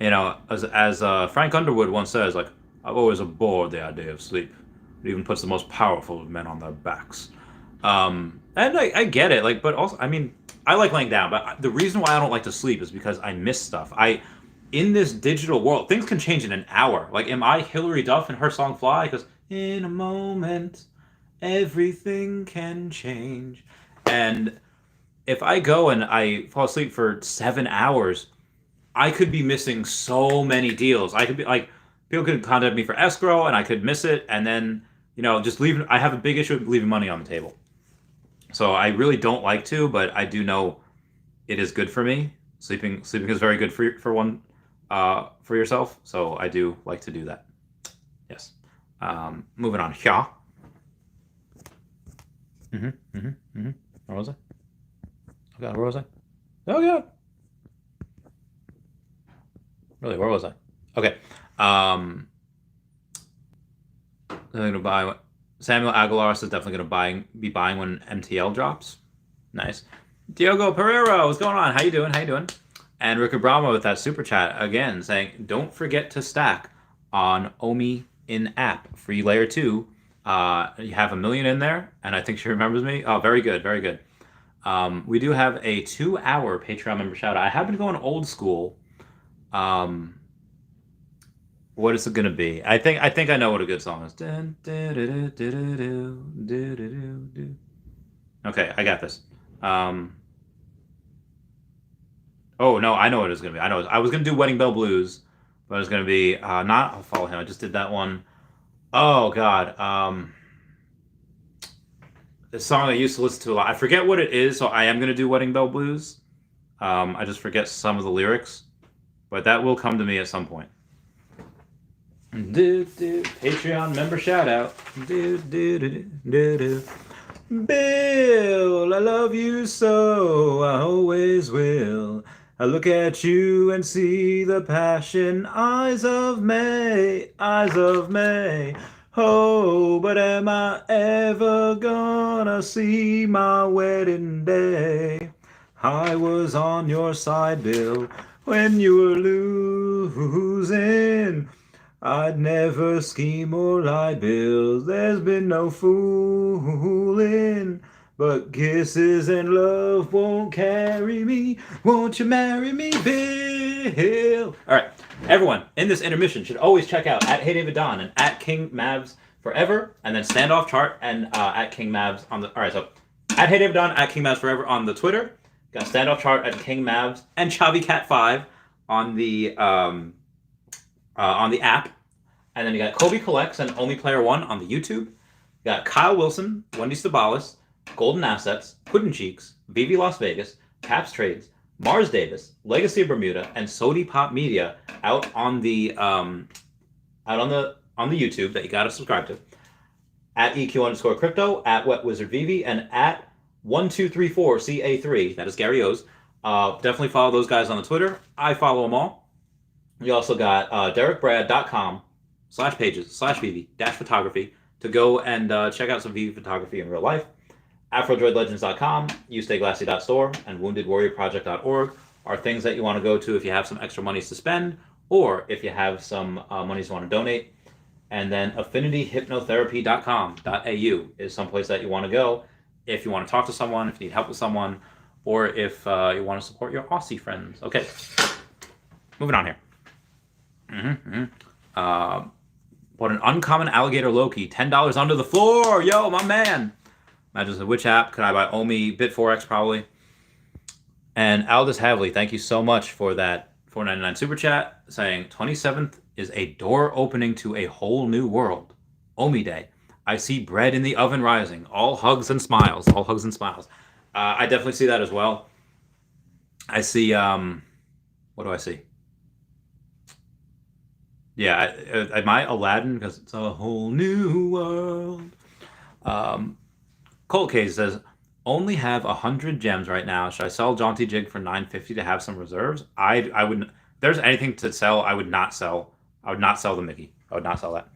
You know, as Frank Underwood once says, like, I've always abhorred the idea of sleep. It even puts the most powerful of men on their backs. And I get it, like, but also, I mean, I like laying down, but the reason why I don't like to sleep is because I miss stuff. In this digital world, things can change in an hour. Like, am I Hillary Duff in her song Fly? Because in a moment, everything can change. And if I go and I fall asleep for 7 hours, I could be missing so many deals. I could be like, people could contact me for escrow and I could miss it. And then, you know, just leaving, I have a big issue with leaving money on the table. So I really don't like to, but I do know it is good for me. Sleeping is very good for yourself. So I do like to do that. Yes. Moving on. Yeah. Where was I? Oh god, where was I? Oh god. Really, where was I? Okay. I'm gonna buy Samuel Aguilar says definitely going to be buying when MTL drops. Nice. Diogo Pereira, what's going on? How you doing? How you doing? And Rick Abramo with that super chat again saying, don't forget to stack on OMI in app free layer 2. You have 1 million in there, and I think she remembers me. Oh, very good, very good. We do have a 2-hour Patreon member shout out. I have been going old school. What is it gonna be? I think I know what a good song is. Okay, I got this. Oh no, I know what it's gonna be. I was gonna do Wedding Bell Blues, but it's gonna be not I'll Follow Him. I just did that one. Oh God. The song I used to listen to a lot. I forget what it is, so I am gonna do Wedding Bell Blues. I just forget some of the lyrics, but that will come to me at some point. Patreon member shout out. Bill, I love you so, I always will. I look at you and see the passion, eyes of May, eyes of May. Oh, but am I ever gonna see my wedding day? I was on your side, Bill, when you were losing. I'd never scheme or lie, Bill. There's been no fooling. But kisses and love won't carry me. Won't you marry me, Bill? All right, everyone in this intermission should always check out at Hey David Don and at King Mavs Forever, and then Standoff Chart and at King Mavs on the. All right, so at Hey David Don, at King Mavs Forever on the Twitter. Got Standoff Chart at King Mavs and Chavi Cat 5 on the app. And then you got Kobe Collects and Only Player One on the YouTube. You got Kyle Willson, Wendy Stibalis, Golden Assets, Puddin Cheeks, Veve Las Vegas, Caps Trades, Mars Davis, Legacy of Bermuda, and Sodi Pop Media out on the YouTube that you gotta subscribe to. At EQ_crypto, at Wet Wizard Veve, and at 1234CA3. That is Gary O's. Definitely follow those guys on the Twitter. I follow them all. We also got DerekBrad.com/pages/Veve-photography to go and check out some Veve photography in real life. AfroDroidLegends.com, YouStayGlassy.store, and WoundedWarriorProject.org are things that you want to go to if you have some extra monies to spend, or if you have some monies you want to donate. And then AffinityHypnotherapy.com.au is someplace that you want to go if you want to talk to someone, if you need help with someone, or if you want to support your Aussie friends. Okay, moving on here. What an uncommon alligator Loki, $10 under the floor. Yo, my man. Imagine which app could I buy? OMI, Bit4X probably. And Aldous Havley, thank you so much for that $4.99 super chat, saying 27th is a door opening to a whole new world. OMI Day. I see bread in the oven rising. All hugs and smiles. All hugs and smiles. I definitely see that as well. I see. What do I see? Yeah, am I Aladdin? Because it's a whole new world. Colt Case says, only have 100 gems right now. Should I sell Jaunty Jig for $9.50 to have some reserves? I wouldn't. If there's anything to sell, I would not sell. I would not sell the Mickey. I would not sell that.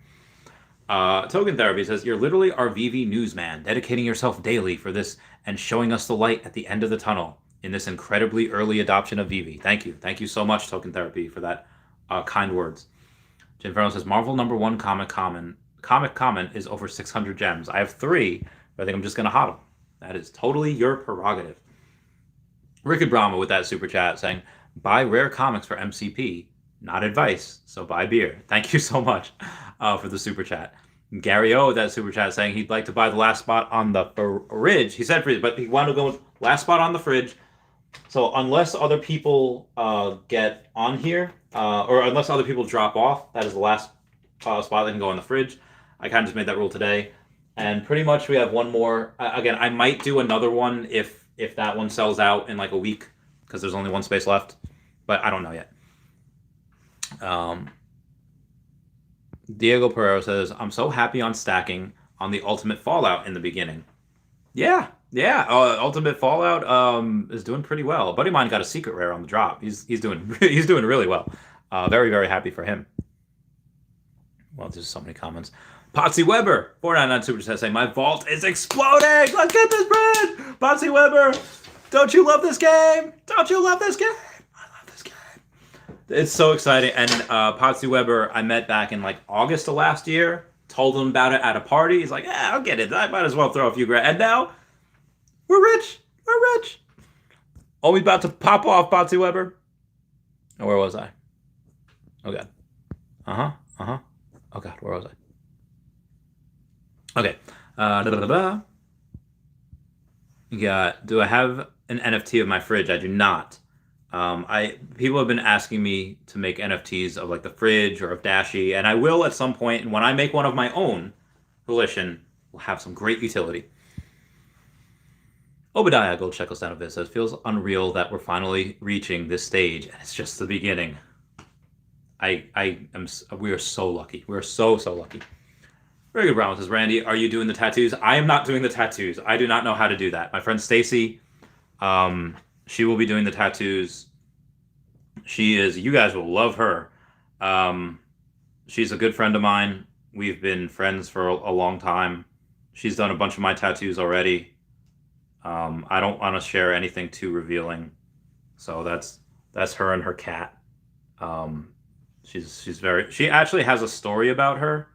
Token Therapy says, you're literally our Veve newsman, dedicating yourself daily for this and showing us the light at the end of the tunnel in this incredibly early adoption of Veve. Thank you. Thank you so much, Token Therapy, for that kind words. Jim Farrell says, Marvel #1 comic comment is over 600 gems. I have 3, but I think I'm just going to hodl. That is totally your prerogative. Rick Brahma with that super chat saying, buy rare comics for MCP. Not advice, so buy beer. Thank you so much for the super chat. Gary O with that super chat saying he'd like to buy the last spot on the fridge. He said fridge, but he wanted to go with last spot on the fridge. So unless other people get on here, or unless other people drop off, that is the last spot that can go on the fridge. I kind of just made that rule today. And pretty much we have one more. Again, I might do another one if that one sells out in like a week, because there's only one space left. But I don't know yet. Diego Pereira says, I'm so happy on stacking on the Ultimate Fallout in the beginning. Yeah. Ultimate Fallout is doing pretty well. A buddy of mine got a secret rare on the drop. He's doing really well. Very, very happy for him. Well, there's so many comments. Potsy Weber, 499 super chat saying, my vault is exploding. Let's get this bread. Potsy Weber, don't you love this game? Don't you love this game? I love this game. It's so exciting. And Potsy Weber, I met back in like August of last year. Told him about it at a party. He's like, yeah, I'll get it. I might as well throw a few grand. And now we're rich. We're rich. Oh, we about to pop off, Potsy Weber. Oh, where was I? Oh, God. Uh-huh. Oh, God, where was I? Okay. Yeah. Do I have an NFT of my fridge? I do not. People have been asking me to make NFTs of like the fridge or of Dashi, and I will at some point. And when I make one of my own, volition will have some great utility. Obadiah Gold Shekels down a bit says, feels unreal that we're finally reaching this stage, and it's just the beginning. We are so lucky. We're so lucky. Very good, Brown says, Randy, are you doing the tattoos? I am not doing the tattoos. I do not know how to do that. My friend Stacy, she will be doing the tattoos. You guys will love her. She's a good friend of mine. We've been friends for a long time. She's done a bunch of my tattoos already. I don't want to share anything too revealing. So that's her and her cat. She actually has a story about her.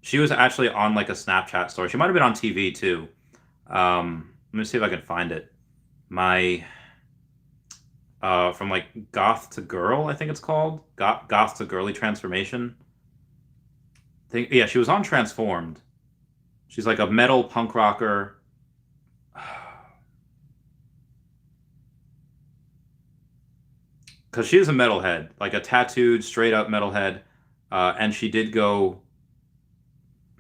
She was actually on like a Snapchat story. She might have been on TV too. Let me see if I can find it. From like goth to girl, I think it's called goth to girly transformation. Yeah, she was on Transformed. She's like a metal punk rocker. Because she is a metalhead, like a tattooed, straight up metalhead. And she did go.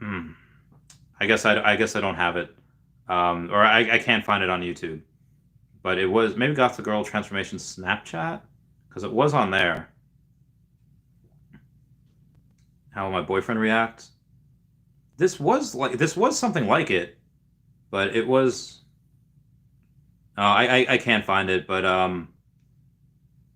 I guess I don't have it, or I can't find it on YouTube. But it was maybe Goth the Girl Transformation Snapchat, because it was on there. How will my boyfriend react? This was something like it, but it was. I can't find it, but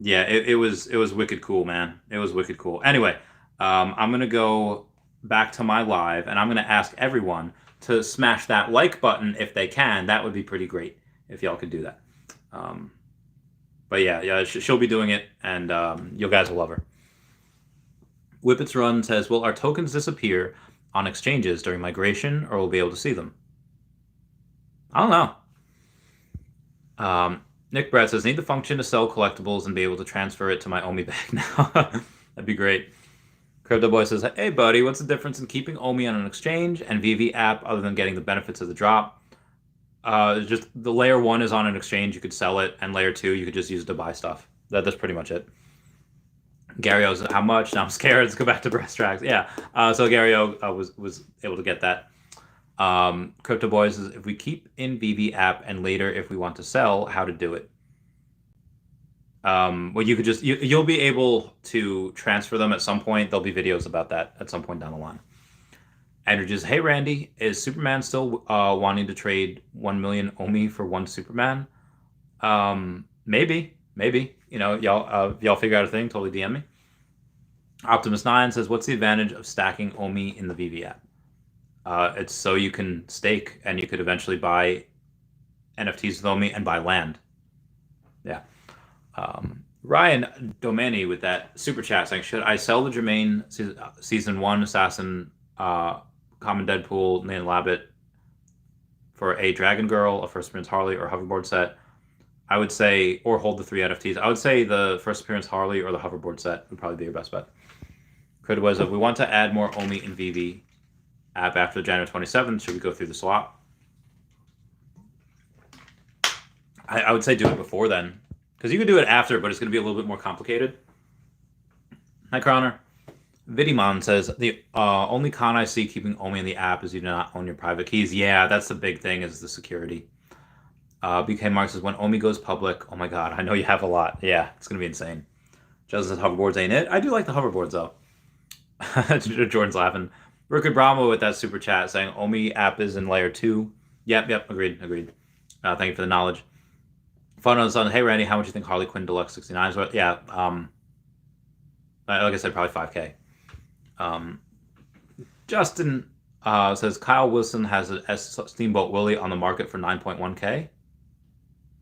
yeah, it was wicked cool, man. It was wicked cool. Anyway, I'm gonna go back to my live, and I'm gonna ask everyone to smash that like button if they can. That would be pretty great if y'all could do that. But yeah, she'll be doing it, and you guys will love her. Whippets Run says, will our tokens disappear on exchanges during migration, or will we be able to see them? I don't know. Nick Brad says, need the function to sell collectibles and be able to transfer it to my OMI bag now. That'd be great. Crypto Boy says, hey buddy, what's the difference in keeping OMI on an exchange and Veve app other than getting the benefits of the drop? Just the layer 1 is on an exchange, you could sell it, and layer 2 you could just use it to buy stuff. That's pretty much it. Gary O's, how much? Now I'm scared. Let's go back to breast tracks. Yeah. So Gary O was able to get that. Crypto Boy says, if we keep in Veve app and later if we want to sell, how to do it? Well, you could just you'll be able to transfer them at some point. There'll be videos about that at some point down the line. Andrew just, hey Randy, is Superman still wanting to trade 1 million OMI for one Superman? Maybe. You know, y'all figure out a thing. Totally DM me. Optimus 9 says, what's the advantage of stacking OMI in the Veve app? It's so you can stake, and you could eventually buy NFTs with OMI and buy land. Yeah. Ryan Domeni with that super chat saying, should I sell the Jermaine season 1 assassin, common Deadpool, Nate Labbit for a Dragon Girl, a First Appearance Harley, or hoverboard set? I would say, or hold the 3 NFTs. I would say the First Appearance Harley or the hoverboard set would probably be your best bet. Crit was, if we want to add more OMI in Veve app after January 27th, should we go through the swap? I would say do it before then. Because you could do it after, but it's going to be a little bit more complicated. Hi, Croner. Vidimon says, the only con I see keeping OMI in the app is you do not own your private keys. Yeah, that's the big thing, is the security. BK Mark says, when OMI goes public, oh my god, I know you have a lot. Yeah, it's going to be insane. Justin says, hoverboards ain't it? I do like the hoverboards, though. Jordan's laughing. Rookie Brahma with that super chat saying, OMI app is in layer 2. Yep, agreed. Thank you for the knowledge. Fun on the Sun, hey Randy, how much do you think Harley Quinn Deluxe 69 is worth? Yeah, like I said, probably 5K. Justin says Kyle Willson has a Steamboat Willie on the market for 9.1K.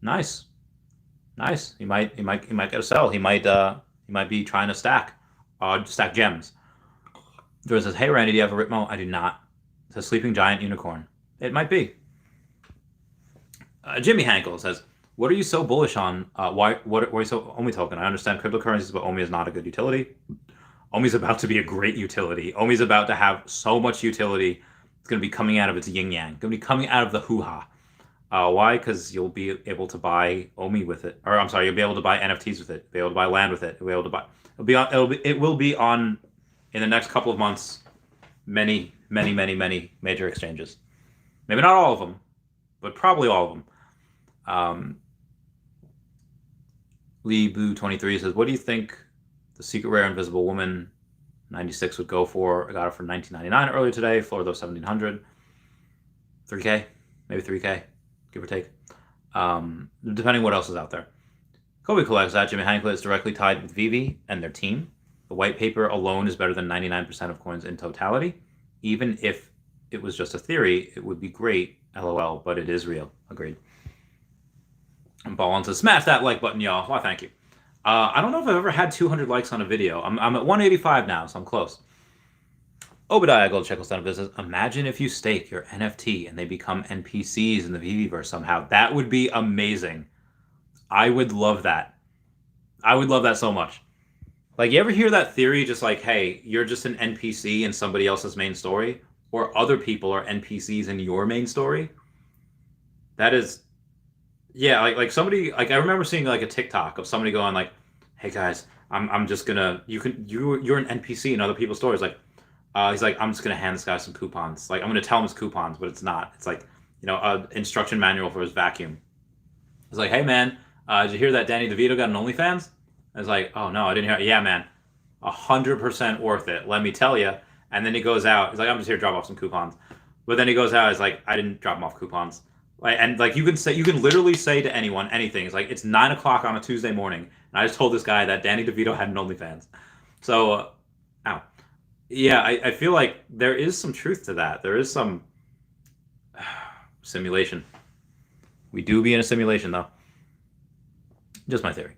Nice. He might get a sell. He might be trying to stack gems. Jordan says, "Hey Randy, do you have a Ritmo?" I do not. It says Sleeping Giant Unicorn. It might be. Jimmy Hankel says, "What are you so bullish on? What are you so OMI token? I understand cryptocurrencies, but OMI is not a good utility. OMI's about to be a great utility. OMI's about to have so much utility. It's going to be coming out of its yin yang. It's going to be coming out of the hoo-ha. Why? Because you'll be able to buy OMI with it, or I'm sorry, you'll be able to buy NFTs with it. Be able to buy land with it. You'll be able to buy. It will be on in the next couple of months. Many major exchanges. Maybe not all of them, but probably all of them. Lee Boo 23 says, "What do you think the secret rare Invisible Woman 96 would go for? I got it for 19.99 earlier today. Floor though 1700, 3K, maybe 3K, give or take, depending what else is out there." Kobe collects that. Jimmy Hanklett is directly tied with Veve and their team. The white paper alone is better than 99% of coins in totality. Even if it was just a theory, it would be great. LOL, but it is real. Agreed. And Ballin says, "Smash that like button, y'all." Why, thank you. I don't know if I've ever had 200 likes on a video. I'm at 185 now, so I'm close. Obadiah Gold Checkles down says, "Imagine if you stake your NFT and they become NPCs in the Veveverse somehow. That would be amazing. I would love that. I would love that so much. Like, you ever hear that theory just like, hey, you're just an NPC in somebody else's main story? Or other people are NPCs in your main story? That is, yeah, like somebody, like I remember seeing like a TikTok of somebody going like, hey guys, I'm just gonna, you're an NPC in other people's stories. Like, he's like, I'm just gonna hand this guy some coupons. Like, I'm gonna tell him his coupons, but it's not. It's like, an instruction manual for his vacuum. It's like, hey man, did you hear that Danny DeVito got an OnlyFans? I was like, oh no, I didn't hear it. Yeah, man, 100% worth it. Let me tell you. And then he goes out. He's like, I'm just here to drop off some coupons. But then he goes out. He's like, I didn't drop him off coupons. Like, and like you can literally say to anyone anything. It's like, it's 9:00 on a Tuesday morning, and I just told this guy that Danny DeVito had an OnlyFans. So, yeah, I feel like there is some truth to that. There is some simulation. We do be in a simulation, though. Just my theory.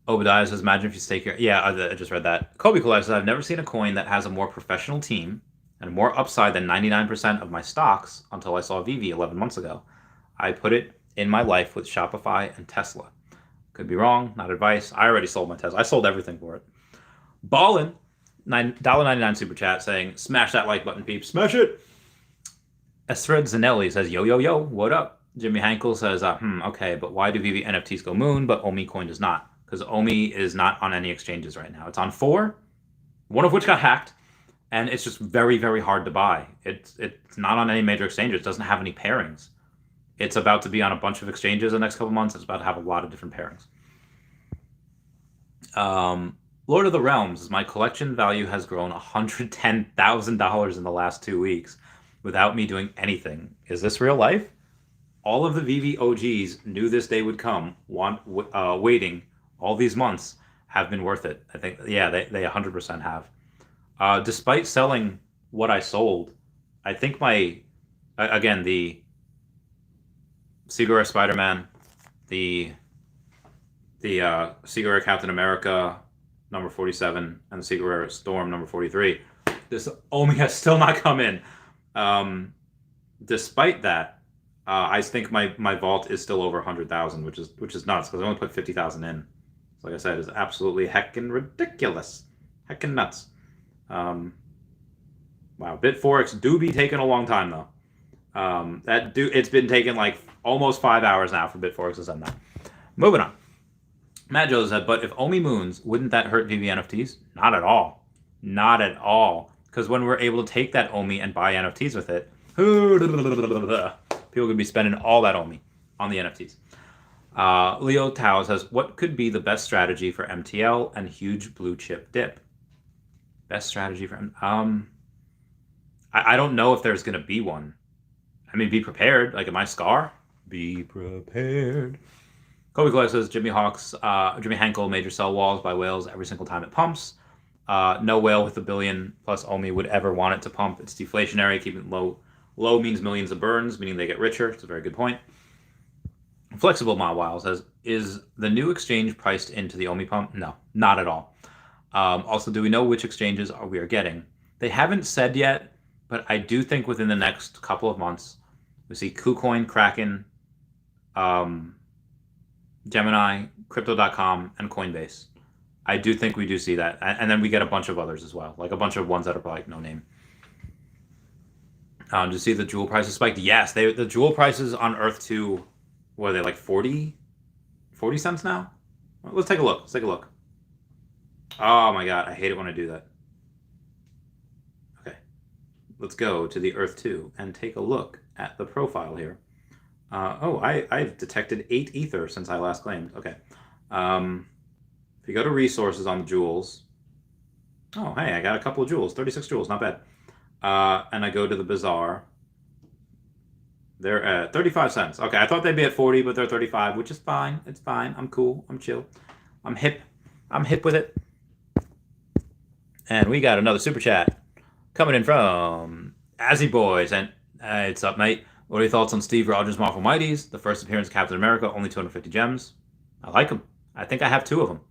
Obadiah says, "Imagine if you stake your..." Yeah, I just read that. Kobe collects, "I've never seen a coin that has a more professional team and more upside than 99% of my stocks until I saw Veve 11 months ago. I put it in my life with Shopify and Tesla. Could be wrong, not advice. I already sold my Tesla. I sold everything for it." Ballin, $1.99 super chat saying, "Smash that like button, peeps. Smash it." Esred Zanelli says, yo, what up? Jimmy Hankel says, okay, but why do Veve NFTs go moon, but OMI coin does not? Because OMI is not on any exchanges right now. It's on 4, one of which got hacked, and it's just very, very hard to buy. It's not on any major exchanges. It doesn't have any pairings. It's about to be on a bunch of exchanges in the next couple months. It's about to have a lot of different pairings. Lord of the Realms, my collection value has grown $110,000 in the last 2 weeks without me doing anything. Is this real life? All of the Veve OGs knew this day would come, waiting all these months, have been worth it. I think, yeah, they 100% have. Despite selling what I sold, I think again, the Seagore Spider-Man, the Seagore Captain America number 47, and the Seagore Storm number 43, this OMI has still not come in. Despite that, I think my vault is still over 100,000, which is nuts because I only put 50,000 in. So like I said, it's absolutely heckin' ridiculous, heckin' nuts. Wow, BitForex do be taking a long time though. It's been taking like almost 5 hours now for BitForex to send that. Moving on. Matt Joe said, "But if OMI moons, wouldn't that hurt Veve NFTs?" Not at all. Not at all. Because when we're able to take that OMI and buy NFTs with it, people could be spending all that OMI on the NFTs. Leo Tao says, "What could be the best strategy for MTL and huge blue chip dip?" Best strategy for I don't know if there's going to be one. I mean, be prepared. Like, am I Scar? Be prepared. Kobe Clark says, Jimmy Hankel major sell walls by whales every single time it pumps. No whale with $1 billion plus OMI would ever want it to pump. It's deflationary. Keeping it low. Low means millions of burns, meaning they get richer. It's a very good point. Flexible Mile says, is the new exchange priced into the OMI pump? No, not at all. Also, do we know which exchanges we are getting? They haven't said yet, but I do think within the next couple of months, we see KuCoin, Kraken, Gemini, Crypto.com, and Coinbase. I do think we do see that. And then we get a bunch of others as well, like a bunch of ones that are like no name. Do you see the jewel prices spiked? Yes, the jewel prices on Earth 2, what are they, like 40 cents now? Let's take a look. Let's take a look. Oh my god, I hate it when I do that. Okay. Let's go to the Earth 2 and take a look at the profile here. I've detected 8 ether since I last claimed. Okay. If you go to resources on the jewels, oh, hey, I got a couple of jewels, 36 jewels, not bad. And I go to the bazaar. They're at 35 cents. Okay, I thought they'd be at 40, but they're 35, which is fine. It's fine. I'm cool. I'm chill. I'm hip. I'm hip with it. And we got another super chat coming in from Azzy Boys. And it's up, mate. What are your thoughts on Steve Rogers' Marvel Mighties? The first appearance of Captain America, only 250 gems. I like them. I think I have 2 of them.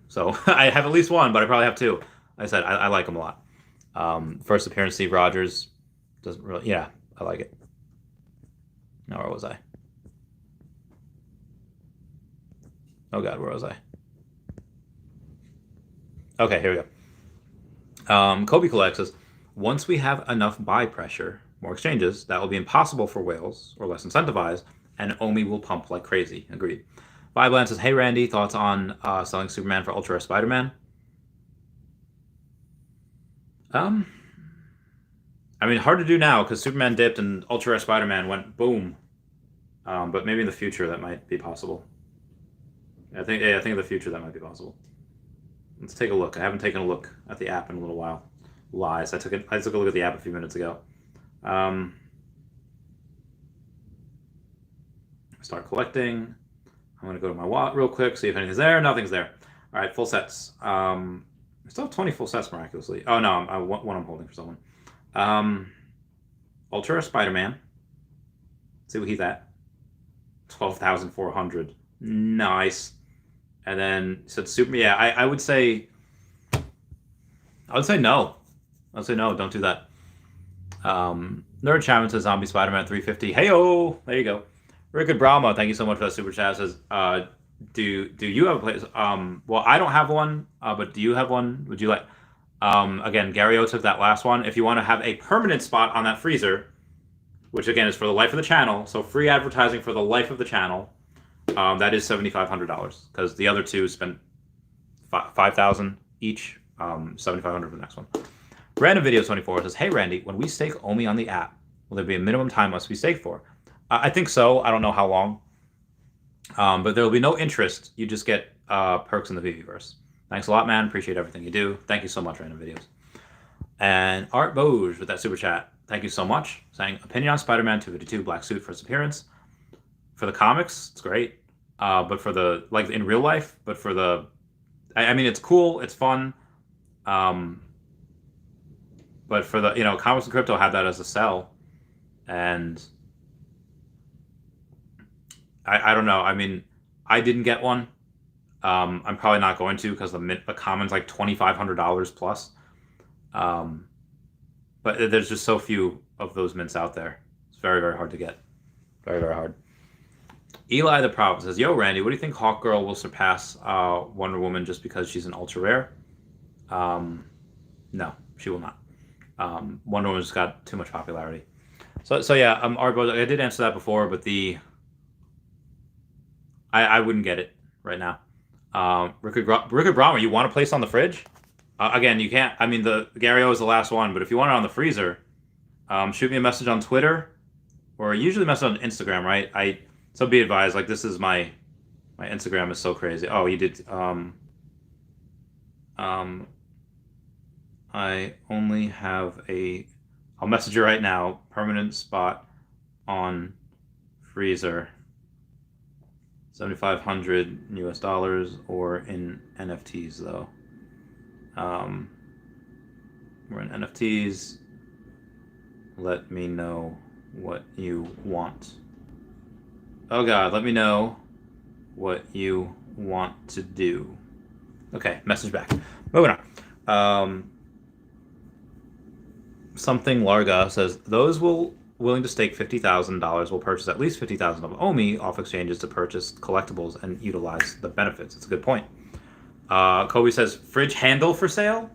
So I have at least 1, but I probably have 2. Like I said, I like them a lot. First appearance, Steve Rogers. Doesn't really, yeah, I like it. Now, where was I? Oh god, where was I? Okay, here we go. Kobe Collect says, once we have enough buy pressure, more exchanges, that will be impossible for whales or less incentivized, and OMI will pump like crazy. Agreed. Vibland says, hey Randy, thoughts on selling Superman for Ultra Spider-Man? I mean, hard to do now because Superman dipped and Ultra Spider-Man went boom. But maybe in the future that might be possible. I think in the future that might be possible. Let's take a look. I haven't taken a look at the app in a little while. Lies. I took a look at the app a few minutes ago. Start collecting. I'm going to go to my wallet real quick, see if anything's there. Nothing's there. All right, full sets. I still have 20 full sets miraculously. Oh, no, one I'm holding for someone. Ultra Spider-Man. See what he's at. 12,400. Nice. And then said Super. Yeah, I would say. I would say no. I would say no. Don't do that. Nerd Shaman says Zombie Spider-Man 350. Heyo, there you go. Rickard Brahma, thank you so much for that super chat. Says, do you have a place? Well, I don't have one, but do you have one? Would you like? Again, Gary O took that last one. If you want to have a permanent spot on that freezer, which again is for the life of the channel, so free advertising for the life of the channel, that is $7,500 because the other 2 spent $5,000 each. $7,500 for the next one. Random Video 24 says, hey Randy, when we stake OMI on the app, will there be a minimum time must be staked for? I think so. I don't know how long. But there will be no interest. You just get perks in the Veveverse. Thanks a lot, man. Appreciate everything you do. Thank you so much, Random Videos. And Art Boge with that super chat. Thank you so much. Saying, opinion on Spider-Man 252 Black Suit first appearance. For the comics, it's great. But for the, like in real life, but for the, I mean, it's cool. It's fun. But for the, comics and crypto have that as a sell. And I don't know. I mean, I didn't get one. I'm probably not going to because the common's like $2,500 plus. But there's just so few of those mints out there. It's very, very hard to get. Very, very hard. Eli the Prophet says, yo, Randy, what do you think Hawkgirl will surpass Wonder Woman just because she's an ultra rare? No, she will not. Wonder Woman's got too much popularity. So yeah, Arbo, I did answer that before, but I wouldn't get it right now. Rickard Brahmer, you want a place on the fridge? Again, you can't. I mean, the Gary O is the last one, but if you want it on the freezer, shoot me a message on Twitter, or usually message on Instagram, right? So be advised, like this is my Instagram is so crazy. Oh, you did. I only have I'll message you right now. Permanent spot on freezer. $7,500 US or in NFTs though. We're in NFTs. Let me know what you want. Oh God, let me know what you want to do. Okay, message back. Moving on. Something Larga says, those willing to stake $50,000 will purchase at least 50,000 of OMI off exchanges to purchase collectibles and utilize the benefits. It's a good point. Kobe says, fridge handle for sale?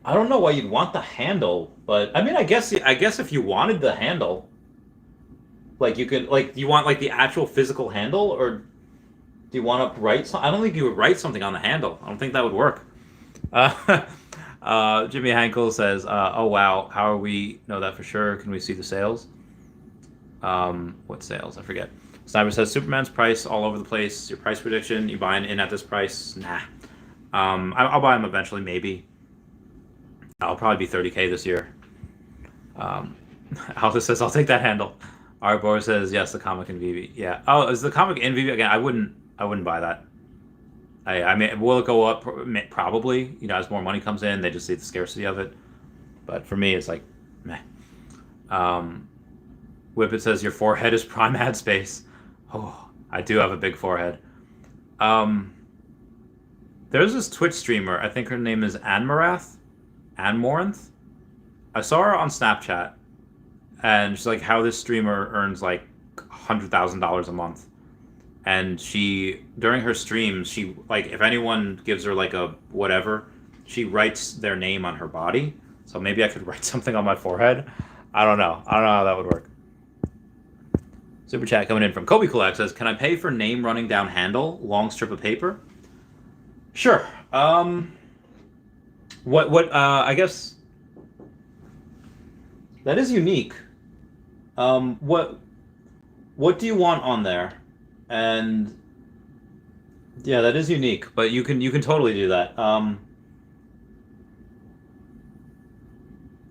I don't know why you'd want the handle, but I mean, I guess if you wanted the handle, like you could, like, you want like the actual physical handle, or do you want to write something? I don't think you would write something on the handle. I don't think that would work. Jimmy Hankel says, oh wow, how are we know that for sure? Can we see the sales? What sales? I forget. Sniper says, Superman's price all over the place. Your price prediction, you buying in at this price? Nah. I'll buy him eventually, maybe. I'll probably be 30K this year. Aldous says, I'll take that handle. Arbor says, yes, the comic in Veve. Yeah. Oh, is the comic in Veve? Again, I wouldn't buy that. I mean, will it go up? Probably. You know, as more money comes in, they just see the scarcity of it. But for me, it's like, meh. Whippet says, your forehead is prime ad space. Oh, I do have a big forehead. There's this Twitch streamer. I think her name is Anmoranth. I saw her on Snapchat, and she's like, how this streamer earns like $100,000 a month. And she, during her streams, she, like, if anyone gives her like a whatever, she writes their name on her body. So maybe I could write something on my forehead. I don't know how that would work. Super chat coming in from Kobe Collect says, can I pay for name running down handle, long strip of paper? Sure. I guess that is unique. What do you want on there? And yeah, that is unique, but you can totally do that.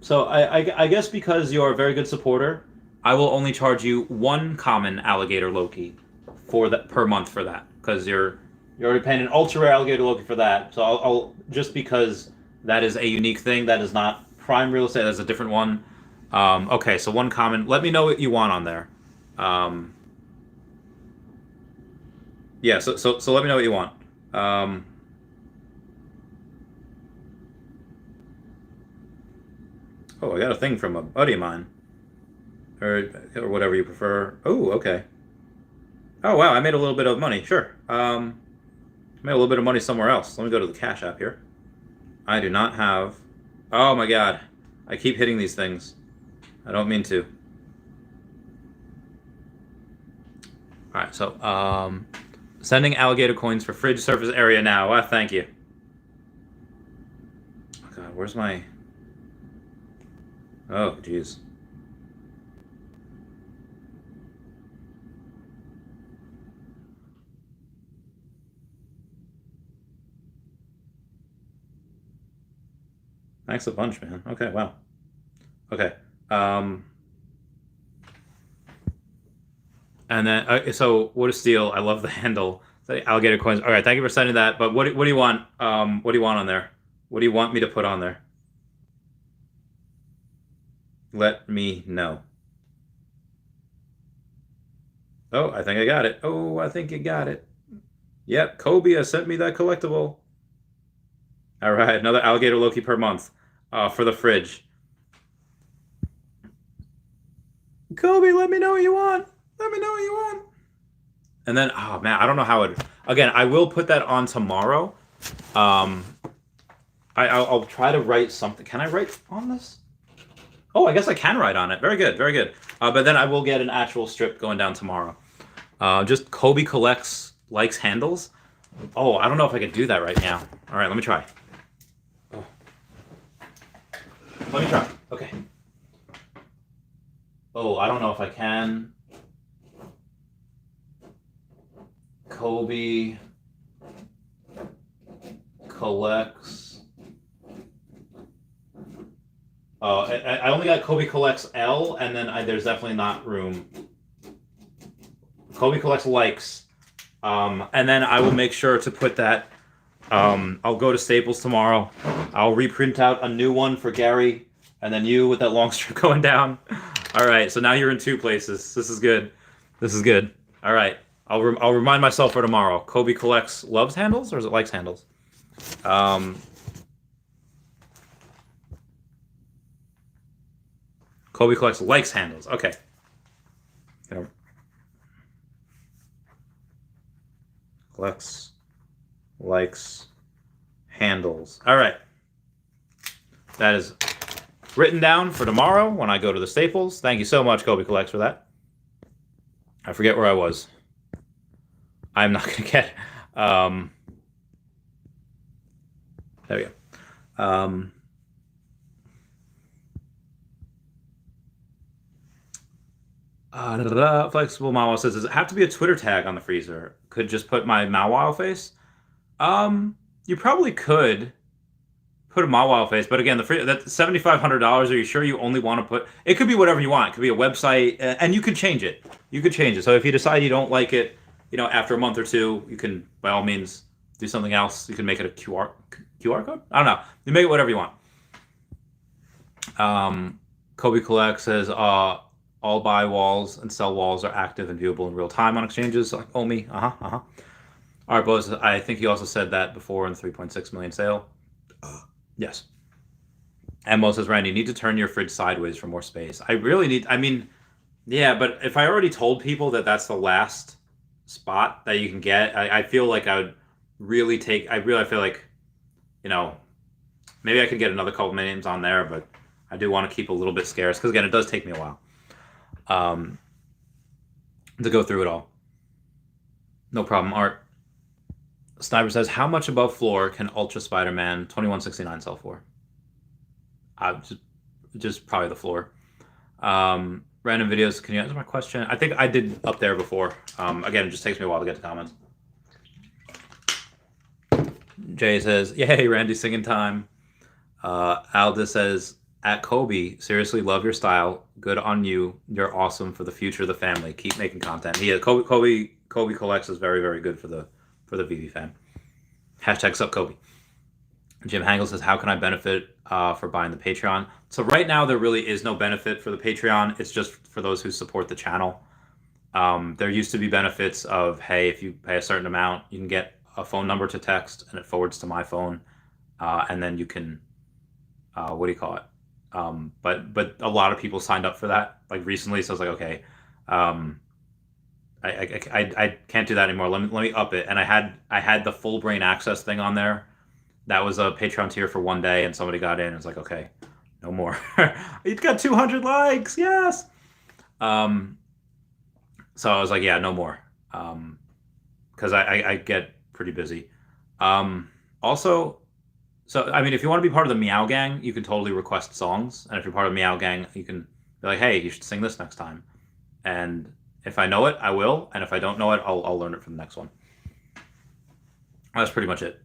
So I guess because you're a very good supporter, I will only charge you one common alligator Loki for that per month for that, because you're already paying an ultra rare alligator Loki for that. So I'll just because that is a unique thing, that is not prime real estate, that's a different one. Okay, so one common. Let me know what you want on there. Yeah, so let me know what you want. Oh, I got a thing from a buddy of mine. Or whatever you prefer. Oh, okay. Oh, wow, I made a little bit of money. Sure. Made a little bit of money somewhere else. Let me go to the Cash App here. I do not have... Oh, my God. I keep hitting these things. I don't mean to. All right, so sending alligator coins for fridge surface area now. Thank you. Oh, God, where's my... Oh, jeez. Thanks a bunch, man. Okay, wow. Okay. And then, so what a steal. I love the handle. The alligator coins. All right, thank you for sending that. But what do you want? What do you want on there? What do you want me to put on there? Let me know. Oh, I think I got it. Oh, I think you got it. Yep, Kobe has sent me that collectible. All right, another alligator Loki per month for the fridge. Kobe, let me know what you want. Let me know what you want. And then, oh man, I don't know how it. Again, I will put that on tomorrow. I'll try to write something. Can I write on this? Oh, I guess I can write on it. Very good, very good. But then I will get an actual strip going down tomorrow. Just Kobe likes handles. Oh, I don't know if I can do that right now. All right, let me try. Oh. Let me try. Okay. Oh, I don't know if I can. Kobe collects. Oh, I only got Kobe collects L, and then there's definitely not room. Kobe collects likes, and then I will make sure to put that I'll go to Staples tomorrow. I'll reprint out a new one for Gary, and then you with that long strip going down. All right, so now you're in two places. This is good. This is good. All right, I'll remind myself for tomorrow. Kobe collects loves handles, or is it likes handles? Kobe collects likes handles. Okay. Collects likes handles. All right. That is written down for tomorrow when I go to the Staples. Thank you so much, Kobe Collects, for that. I forget where I was. I'm not going to get... there we go. Flexible Mawile says, does it have to be a Twitter tag on the freezer? Could just put my Mawile face? You probably could put a Mawile face, but again, that's $7,500. Are you sure you only want to put? It could be whatever you want. It could be a website, and you could change it. You could change it. So if you decide you don't like it, after a month or two, you can by all means do something else. You can make it a QR code. I don't know. You make it whatever you want. Kobe Collect says, all buy walls and sell walls are active and viewable in real time on exchanges like OMI. All right, Bose, I think you also said that before in the 3.6 million sale. Yes. And Mo says, Randy, you need to turn your fridge sideways for more space. I really need, yeah, but if I already told people that that's the last spot that you can get, I feel like I would really I feel like, maybe I could get another couple names on there, but I do want to keep a little bit scarce because, again, it does take me a while to go through it all. No problem, Art. Sniper says, how much above floor can Ultra Spider-Man 2169 sell for? Just probably the floor. Random videos, can you answer my question? I think I did up there before. Again, it just takes me a while to get to comments. Jay says, yay, Randy singing time. Alda says, at Kobe, seriously love your style. Good on you. You're awesome for the future of the family. Keep making content. Kobe Collects is very, very good for the Veve fan. Hashtag sup Kobe. Jim Hangle says, how can I benefit for buying the Patreon? So right now there really is no benefit for the Patreon. It's just for those who support the channel. There used to be benefits of, hey, if you pay a certain amount, you can get a phone number to text and it forwards to my phone. And then you can, what do you call it? But a lot of people signed up for that like recently. So I was like, okay, I can't do that anymore. Let me up it. And I had the full brain access thing on there. That was a Patreon tier for one day, and somebody got in and was like, okay, no more. It got 200 likes, yes. So I was like, yeah, no more. Because I get pretty busy. Also, so if you want to be part of the Meow Gang, you can totally request songs. And if you're part of the Meow Gang, you can be like, hey, you should sing this next time. And if I know it, I will. And if I don't know it, I'll learn it from the next one. That's pretty much it.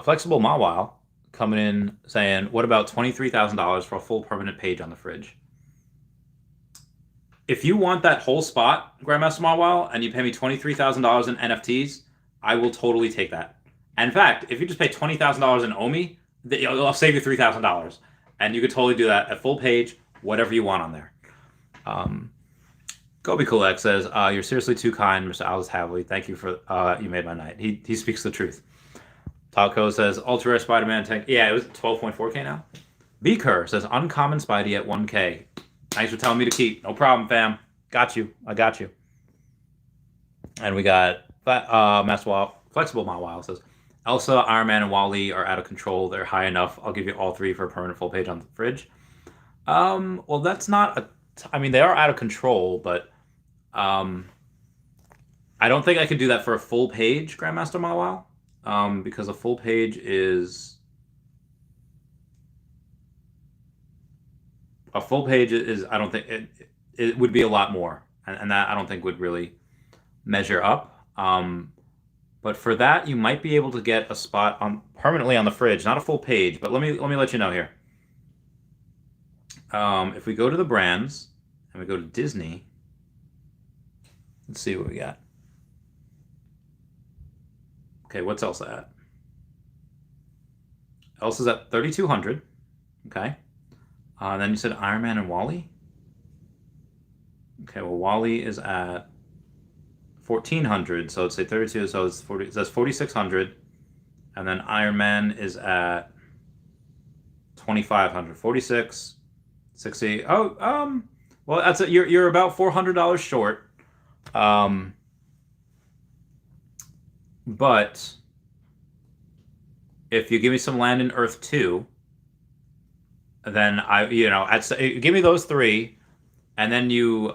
Flexible Mawile coming in saying, what about $23,000 for a full permanent page on the fridge? If you want that whole spot, Grandmaster Mawile, and you pay me $23,000 in NFTs, I will totally take that. And in fact, if you just pay $20,000 in OMI, I'll save you $3,000. And you could totally do that at full page, whatever you want on there. Kobe Collect says, you're seriously too kind, Mr. Alice Havley. Thank you for, you made my night. He speaks the truth. Talco says, Ultra Rare Spider-Man tank. Yeah, it was 12.4K now. Beaker says, uncommon Spidey at 1K. Thanks for telling me to keep. No problem, fam. Got you. I got you. And we got Flexible Mawile says, Elsa, Iron Man, and Wally are out of control. They're high enough. I'll give you all three for a permanent full page on the fridge. Well, that's not they are out of control, but I don't think I could do that for a full page, Grandmaster Mawile. Because a full page is I don't think it would be a lot more, and that I don't think would really measure up. But for that, you might be able to get a spot permanently on the fridge, not a full page. But let me let you know here. If we go to the brands and we go to Disney, let's see what we got. Okay, what's else at? Elsa's at 3,200. Okay. Then you said Iron Man and Wally. Okay, well, Wally is at 1,400, so let's say 32, so it's 40. So that's 4,600, and then Iron Man is at 2,500. 46, 60. Oh, well, that's it. You're about $400 short. But if you give me some land in Earth 2, then give me those three, and then you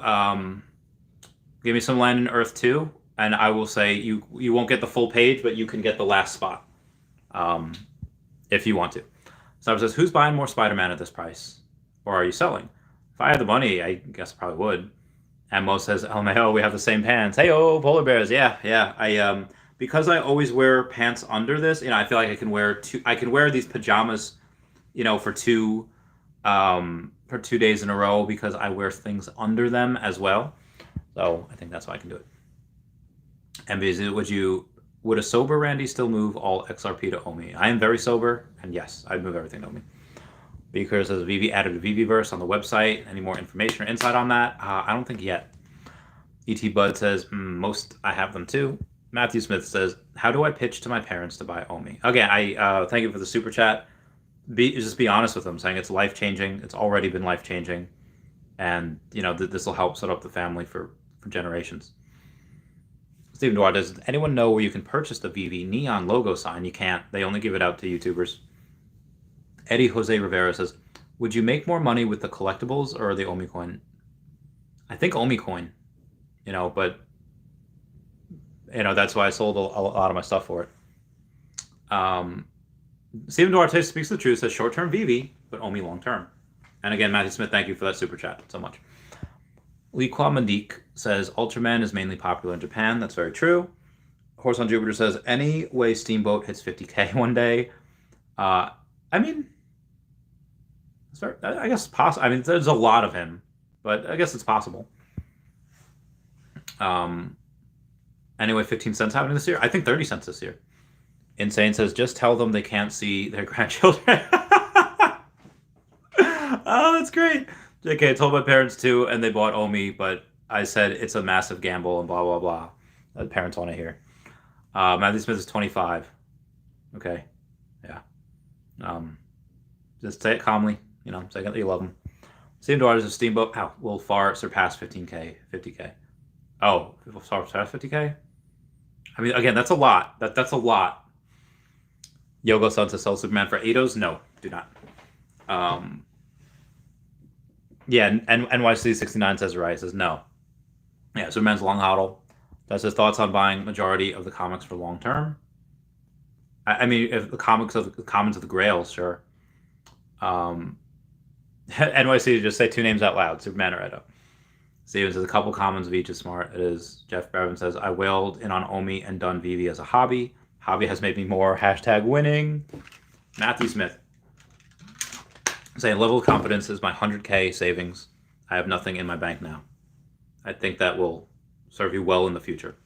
give me some land in Earth 2, and I will say you won't get the full page, but you can get the last spot, if you want to. So it says, who's buying more Spider-Man at this price, or are you selling? If I had the money, I guess I probably would. And Mo says, LMAO, we have the same pants. Hey, oh, polar bears, yeah. I because I always wear pants under this, I feel like I can wear these pajamas, for 2 days in a row, because I wear things under them as well. So I think that's why I can do it. MB, would a sober Randy still move all XRP to OMI? I am very sober, and yes, I'd move everything to OMI. Because as Veve added a Veveverse on the website, any more information or insight on that? I don't think yet. ET Bud says, most I have them too. Matthew Smith says, how do I pitch to my parents to buy OMI? Again, I thank you for the super chat. Just be honest with them, saying it's life-changing. It's already been life-changing. And, this will help set up the family for generations. Stephen Duarte, does anyone know where you can purchase the Veve neon logo sign? You can't. They only give it out to YouTubers. Eddie Jose Rivera says, would you make more money with the collectibles or the OMI coin? I think OMI coin, but, that's why I sold a lot of my stuff for it. Stephen Duarte speaks the truth, says short-term Veve, but OMI long-term. And again, Matthew Smith, thank you for that super chat so much. Lee Kwamadik says, Ultraman is mainly popular in Japan. That's very true. Horse on Jupiter says, any way Steamboat hits 50K one day? I guess it's possible. There's a lot of him, but I guess it's possible. Anyway, 15 cents happening this year? I think 30 cents this year. Insane says, just tell them they can't see their grandchildren. Oh, that's great. JK, I told my parents too, and they bought OMI, but I said it's a massive gamble and blah, blah, blah. The parents want to hear. Matthew Smith is 25. Okay. Yeah. Just say it calmly. Say that you love them. Steam Daughters of Steamboat will far surpass 50K. Oh, it will far surpass 50K? Again, that's a lot. That's a lot. Yogo Sun says, sell Superman for $8. No, do not. Yeah, and NYC69 says right. Says no. Yeah, Superman's long hodl. That's his thoughts on buying majority of the comics for long term. If the commons of the Grails, sure. NYC, just say 2 names out loud: Superman or Edo. Steven says a couple commons of each is smart. It is. Jeff Bevan says, I wailed in on OMI and done Veve as a hobby. Hobby has made me more. #winning. Matthew Smith saying, level of confidence is my 100K savings. I have nothing in my bank now. I think that will serve you well in the future.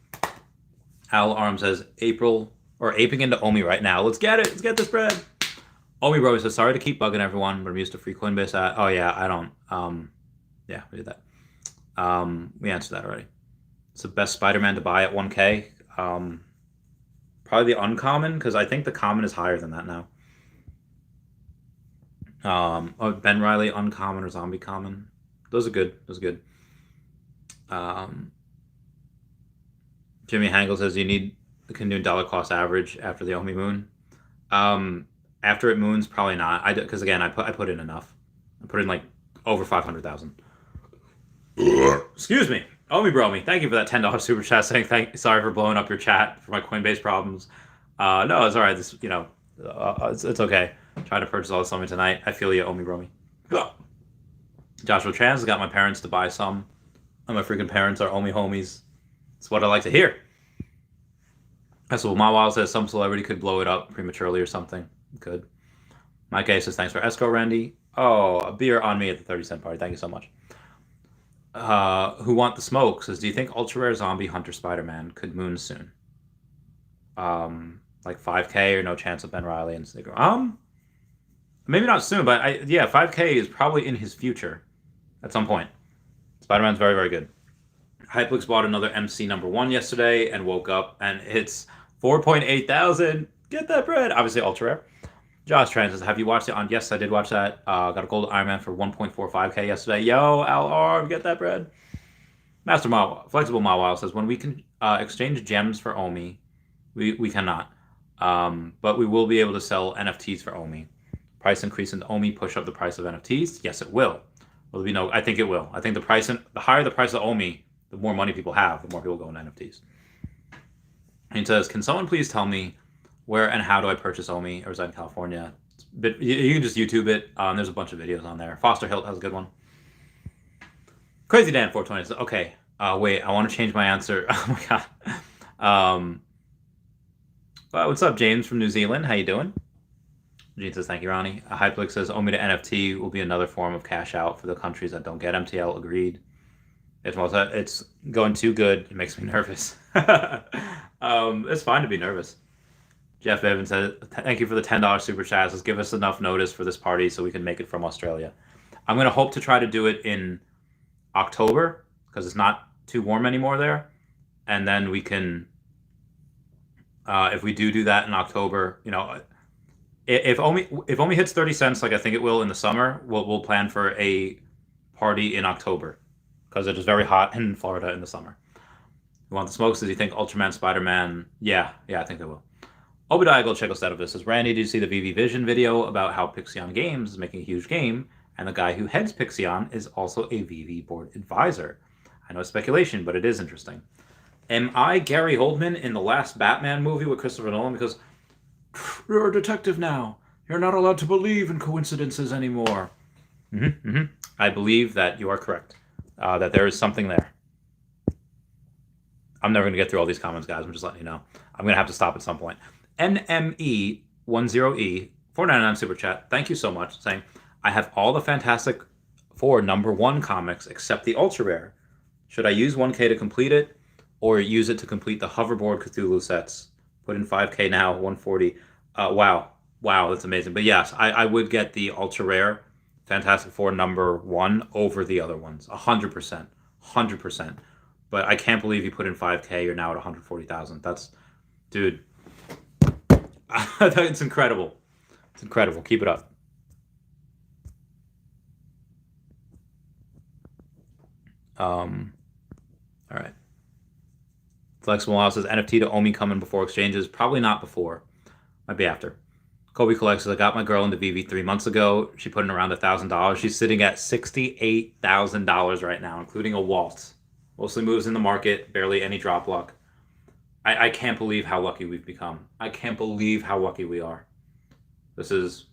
Al Arm says, aping into OMI right now. Let's get it. Let's get this bread. OMI Bro says, sorry to keep bugging everyone, but I'm used to free Coinbase. Oh yeah, I don't. Yeah, we did that. We answered that already. It's the best Spider-Man to buy at 1K. Probably the uncommon, because I think the common is higher than that now. Ben Reilly, uncommon or zombie common. Those are good. Jimmy Hangle says you can do dollar cost average after the OMI moon. After it moons, probably not. Because again, I put in enough. I put in like over 500,000. Excuse me. OMI Bromi, thank you for that $10 super chat saying sorry for blowing up your chat for my Coinbase problems. No, it's all right. This, it's okay. Try to purchase all this something tonight. I feel you, OMI Bromi. Joshua Trans has got my parents to buy some. And my freaking parents are OMI homies. It's what I like to hear. That's what Mawal says. Some celebrity could blow it up prematurely or something. Could. Mike A says, thanks for Esco, Randy. Oh, a beer on me at the 30-cent party. Thank you so much. Who Want the Smoke says, do you think Ultra Rare Zombie Hunter Spider-Man could moon soon? Like 5K or no chance of Ben Reilly and Snicker? Maybe not soon, but yeah, 5K is probably in his future at some point. Spider-Man's very, very good. Hypelix bought another MC #1 yesterday and woke up and it's 4.8 thousand. Get that bread. Obviously, ultra rare. Josh Trans says, have you watched it on? Yes, I did watch that. Got a gold Iron Man for 1.45K yesterday. Yo, Al get that bread. Master Flexible Mawile says, when we can exchange gems for OMI, we cannot. But we will be able to sell NFTs for OMI. Price increase in OMI push up the price of NFTs? Yes, it will. Will be no? I think it will. I think the higher the price of OMI, the more money people have, the more people go into NFTs. And he says, can someone please tell me where and how do I purchase OMI? I reside in California. But you can just YouTube it. There's a bunch of videos on there. Foster Hilt has a good one. Crazy Dan 420 says, okay, wait, I want to change my answer. Oh my god. What's up, James from New Zealand? How you doing? Gene says, thank you, Ronnie. Hypelix says, OMI to NFT will be another form of cash out for the countries that don't get MTL. Agreed. It's going too good. It makes me nervous. It's fine to be nervous. Jeff Evans says, thank you for the $10 super chat. Let's give us enough notice for this party so we can make it from Australia. I'm going to hope to try to do it in October because it's not too warm anymore there. And then we can, if we do that in October, if OMI hits 30 cents like I think it will in the summer, we'll plan for a party in October because it is very hot in Florida in the summer. You want the smokes? Does he think Ultraman, Spider-Man? Yeah, I think they will. Obadiah Goldchekostetov says, Randy, did you see the Veve Vision video about how Pixion Games is making a huge game, and the guy who heads Pixion is also a Veve board advisor? I know it's speculation, but it is interesting. Am I Gary Oldman in the last Batman movie with Christopher Nolan? Because you're a detective now. You're not allowed to believe in coincidences anymore. I believe that you are correct. That there is something there. I'm never going to get through all these comments, guys. I'm just letting you know. I'm going to have to stop at some point. NME10E 499 super chat. Thank you so much. Saying, I have all the Fantastic Four #1 comics except the ultra rare. Should I use 1K to complete it, or use it to complete the hoverboard Cthulhu sets? Put in 5K now, 140. Wow, that's amazing. But yes, I would get the ultra rare Fantastic Four #1 over the other ones, 100%. But I can't believe you put in 5K. You're now at 140,000. That's, dude. It's incredible. It's incredible. Keep it up. All right. Flexible Wow says NFT to OMI coming before exchanges. Probably not before. Might be after. Kobe Collects says, I got my girl into Veve 3 months ago. She put in around $1,000. She's sitting at $68,000 right now, including a waltz. Mostly moves in the market. Barely any drop luck. I can't believe how lucky we've become. I can't believe how lucky we are. This is...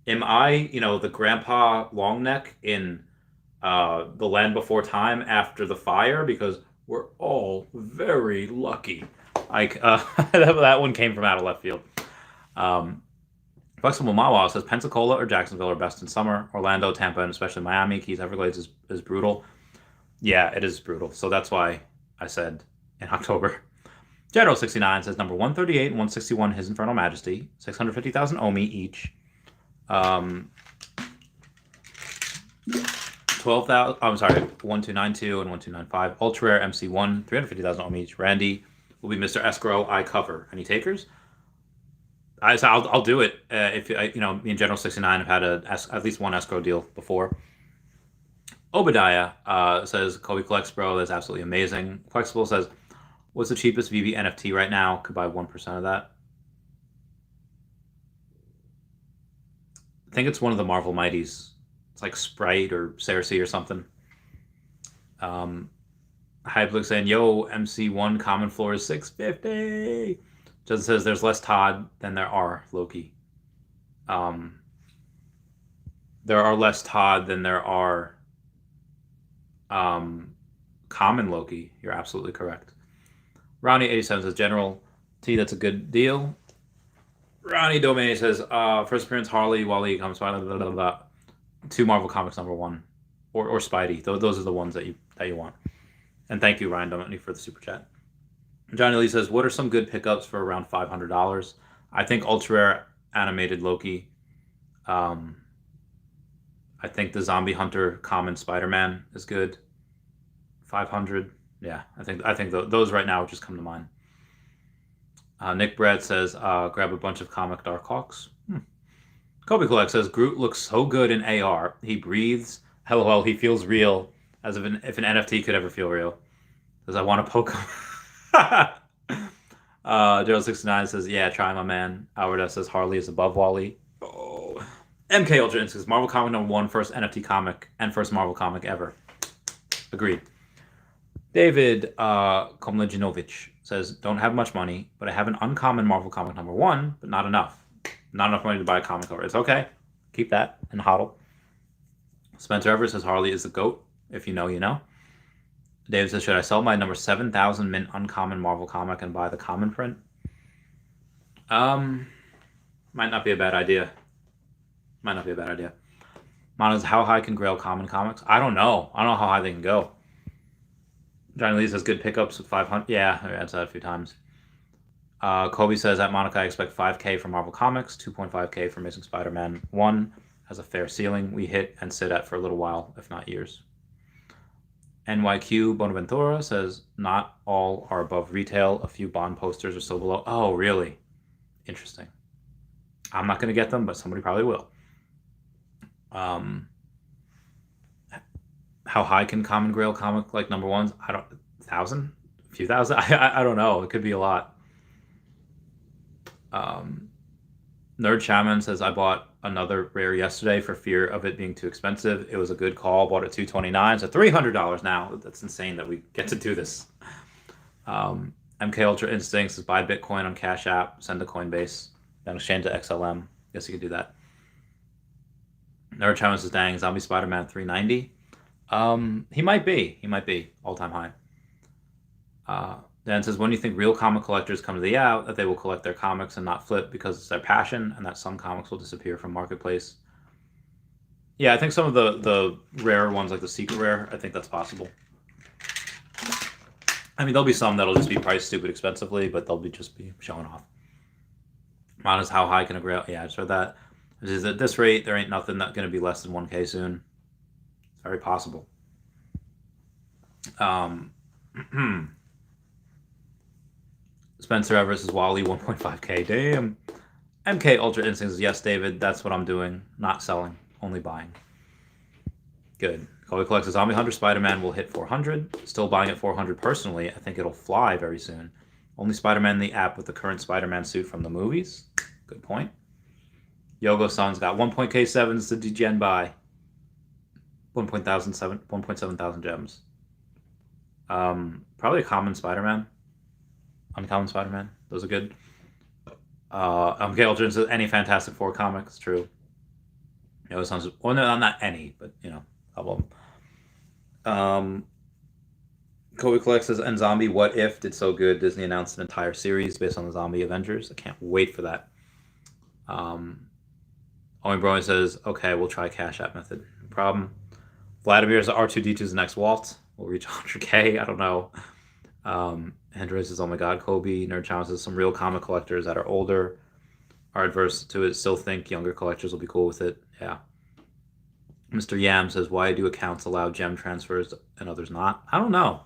Am I, the grandpa long neck in The Land Before Time after the fire? Because we're all very lucky. That one came from out of left field. Flexible Mawa says Pensacola or Jacksonville are best in summer. Orlando, Tampa, and especially Miami, Keys, Everglades is brutal. Yeah, it is brutal. So that's why I said in October. General 69 says number 138 and 161 His Infernal Majesty, 650,000 OMI each. 12,000. I'm sorry, 1292 and 1295 Ultra Rare MC1, 350,000 OMI each. Randy will be Mr. Escrow. I cover. Any takers? I'll do it. If me and General 69 have had at least one escrow deal before. Obadiah says Kobe collects, bro. That's absolutely amazing. Flexible says, what's the cheapest Veve NFT right now? Could buy 1% of that. I think it's one of the Marvel Mighties. It's like Sprite or Cersei or something. Hypelix saying, yo, MC1 common floor is 650. Justin says there's less Todd than there are Loki. There are less Todd than there are common Loki. You're absolutely correct. Ronnie87 says, General T, that's a good deal. Ronnie Domain says, first appearance Harley, Wally comes by, 2 Marvel Comics #1. Or Spidey. Those are the ones that you want. And thank you, Ryan Domain, for the super chat. Johnny Lee says, what are some good pickups for around $500? I think ultra rare animated Loki. I think the Zombie Hunter common Spider-Man is good. 500. Yeah, I think those right now just come to mind. Nick Brad says, grab a bunch of comic Darkhawks. Kobe Collect says, Groot looks so good in AR. He breathes. LOL, he feels real. As if an NFT could ever feel real. Says, I want to poke him. Joe69 says, yeah, try my man. Howard S says, Harley is above Wally. Oh. MK Ultra says, Marvel comic #1, first NFT comic, and first Marvel comic ever. Agreed. David Komlejinovic says, don't have much money, but I have an uncommon Marvel comic #1, but not enough. Not enough money to buy a comic cover. It's okay. Keep that and hodl. Spencer Everett says, Harley is the GOAT. If you know, you know. David says, should I sell my number 7,000 mint uncommon Marvel comic and buy the common print? Might not be a bad idea. Mona's, how high can Grail common comics? I don't know. I don't know how high they can go. Johnny Lee says, good pickups with 500. Yeah, I answered that a few times. Kobe says, at Monica, I expect 5K for Marvel Comics, 2.5K for Amazing Spider-Man 1 has a fair ceiling we hit and sit at for a little while, if not years. NYQ Bonaventura says, not all are above retail. A few Bond posters are still below. Oh, really? Interesting. I'm not going to get them, but somebody probably will. How high can Common Grail comic like #1s? I don't, 1,000? A few thousand? I don't know. It could be a lot. Nerd Shaman says, I bought another rare yesterday for fear of it being too expensive. It was a good call. Bought it $229, so $300 now. That's insane that we get to do this. MK Ultra Instincts says, buy Bitcoin on Cash App, send to Coinbase, then exchange to XLM. Guess you could do that. Nerd Shaman says, dang, Zombie Spider-Man 390. He might be all-time high. Dan says, when do you think real comic collectors come to the out that they will collect their comics and not flip because it's their passion, and that some comics will disappear from marketplace? Yeah, I think some of the rare ones, like the secret rare, I think that's possible. I mean, there'll be some that'll just be priced stupid expensively, but they'll just be showing off. Mine is, how high can a grail? Yeah, I just read that. It is, at this rate, there ain't nothing that's going to be less than 1K soon. It's very possible. Spencer Everett says, Wally 1.5K. Damn. MK Ultra Instincts says, yes, David, that's what I'm doing. Not selling, only buying. Good. Kobe collects a Zombie Hunter Spider-Man will hit 400. Still buying at 400 personally. I think it'll fly very soon. Only Spider-Man in the app with the current Spider-Man suit from the movies. Good point. Yogo-san's got 1.K7s to degen buy. 1.7 thousand gems. Probably a common Spider-Man. Uncommon Spider-Man. Those are good. MK Ultra says, any Fantastic Four comics. True. Yogo-san's, well, no, not any, but, you know, a couple of them. Kobe Collects says, and Zombie What If did so good. Disney announced an entire series based on the Zombie Avengers. I can't wait for that. Owen Brown says, okay, we'll try Cash App method. No problem. Vladimir's R2D2's next Walt. We'll reach 100K. I don't know. Hendra says, oh my god, Kobe. Nerd Challenge says, some real comic collectors that are older are adverse to it. Still think younger collectors will be cool with it. Yeah. Mr. Yam says, why do accounts allow gem transfers and others not? I don't know.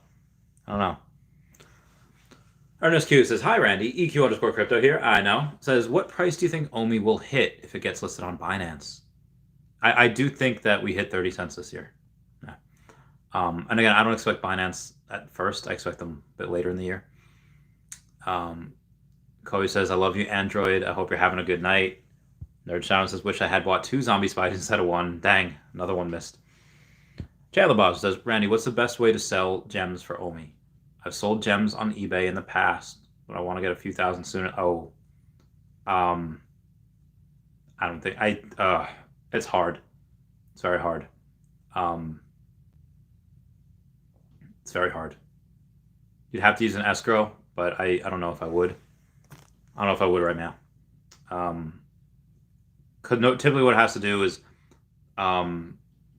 Ernest Q says, hi, Randy. EQ_crypto here. I know. Says, what price do you think OMI will hit if it gets listed on Binance? I do think that we hit 30 cents this year. Yeah. And again, I don't expect Binance at first. I expect them a bit later in the year. Kobe says, I love you, Android. I hope you're having a good night. Nerd Shadow says, wish I had bought 2 zombie spiders instead of 1. Dang, another one missed. Chandler Bob says, Randy, what's the best way to sell gems for OMI? I've sold gems on eBay in the past, but I want to get a few thousand soon. Oh, I don't think it's hard. It's very hard. It's very hard. You'd have to use an escrow, but I don't know if I would. I don't know if I would right now. Typically what it has to do is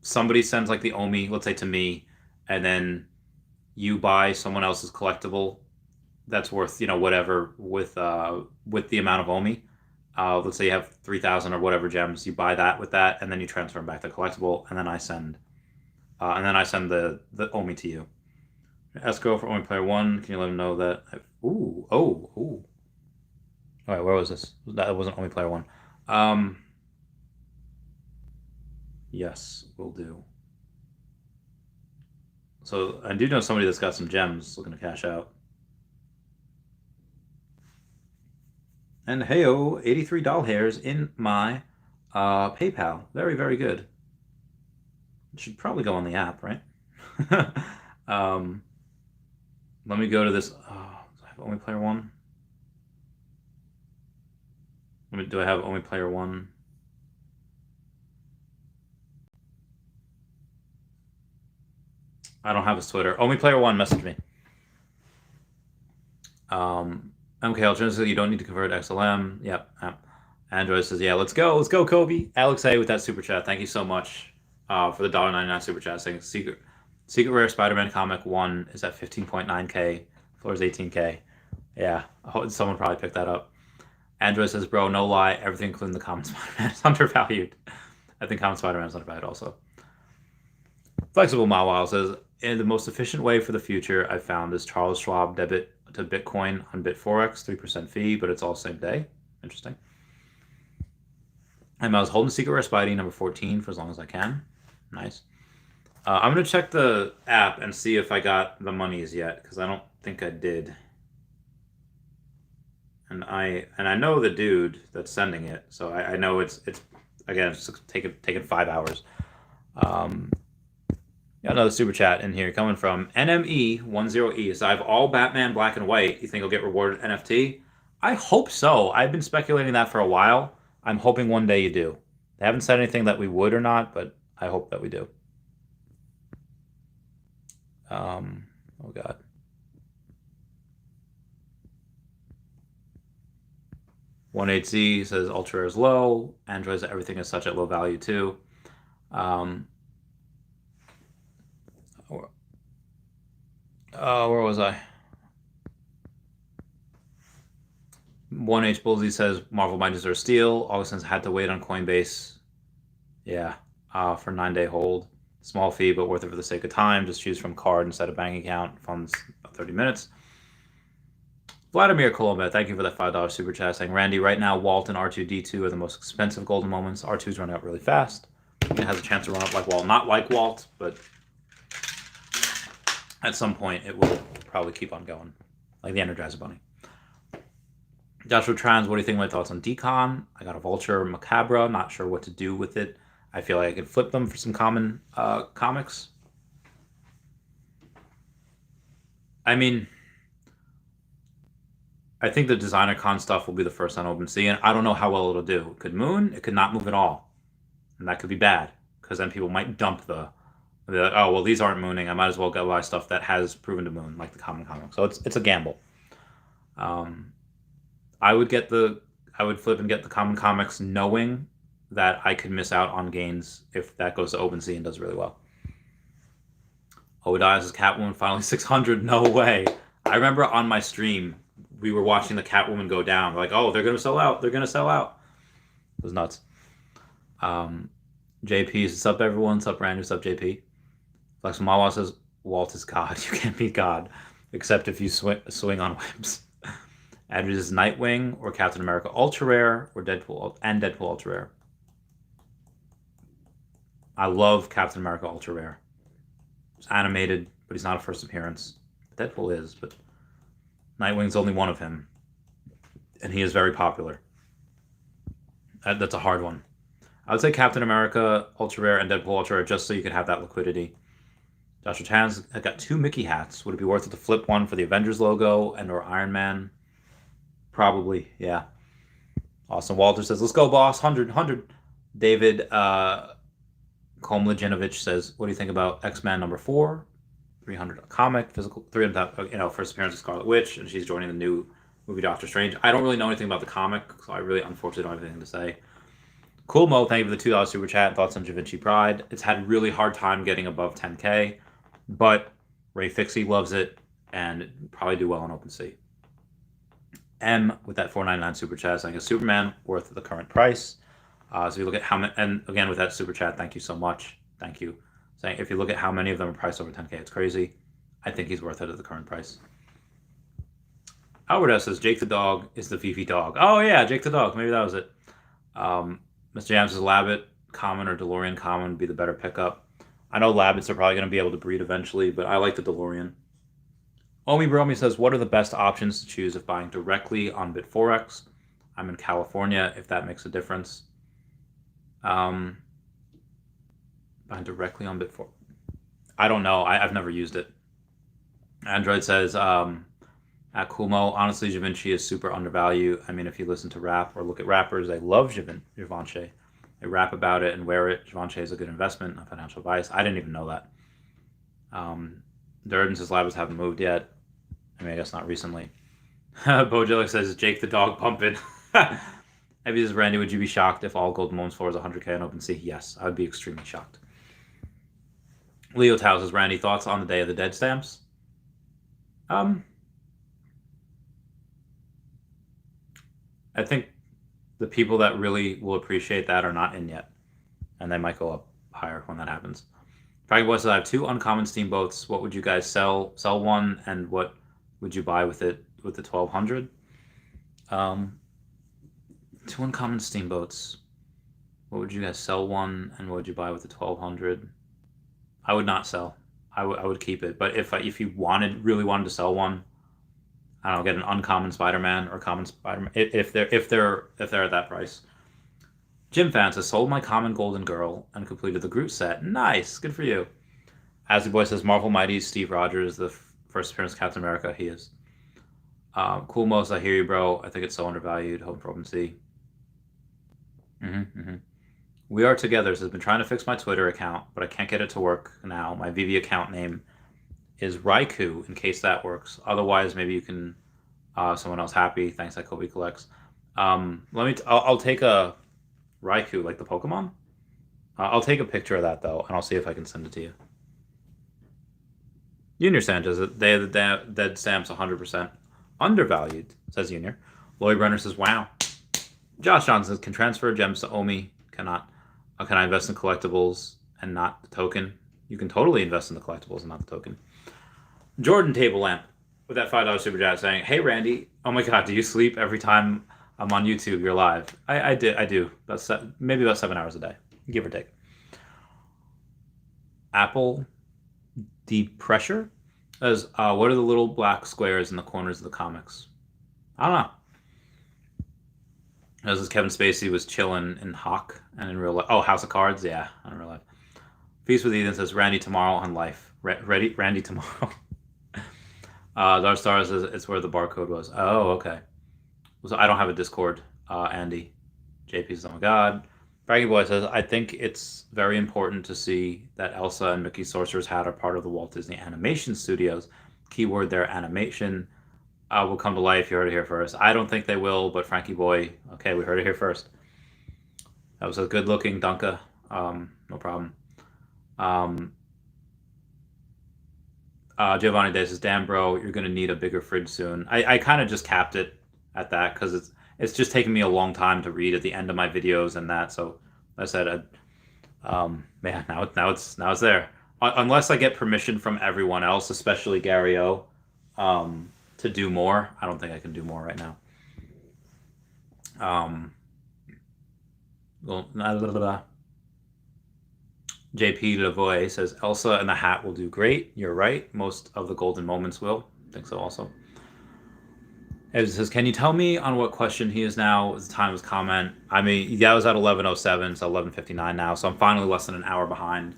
somebody sends like the OMI, let's say to me, and then you buy someone else's collectible that's worth, whatever with the amount of OMI. Let's say you have 3,000 or whatever gems, you buy that with that, and then you transfer them back to collectible, and then I send the OMI to you. Escrow for only player one. Can you let him know that? Ooh. All right, where was this? That wasn't only player one. Yes, will do. So I do know somebody that's got some gems looking to cash out. And heyo, 83 doll hairs in my PayPal. Very, very good. It should probably go on the app, right? Let me go to this. I have only player one. Do I have only player one? I don't have his Twitter. Only player one message me. MK alternatively, you don't need to convert XLM. Yep. Android says, yeah, let's go, Kobe. Alex A with that super chat. Thank you so much for the $1.99 super chat saying Secret Rare Spider-Man comic 1 is at 15.9K. Floor is 18K. Yeah, someone probably picked that up. Android says, bro, no lie, everything including the common Spider-Man is undervalued. I think common Spider-Man is undervalued also. Flexible Mawile says, the most efficient way for the future I've found is Charles Schwab debit to Bitcoin on Bitforex, 3% fee, but it's all same day. Interesting. And I was holding Secret Rare Spidey number 14 for as long as I can. Nice. I'm going to check the app and see if I got the monies yet, because I don't think I did. And I know the dude that's sending it, so I know it's again, it's taken 5 hours. Got another super chat in here coming from NME10E. So I have all Batman black and white. You think I'll get rewarded NFT? I hope so. I've been speculating that for a while. I'm hoping one day you do. They haven't said anything that we would or not, but I hope that we do. Oh God. $1.8Z says ultra is low. Android says everything is such at low value too. Where was I? 1H Bullsy says Marvel might deserve steal. Augustin's had to wait on Coinbase. Yeah, for 9-day hold. Small fee, but worth it for the sake of time. Just choose from card instead of bank account. Funds about 30 minutes. Vladimir Colomba, thank you for that $5 super chat saying, Randy, right now, Walt and R2-D2 are the most expensive golden moments. R2's running out really fast. It has a chance to run up like Walt. Not like Walt, but at some point it will probably keep on going. Like the Energizer Bunny. Joshua Trans, what do you think of my thoughts on Decon? I got a Vulture Macabra, not sure what to do with it. I feel like I could flip them for some common comics. I mean, I think the Designer Con stuff will be the first on OpenSea, and I don't know how well it'll do. It could moon, it could not move at all. And that could be bad, because then people might dump they're like, oh, well, these aren't mooning. I might as well go buy stuff that has proven to moon, like the common comic. So it's a gamble. I would flip and get the common comics knowing that I could miss out on gains if that goes to OpenSea and does really well. Dies is Catwoman finally 600. No way. I remember on my stream, we were watching the Catwoman go down. We're like, oh, they're going to sell out. They're going to sell out. It was nuts. JP, what's up, everyone? What's up, Randy? What's up, JP? Flex Mawa says, Walt is God. You can't beat God, except if you swing on whips. Adrian is Nightwing or Captain America Ultra Rare or Deadpool Ultra Rare. I love Captain America Ultra Rare. It's animated, but he's not a first appearance. Deadpool is, but Nightwing's only one of him, and he is very popular. That's a hard one. I would say Captain America Ultra Rare and Deadpool Ultra Rare just so you could have that liquidity. Joshua Chan's got 2 Mickey hats. Would it be worth it to flip one for the Avengers logo and or Iron Man? Probably, yeah. Austin Walter says, let's go, boss. 100. David Komlajinovic says, what do you think about X-Men number 4? 300 comic, physical, 300, first appearance of Scarlet Witch, and she's joining the new movie Doctor Strange. I don't really know anything about the comic, so I really, unfortunately, don't have anything to say. Cool Mo, thank you for the $2 super chat. Thoughts on Da Vinci Pride? It's had a really hard time getting above 10K, but Ray Fixie loves it, and it'd probably do well on OpenSea. M with that $4.99 super chat saying, is Superman worth the current price? So you look at how many, and again with that super chat, thank you so much. Thank you. Saying if you look at how many of them are priced over 10K, it's crazy. I think he's worth it at the current price. Albert S says, Jake the dog is the Fifi dog. Oh yeah, Jake the dog. Maybe that was it. Mr. Yams says, Labbit common or DeLorean common would be the better pickup. I know Labbits are probably going to be able to breed eventually, but I like the DeLorean. OMI Bromi says, what are the best options to choose if buying directly on BitForex? I'm in California, if that makes a difference. Buying directly on BitForex. I don't know. I've never used it. Android says, at Kumo, honestly, Givenchy is super undervalued. I mean, if you listen to rap or look at rappers, they love Givenchy. They rap about it and wear it. Givenchy is a good investment, not financial advice. I didn't even know that. Durden says Labs haven't moved yet. I mean, I guess not recently. Bojelic says, Jake the dog pumping. Maybe this is Randy. Would you be shocked if all Golden Moments floor is 100K on OpenSea? Yes, I would be extremely shocked. Leo Tao says, Randy, thoughts on the Day of the Dead stamps? I think the people that really will appreciate that are not in yet, and they might go up higher when that happens. Frankie Boy says, I have 2 uncommon steamboats. What would you guys sell? Sell one, and what would you buy with it with the 1200? 2 uncommon steamboats. What would you guys sell one, and what would you buy with the 1200? I would not sell. I would keep it. But if you really wanted to sell one, I don't know, get an uncommon Spider-Man or common Spider-Man if they're at that price. Jim Fan says, sold my common Golden Girl and completed the Groot set. Nice, good for you. Ashley Boy says, Marvel Mighty Steve Rogers, the first appearance of Captain America. He is. Cool Most, I hear you, bro. I think it's so undervalued. Hope for OpenSea. We Are Together says, been trying to fix my Twitter account, but I can't get it to work now. My Veve account name is Raikou, in case that works. Otherwise, maybe you can someone else happy. Thanks, that Kobe collects. I'll take a Raikou, like the Pokemon. I'll take a picture of that though, and I'll see if I can send it to you. Junior Sanchez, Day of the Dead stamps 100% undervalued, says Junior. Lloyd Brenner says, wow. Josh Johnson says, can transfer gems to OMI? Cannot. Can I invest in collectibles and not the token? You can totally invest in the collectibles and not the token. Jordan Table Lamp with that $5 super chat saying, hey Randy, oh my god, do you sleep every time I'm on YouTube? You're live. I do. Maybe about 7 hours a day, give or take. Apple Deep Pressure says, what are the little black squares in the corners of the comics? I don't know. This is Kevin Spacey was chilling in Hawk and in real life. Oh, House of Cards? Yeah, in real life. Feast with Ethan says, Randy tomorrow on life. Ready? Randy tomorrow. Dark Star says, it's where the barcode was. Oh, okay. So I don't have a Discord, Andy. JP says, oh my god. Braggy Boy says, I think it's very important to see that Elsa and Mickey Sorcerer's Hat are part of the Walt Disney Animation Studios. Keyword there, animation. Will come to life. You heard it here first. I don't think they will, but Frankie Boy, okay, we heard it here first. That was a good looking Dunka. No problem. Giovanni Day says, damn bro, you're gonna need a bigger fridge soon. I kind of just capped it at that because it's just taking me a long time to read at the end of my videos and that. So I said, man, now it's there. Unless I get permission from everyone else, especially Gary O, to do more. I don't think I can do more right now. JP Lavoie says, Elsa and the Hat will do great. You're right. Most of the golden moments will. I think so also. It says, can you tell me on what question he is now? It's the time of his comment. I mean, that was at 11:07, so 11:59 now. So I'm finally less than an hour behind.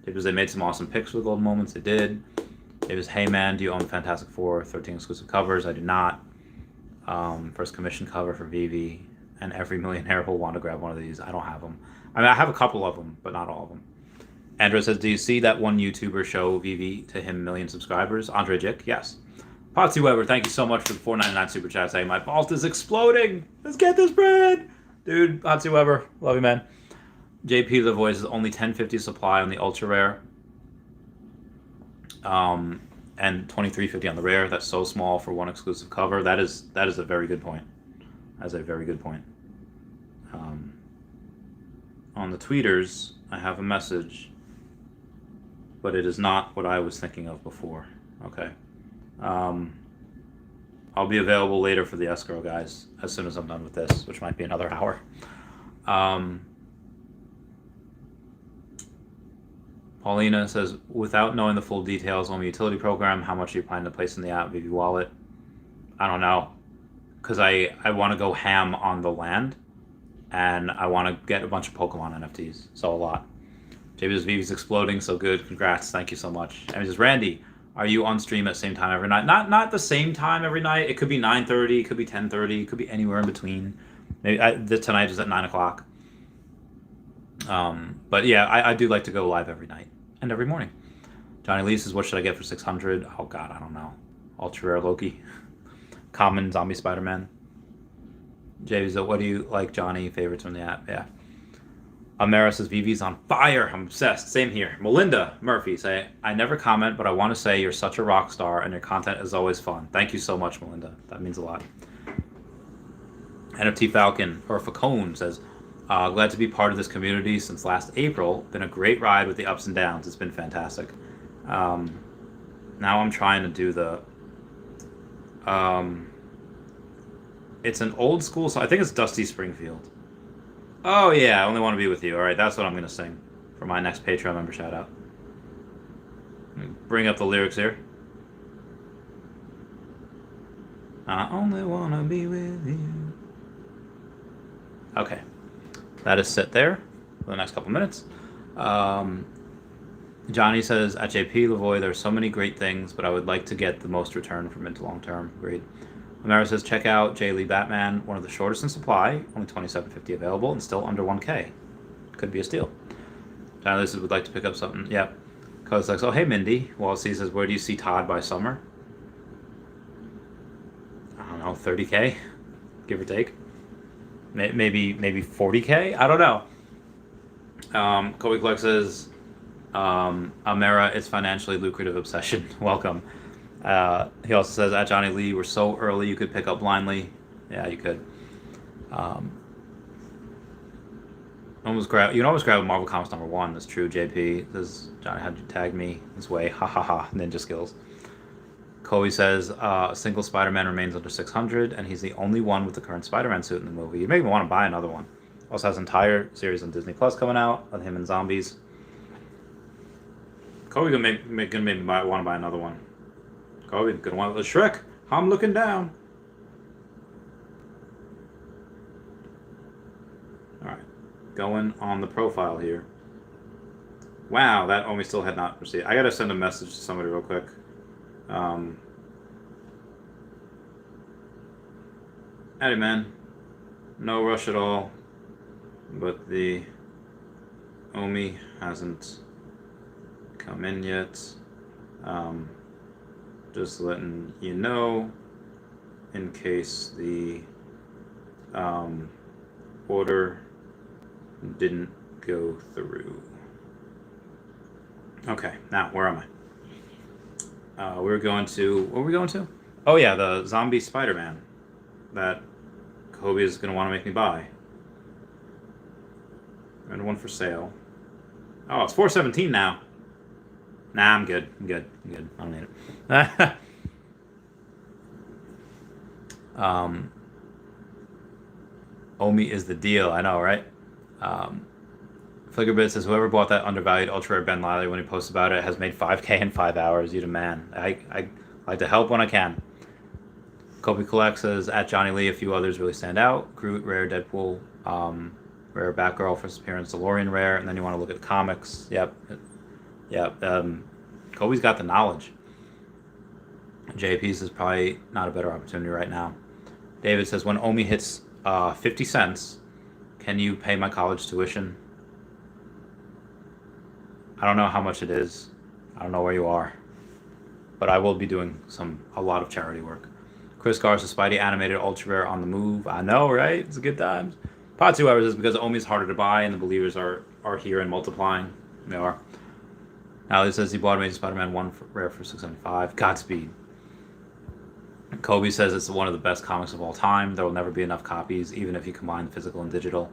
Because they made some awesome picks for the golden moments. They did. It was, hey man, do you own Fantastic Four? 13 exclusive covers. I do not. First commission cover for Veve. And every millionaire will want to grab one of these. I don't have them. I mean, I have a couple of them, but not all of them. Andrew says, do you see that one YouTuber show Veve to him 1 million subscribers? Andre Jick? Yes. Potsy Weber, thank you so much for the $4.99 super chat saying my vault is exploding. Let's get this bread. Dude, Potsy Weber, love you, man. JP The Voice is only 1050 supply on the ultra rare. and 2350 on the rare. That's so small for one exclusive cover. That is a very good point. That's a very good point. On the tweeters, I have a message, but it is not what I was thinking of before. Okay. I'll be available later for the escrow, guys, as soon as I'm done with this, which might be another hour. Paulina says, without knowing the full details on the utility program, how much are you planning to place in the app Veve wallet? I don't know, because I want to go ham on the land, and I want to get a bunch of Pokemon NFTs, so a lot. JB says, Vive's exploding, so good. Congrats, thank you so much. And he says, Randy, are you on stream at the same time every night? Not the same time every night. It could be 9:30, it could be 10:30, it could be anywhere in between. Maybe tonight is at 9 o'clock. But yeah, I do like to go live every night and every morning. Johnny Lee says, what should I get for 600? Oh god, I don't know. Ultra rare Loki. Common zombie Spider-Man. JB says, what do you like, Johnny? Favorites from the app? Yeah. Amara says, Vive's on fire. I'm obsessed. Same here. Melinda Murphy say, I never comment, but I want to say you're such a rock star and your content is always fun. Thank you so much, Melinda. That means a lot. NFT Falcon, or Facone, says, glad to be part of this community since last April. Been a great ride with the ups and downs. It's been fantastic. Now I'm trying to do the... it's an old school song. I think it's Dusty Springfield. Oh yeah, I only want to be with you. All right, that's what I'm going to sing for my next Patreon member shout out. Bring up the lyrics here. I only want to be with you. Okay. That is set there for the next couple minutes. Johnny says, at JP Lavoie, there are so many great things, but I would like to get the most return from mid to long term. Agreed. Amara says, check out J. Lee Batman, one of the shortest in supply, only $27.50 available, and still under 1K. Could be a steal. Johnny says, would like to pick up something. Yep. Code's like, oh, hey, Mindy. Wallace says, where do you see Todd by summer? I don't know, 30K, give or take. Maybe 40K? I don't know. Kobe Clark says, Amara, it's financially lucrative obsession. Welcome. He also says, at Johnny Lee, we're so early you could pick up blindly. Yeah, you could. You can always grab Marvel Comics #1. That's true, JP. Says, Johnny, how'd you tag me? This way. Ha ha ha. Ninja skills. Kobe says, a single Spider-Man remains under 600, and he's the only one with the current Spider-Man suit in the movie. You make me want to buy another one. Also has an entire series on Disney Plus coming out with him and zombies. Kobe gonna make me want to buy another one. Kobe gonna want the Shrek. I'm looking down. All right, going on the profile here. Wow, that OMI still had not received. I gotta send a message to somebody real quick. Howdy, man. No rush at all, but the OMI hasn't come in yet. Just letting you know in case the order didn't go through. Okay, now where am I? We're going to, what are we going to? Oh yeah, the zombie Spider-Man that Kobe is going to want to make me buy. And one for sale. Oh, it's $417 now. Nah, I'm good. I'm good. I don't need it. OMI is the deal. I know, right? Flickerbit says, whoever bought that undervalued ultra rare Ben Liley when he posts about it has made 5K in 5 hours. You the man. I like to help when I can. Kobe Collect says, at Johnny Lee, a few others really stand out. Groot, rare, Deadpool, rare Batgirl, first appearance, DeLorean, rare, and then you want to look at the comics. Yep. Kobe's got the knowledge. JP's is probably not a better opportunity right now. David says, when OMI hits 50 cents, can you pay my college tuition? I don't know how much it is. I don't know where you are. But I will be doing a lot of charity work. Chris Garza, Spidey animated ultra rare on the move. I know, right? It's a good times. Pod 2 hours is because OMI is harder to buy and the believers are here and multiplying. They are. Ali says he bought Amazing Spider-Man 1 for rare for $675. Godspeed. Kobe says it's one of the best comics of all time. There will never be enough copies, even if you combine physical and digital.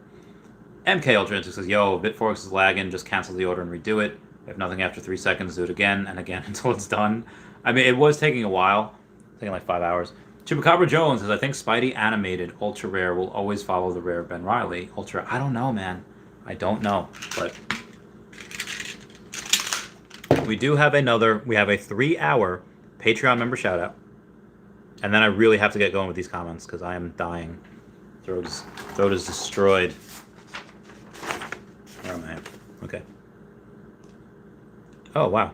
MK Ultra says, yo, Bitforex is lagging. Just cancel the order and redo it. If nothing after 3 seconds, do it again and again until it's done. I mean, it was taking a while. Taking like 5 hours. Chupacabra Jones says, I think Spidey animated Ultra Rare will always follow the rare Ben Reilly. Ultra, I don't know, man. I don't know. But we do have we have a 3-hour Patreon member shout out. And then I really have to get going with these comments because I am dying. Throat is destroyed. Where am I? Okay. Oh, wow.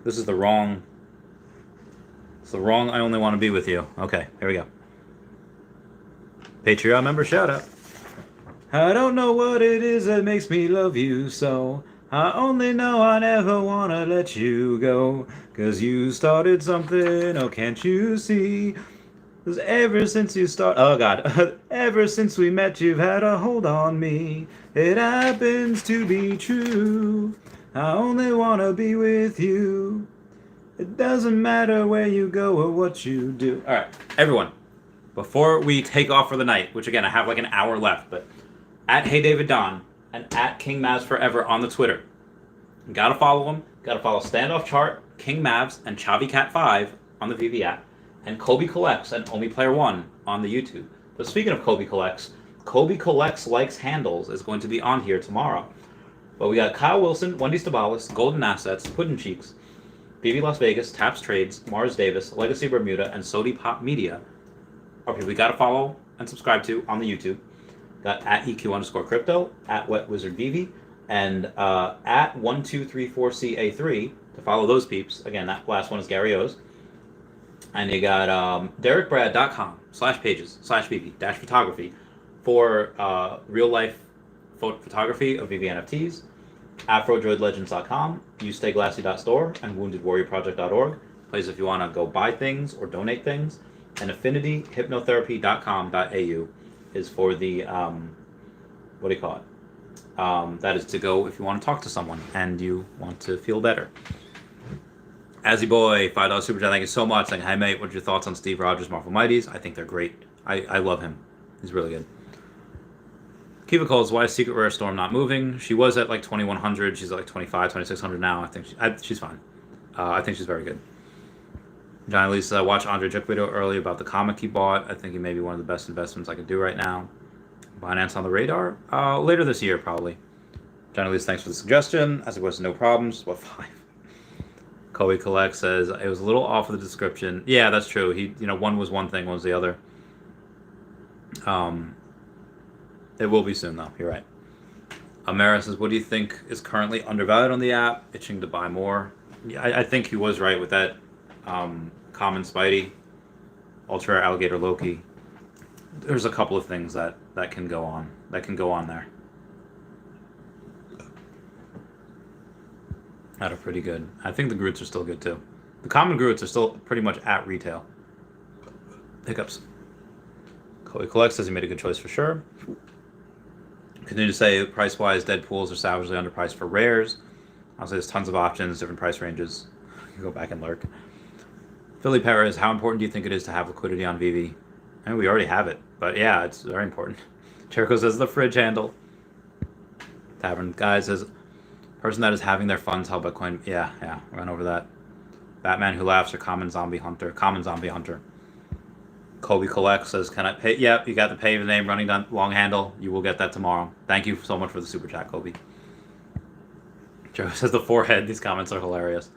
This is the wrong... It's the wrong I only want to be with you. Okay, here we go. Patreon member shout out. I don't know what it is that makes me love you so. I only know I never wanna let you go. 'Cause you started something, oh can't you see? 'Cause ever since you oh god, ever since we met you've had a hold on me. It happens to be true. I only wanna be with you. It doesn't matter where you go or what you do. Alright, everyone, before we take off for the night, which again I have like an hour left, but at Hey David Don and at King Mavs Forever on the Twitter. You gotta follow them. Gotta follow Standoff Chart, King Mavs, and ChaviCat5 on the Veve app, and Kobe Collects and OMI Player 1 on the YouTube. But speaking of Kobe Collects Likes Handles is going to be on here tomorrow. But we got Kyle Willson, Wendy Stibalis, Golden Assets, Puddin' Cheeks, BB Las Vegas, Taps Trades, Mars Davis, Legacy Bermuda, and Sodi Pop Media. Okay, we gotta follow and subscribe to on the YouTube. Got at EQ_crypto, at Wet Wizard Veve, and at 1234CA3 to follow those peeps. Again, that last one is Gary O's. And you got derekbrad.com/pages/Veve-photography for real life photography of Veve NFTs. AfroDroidLegends.com, YouStayGlassy.store, and WoundedWarriorProject.org. Place if you want to go buy things or donate things. And AffinityHypnotherapy.com.au is for the, what do you call it? That is to go if you want to talk to someone and you want to feel better. Azzy Boy, $5 super chat, thank you so much. Saying, hi mate, what are your thoughts on Steve Rogers' Marvel Mighties? I think they're great. I love him. He's really good. Kiva calls, why is Secret Rare Storm not moving? She was at like 2,100. She's at like 2,600 now. I think she's fine. I think she's very good. Johnny Lisa, watched Andre Juk video earlier about the comic he bought. I think he may be one of the best investments I could do right now. Binance on the radar? Later this year, probably. Johnny Lisa, thanks for the suggestion. As it was, no problems. What, 5? Kobe Collect says, it was a little off of the description. Yeah, that's true. One was one thing, one was the other. It will be soon, though. You're right. Amara says, what do you think is currently undervalued on the app? Itching to buy more. Yeah, I think he was right with that. Common Spidey, Ultra Alligator Loki. There's a couple of things that can go on. That can go on there. That are pretty good. I think the Groots are still good too. The common Groots are still pretty much at retail. Hiccups. Chloe Collect says he made a good choice for sure. Continue to say price-wise, Deadpools are savagely underpriced for rares. I'll say there's tons of options, different price ranges. You can go back and lurk. Philly Perez, how important do you think it is to have liquidity on Veve? I mean, we already have it, but yeah, it's very important. Jericho says the fridge handle. Tavern Guy says, person that is having their funds held by coin. Yeah, run over that. Batman Who Laughs or Common Zombie Hunter. Kobe Collect says, can I pay? Yep, you got the pay the name running down long handle. You will get that tomorrow. Thank you so much for the super chat, Kobe. Joe says the forehead. These comments are hilarious.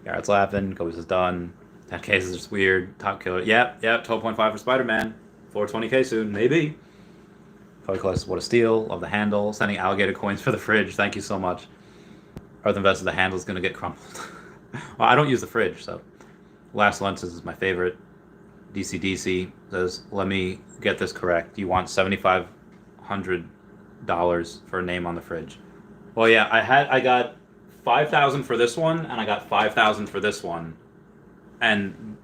Garrett's laughing. Kobe says done. 10K is just weird. Top killer. Yep. 12.5 for Spider-Man. 420K soon. Maybe. Kobe Collect says, what a steal. Love the handle. Sending alligator coins for the fridge. Thank you so much. Earth Investor, the handle is going to get crumpled. Well, I don't use the fridge, so. Last Lenses is my favorite. DCDC says, let me get this correct. You want $7,500 for a name on the fridge. Well, yeah, I got $5,000 for this one, and I got $5,000 for this one. And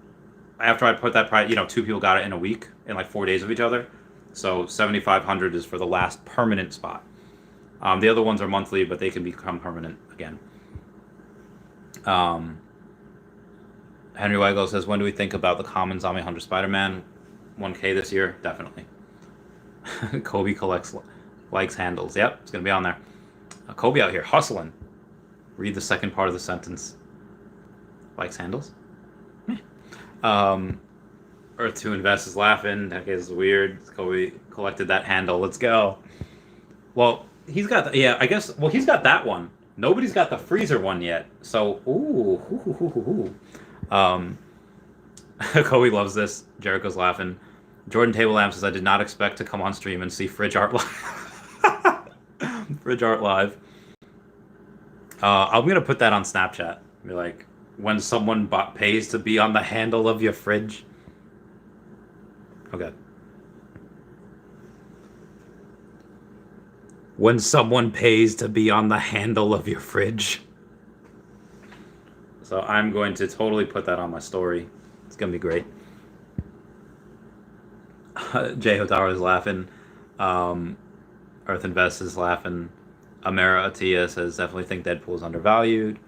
after I put that price, 2 people got it in a week, in like 4 days of each other. So $7,500 is for the last permanent spot. The other ones are monthly, but they can become permanent again. Henry Weigel says, when do we think about the common Zombie Hunter Spider-Man? 1K this year? Definitely. Kobe likes handles. Yep, it's going to be on there. Kobe out here hustling. Read the second part of the sentence. Likes handles? Earth to Invest is laughing. That is weird. Kobe collected that handle. Let's go. Well, he's got I guess. Well, he's got that one. Nobody's got the freezer one yet. So, Kobe loves this. Jericho's laughing. Jordan Table Lamp says, I did not expect to come on stream and see Fridge Art Live. Fridge Art Live. I'm gonna put that on Snapchat. Be like, when someone pays to be on the handle of your fridge. Okay. When someone pays to be on the handle of your fridge. So I'm going to totally put that on my story. It's going to be great. Jay Hotaro is laughing. Earth Invest is laughing. Amara Atia says, definitely think Deadpool is undervalued.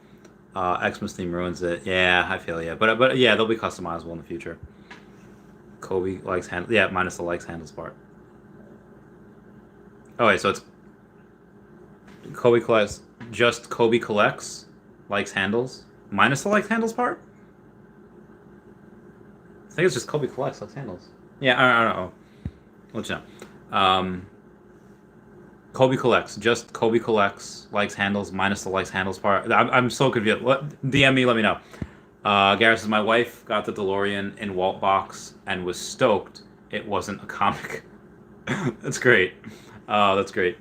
Xmas theme ruins it. Yeah, I feel you. But yeah, they'll be customizable in the future. Kobe likes handles. Yeah, minus the likes handles part. Oh wait, so it's Kobe collects. Just Kobe collects likes handles minus the likes handles part. I think it's just Kobe collects likes handles. Yeah, I don't know. Let you know. Kobe collects. Just Kobe collects likes handles minus the likes handles part. I'm so confused. DM me, let me know. Garrett says, my wife got the DeLorean in Walt box and was stoked it wasn't a comic. That's great. That's great.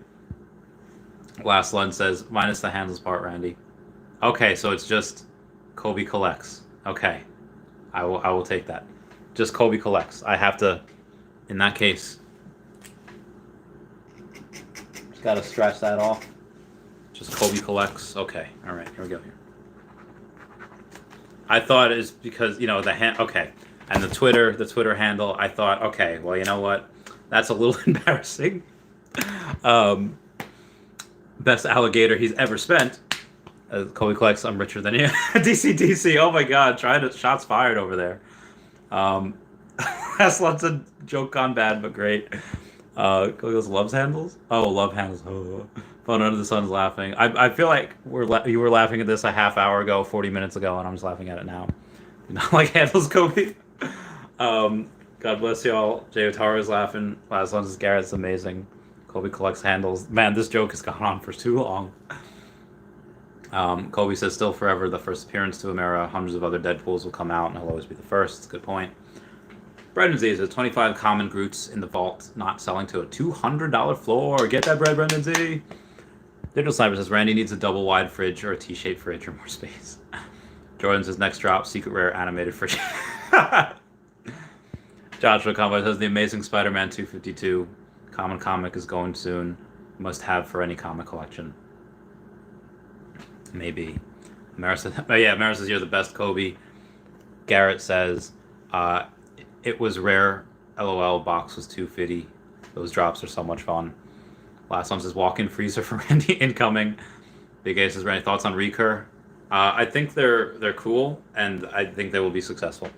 Last Lund says, minus the handles part, Randy. Okay, so it's just Kobe collects. Okay. I will take that. Just Kobe collects. I have to, in that case, just gotta scratch that off. Just Kobe collects. Okay. All right. Here we go. Here. I thought it's because the okay, and the Twitter handle. I thought, okay, well, you know what? That's a little embarrassing. Best alligator he's ever spent. Kobe collects. I'm richer than you. DC. Oh my God! Shots fired over there. That's lots of joke gone bad, but great. Kobe goes, loves handles. Oh, love handles. Oh. Fun under the sun's laughing. I feel like you were laughing at this a half hour ago, 40 minutes ago, and I'm just laughing at it now. You know, like handles, Kobe. God bless y'all. Jay Otaro is laughing. Last one's Garrett's amazing. Kobe collects handles. Man, this joke has gone on for too long. Kobe says, still forever the first appearance to Amara. Hundreds of other Deadpools will come out, and he'll always be the first. It's a good point. Brendan Z says, 25 common Groots in the vault, not selling to a $200 floor. Get that bread, Brendan Z. Digital Sniper says, Randy needs a double wide fridge or a T-shaped fridge or more space. Jordan says, next drop, secret rare animated fridge. Joshua Convoy says, the Amazing Spider-Man 252 common comic is going soon. Must have for any comic collection. Maybe. Mara says, Mara says, you're the best, Kobe. Garrett says, it was rare. LOL, box was $250. Those drops are so much fun. Last one says, walk-in freezer for Randy incoming. Big A says, Randy, thoughts on Recur? I think they're cool, and I think they will be successful.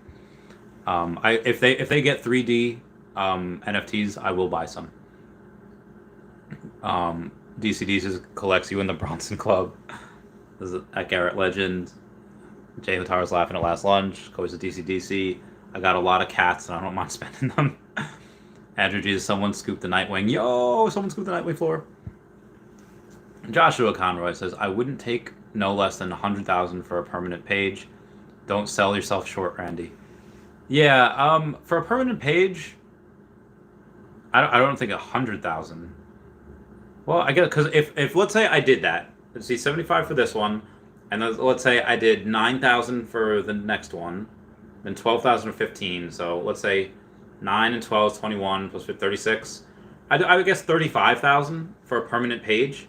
If they get 3D NFTs, I will buy some. DCD collects you in the Bronson Club. This is at Garrett Legend. Jay Hotaro's laughing at last lunch. Goes to DCDC. I got a lot of cats, and I don't mind spending them. Andrew Jesus, someone scooped the Nightwing. Yo, someone scooped the Nightwing floor. Joshua Conroy says, I wouldn't take no less than 100,000 for a permanent page. Don't sell yourself short, Randy. Yeah, for a permanent page, I don't think 100,000. Well, I guess because if let's say I did that, let's see, 75 for this one, and let's say I did 9,000 for the next one, then 12,000 or 15. So let's say 9 and 12 is 21 plus 36. I would guess 35,000 for a permanent page.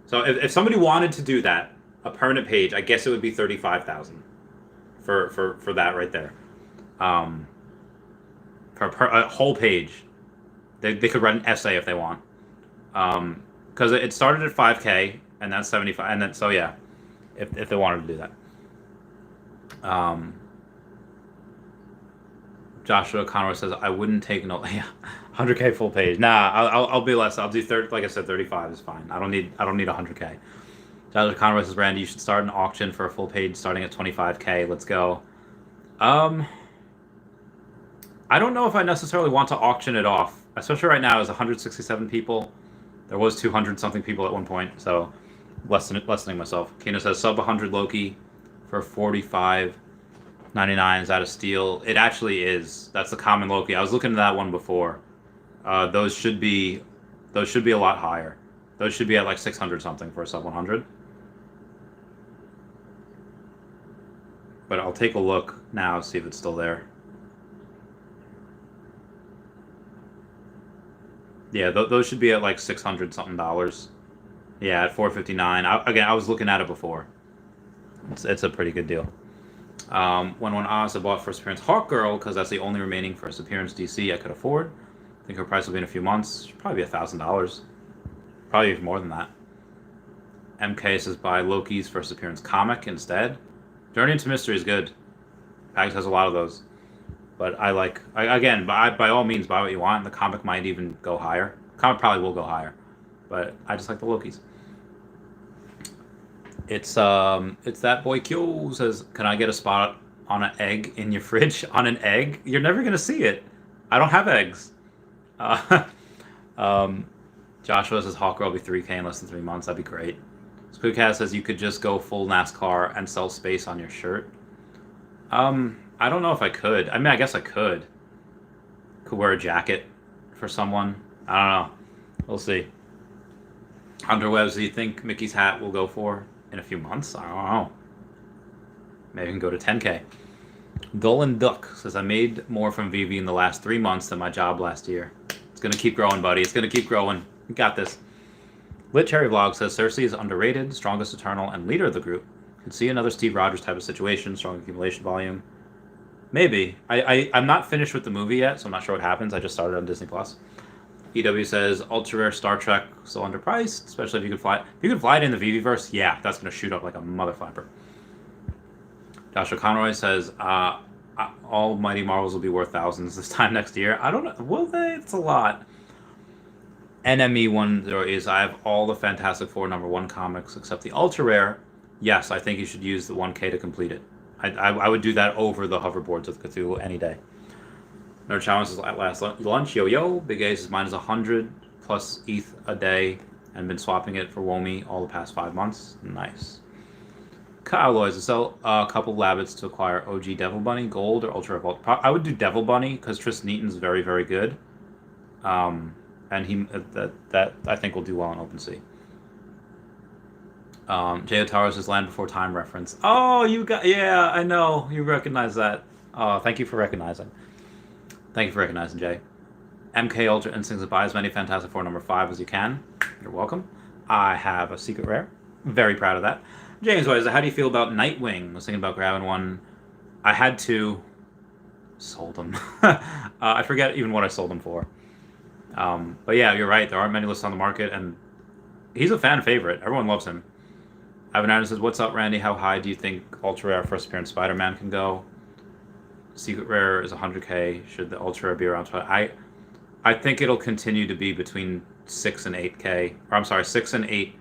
So if somebody wanted to do that, a permanent page, I guess it would be 35,000 for that right there. For a whole page, they could write an essay if they want. because it started at 5K and that's 75, and then so yeah, if they wanted to do that. Joshua Conroy says I wouldn't take no yeah, 100K full page. Nah, I'll be less. I'll do 30. Like I said, 35 is fine. I don't need 100K. Joshua Conroy says Randy, you should start an auction for a full page starting at 25K. Let's go. I don't know if I necessarily want to auction it off, especially right now. There's 167 people. There was 200 something people at one point, so lessening myself. Kino says sub 100 Loki for 45.99. Is that a steal? It actually is. That's the common Loki. I was looking at that one before. Those should be a lot higher. Those should be at like 600 something for a sub 100. But I'll take a look now, see if it's still there. Yeah, those should be at like 600 something dollars. Yeah, at 459. Again, I was looking at it before. It's a pretty good deal. When Oz, I bought first appearance Hawk Girl because that's the only remaining first appearance DC I could afford. I think her price will be in a few months. Should probably be $1,000. Probably even more than that. MK says buy Loki's first appearance comic instead. Journey into Mystery is good. Bags has a lot of those. But again, by all means, buy what you want. The comic might even go higher. The comic probably will go higher. But I just like the Loki's. It's that boy Q says, can I get a spot on an egg in your fridge? On an egg? You're never going to see it. I don't have eggs. Joshua says Hawk Girl will be 3K in less than 3 months. That'd be great. Spookcast says you could just go full NASCAR and sell space on your shirt. I don't know if I could. I mean, I guess I could. Could wear a jacket for someone. I don't know. We'll see. Hunter Webbs, do you think Mickey's hat will go for in a few months? I don't know. Maybe we can go to 10K. Dolan Duck says, I made more from Veve in the last 3 months than my job last year. It's going to keep growing, buddy. It's going to keep growing. We got this. Lit Cherry Vlog says, Cersei is underrated, strongest Eternal, and leader of the group. Could see another Steve Rogers type of situation, strong accumulation volume. Maybe. I'm not finished with the movie yet, so I'm not sure what happens. I just started on Disney+. EW says, ultra rare Star Trek still underpriced, especially if you could fly it. If you could fly it in the Veveverse, yeah, that's going to shoot up like a mother flapper. Joshua Conroy says, all Mighty Marvels will be worth thousands this time next year. I don't know. Will they? It's a lot. NME 10 is, I have all the Fantastic Four #1 comics except the ultra rare. Yes, I think you should use the 1K to complete it. I would do that over the hoverboards of Cthulhu any day. Nerd Challenge says, at last lunch, yo. Big A says, mine is 100 plus ETH a day and been swapping it for OMI all the past 5 months. Nice. Kyle Loys to sell a couple Labbits to acquire OG Devil Bunny, Gold, or Ultra Revolt. I would do Devil Bunny because Tristan Eaton's very, very good. And he that I think will do well in OpenSea. Jay Otaro says Land Before Time reference. Oh, yeah, I know. You recognize that. Oh, thank you for recognizing. Thank you for recognizing, Jay. MK Ultra Instincts to buy as many Fantastic Four #5 as you can. You're welcome. I have a secret rare. Very proud of that. James White, how do you feel about Nightwing? I was thinking about grabbing one. I had to. Sold them. I forget even what I sold them for. But yeah, you're right. There aren't many lists on the market, and he's a fan favorite. Everyone loves him. Ivan Adams says, what's up, Randy? How high do you think Ultra Rare First Appearance Spider-Man can go? Secret Rare is 100K. Should the Ultra Rare be around 20? I think it'll continue to be between 6 and 8K. Or I'm sorry, 6 and 8.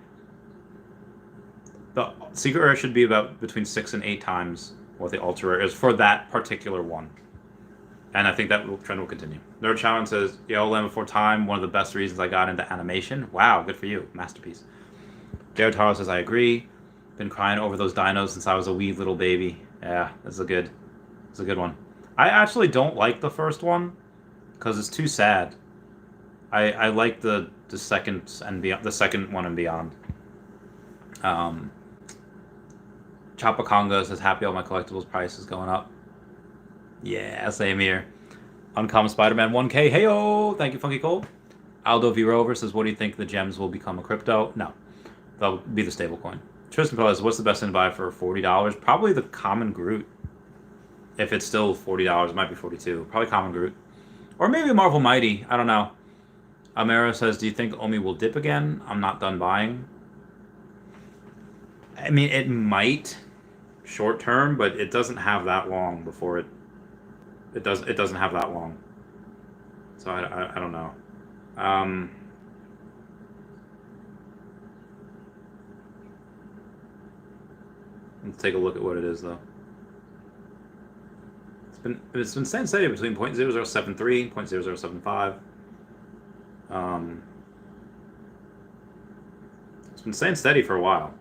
The Secret Rare should be about between 6 and 8 times what the Ultra Rare is for that particular one. And I think that trend will continue. Nerd Challenge says, yo, Land Before Time, one of the best reasons I got into animation. Wow, good for you. Masterpiece. Jared Taro says, I agree. Been crying over those dinos since I was a wee little baby. Yeah, it's a good one. I actually don't like the first one because it's too sad. I like the second and beyond, the second one and beyond. Chapaconga says, happy all my collectibles price is going up. Yeah, same here. Uncommon Spider-Man 1K. Heyo! Thank you, Funky Cole. Aldo V. Rover says, what do you think the gems will become a crypto? No. They'll be the stablecoin. Tristan Pelez says, what's the best thing to buy for $40? Probably the common Groot. If it's still $40, it might be $42. Probably common Groot. Or maybe Marvel Mighty. I don't know. Amara says, do you think OMI will dip again? I'm not done buying. I mean, it might short term, but it doesn't have that long before it doesn't have that long. So I don't know. Let's take a look at what it is though. It's been staying steady between 0.0073 and 0.0075. It's been staying steady for a while.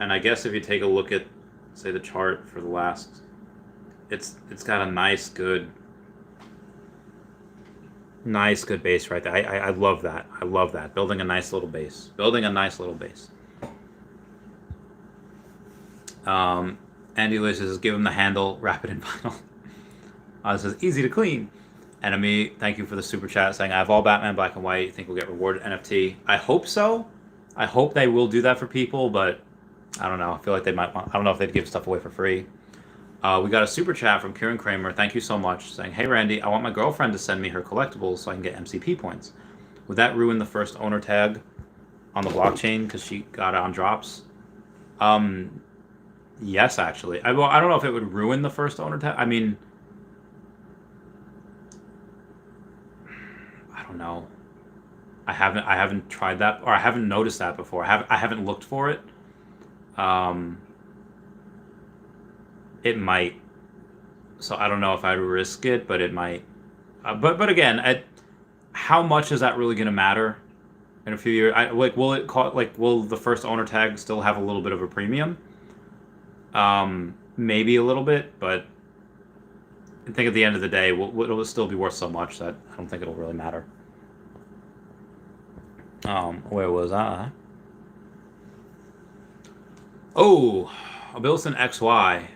And I guess if you take a look at, say, the chart for the last, it's got a nice good base right there. I love that. I love that. Building a nice little base. Andy Lewis says, give him the handle, wrap it in vinyl. It says, easy to clean. Enemy, thank you for the super chat saying, I have all Batman black and white. You think we'll get rewarded NFT? I hope so. I hope they will do that for people, but I don't know. I feel like they might want, I don't know if they'd give stuff away for free. We got a super chat from Kieran Kramer. Thank you so much. Saying, hey, Randy, I want my girlfriend to send me her collectibles so I can get MCP points. Would that ruin the first owner tag on the blockchain because she got it on drops? Yes, actually. I don't know if it would ruin the first owner tag. I mean, I don't know. I haven't tried that, or I haven't noticed that before. I haven't looked for it. It might. So I don't know if I'd risk it, but it might. But again, how much is that really going to matter in a few years? Will the first owner tag still have a little bit of a premium? Maybe a little bit, but I think at the end of the day, it'll still be worth so much that I don't think it'll really matter. Where was I? Oh, Willson XY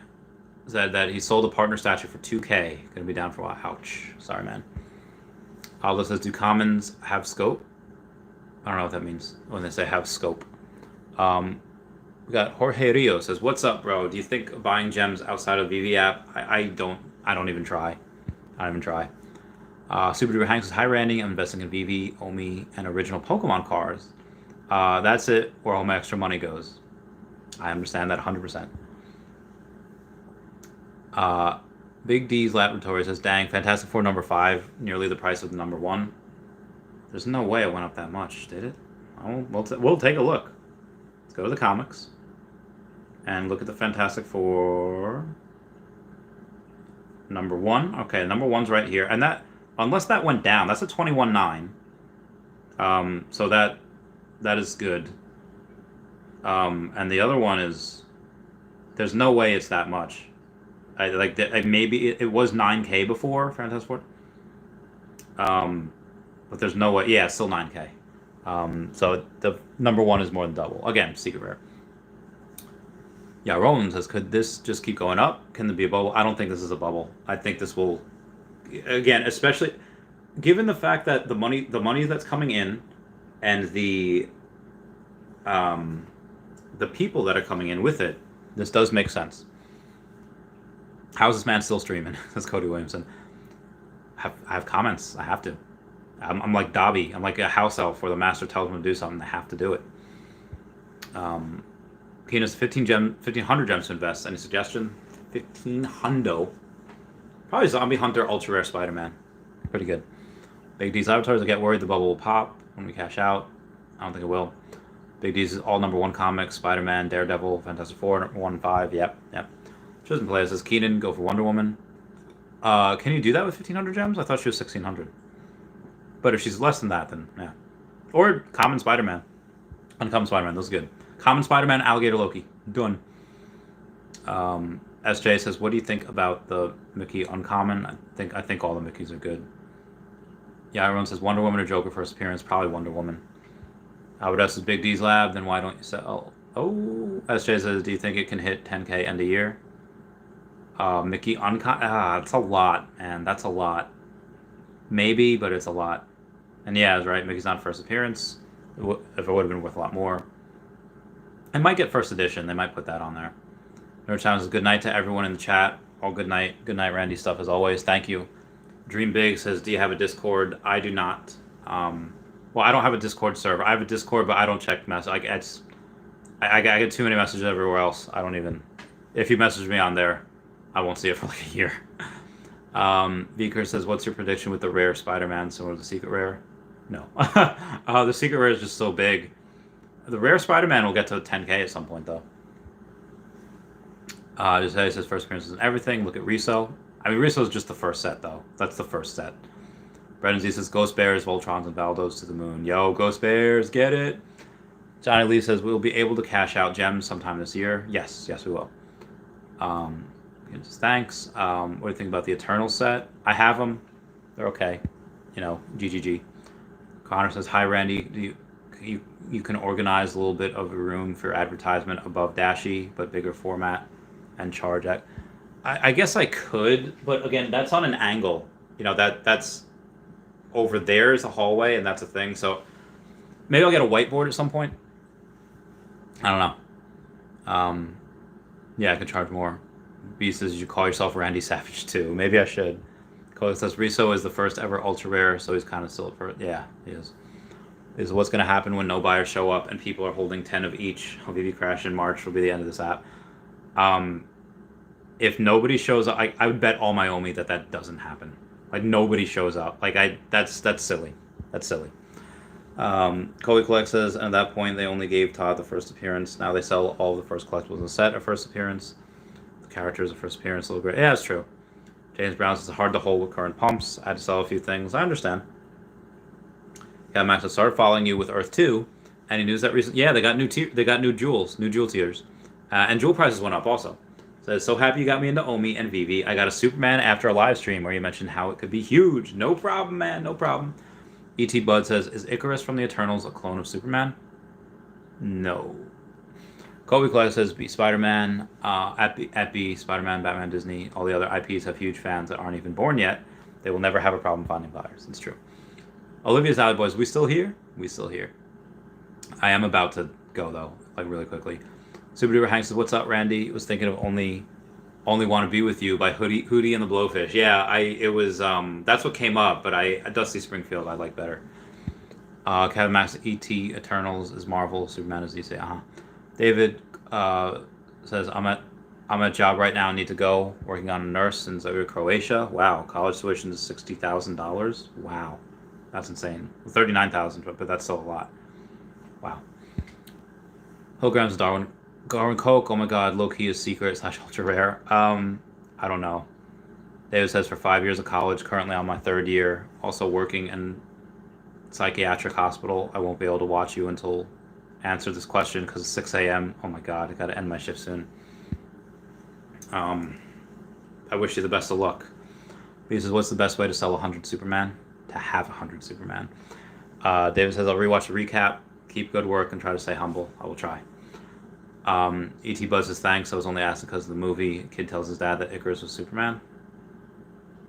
said that he sold a partner statue for 2K. Gonna be down for a while. Ouch. Sorry, man. Aldo says, do commons have scope? I don't know what that means when they say have scope. We got Jorge Rio says, what's up, bro? Do you think of buying gems outside of Veve app? I don't even try. Super Duper Hank says, hi, Randy. I'm investing in Veve, OMI, and original Pokemon cards. That's it, where all my extra money goes. I understand that 100%. Big D's Laboratory says, dang, Fantastic Four number 5, nearly the price of number 1. There's no way it went up that much, did it? Oh, we'll take a look. Let's go to the comics and look at the Fantastic Four number 1. Okay, number 1's right here, and that, unless that went down, that's a 21.9. So that is good. And the other one is, there's no way it's that much. Maybe it was 9K before Fantastic Four. But there's no way. Yeah, it's still 9K. So the number 1 is more than double. Again, secret rare. Yeah, Roland says, could this just keep going up? Can there be a bubble? I don't think this is a bubble. I think this will, again, especially given the fact that the money that's coming in, and the people that are coming in with it, this does make sense. How is this man still streaming? That's Cody Williamson. I have comments. I have to. I'm like Dobby. I'm like a house elf where the master tells him to do something. They have to do it. Penis 1,500 gems to invest. Any suggestion? 1,500. Probably Zombie Hunter Ultra Rare Spider-Man. Pretty good. Big D's Laboratories. I get worried the bubble will pop when we cash out. I don't think it will. Big D's is all number 1 comics. Spider-Man, Daredevil, Fantastic Four, number 1 and 5. Yep. Chosen Player says, Keenan, go for Wonder Woman. Can you do that with 1,500 gems? I thought she was 1,600. But if she's less than that, then yeah. Or Common Spider-Man. Uncommon Spider-Man, those are good. Common Spider-Man, Alligator Loki. Done. SJ says, what do you think about the Mickey Uncommon? I think all the Mickeys are good. Yeah, everyone says Wonder Woman or Joker first appearance. Probably Wonder Woman. Albert S says Big D's Lab, then why don't you sell? Oh, SJ says, do you think it can hit 10K end of year? Mickey Uncommon. That's a lot, man. That's a lot. Maybe, but it's a lot. And yeah, that's right. Mickey's not first appearance. If it would have been worth a lot more. I might get first edition. They might put that on there. Nerd Challenge says, good night to everyone in the chat. All good night. Good night, Randy stuff as always. Thank you. Dream Big says, do you have a Discord? I do not. Well, I don't have a Discord server. I have a Discord, but I don't check messages. I get too many messages everywhere else. I don't even. If you message me on there, I won't see it for like a year. Vicker says, what's your prediction with the rare Spider-Man similar to the secret rare? No. The secret rare is just so big. The rare Spider-Man will get to 10K at some point, though. Just says first appearances and everything. Look at resale. I mean, resale is just the first set, though. That's the first set. Brendan Z says, Ghost Bears, Voltrons, and Valdos to the moon. Yo, Ghost Bears, get it. Johnny Lee says, we'll be able to cash out gems sometime this year. Yes, we will. Thanks. What do you think about the Eternal set? I have them. They're okay. GGG. Connor says, hi, Randy. Do you can organize a little bit of a room for advertisement above Dashi, but bigger format and charge at. I guess I could, but again, that's on an angle. That's over there is a hallway, and that's a thing. So maybe I'll get a whiteboard at some point. I don't know. Yeah, I could charge more. B says, you call yourself Randy Savage too. Maybe I should. Cole says, Riso is the first ever ultra rare, so he's kind of still for it. Yeah, he is. This is what's going to happen when no buyers show up and people are holding 10 of each. VV crash in March will be the end of this app. If nobody shows up, I would bet all my OMI that doesn't happen. Like, nobody shows up. Like, that's silly. That's silly. Kobe Collect says, at that point, they only gave Todd the first appearance. Now they sell all the first collectibles in the set at first appearance. The characters of first appearance look great. Yeah, it's true. James Brown says, it's hard to hold with current pumps. I had to sell a few things. I understand. Yeah, Max, I started following you with Earth 2. Any news that recently? Yeah, they got new jewels, new jewel tiers. And jewel prices went up also. Says, so happy you got me into OMI and Veve. I got a Superman after a live stream where you mentioned how it could be huge. No problem, man. No problem. E.T. Bud says, is Icarus from the Eternals a clone of Superman? No. Kobe Clay says, be Spider-Man. At B, Spider-Man, Batman, Disney. All the other IPs have huge fans that aren't even born yet. They will never have a problem finding buyers. It's true. Olivia's Alley Boys, we still here? We still here. I am about to go, though, like really quickly. Super Duper Hank says, what's up, Randy? Was thinking of only Want to Be With You by Hootie and the Blowfish. Yeah, it was, that's what came up, but Dusty Springfield I like better. Kevin Max, E.T. Eternals is Marvel, Superman is DC, David says, I'm at job right now, need to go, working on a nurse in Zagreb, Croatia. Wow, college tuition is $60,000. Wow, that's insane. $39,000, but that's still a lot. Wow. Hillgrams Darwin Coke, oh my god, low-key is secret / ultra rare. I don't know. David says, for 5 years of college, currently on my third year, also working in psychiatric hospital. I won't be able to watch you until answer this question because it's 6 a.m. Oh my god, I gotta end my shift soon. I wish you the best of luck. He says, what's the best way to sell 100 Superman? To have 100 Superman. David says, I'll rewatch the recap. Keep good work and try to stay humble. I will try. E.T. Buzz says, thanks. I was only asking because of the movie. Kid tells his dad that Icarus was Superman.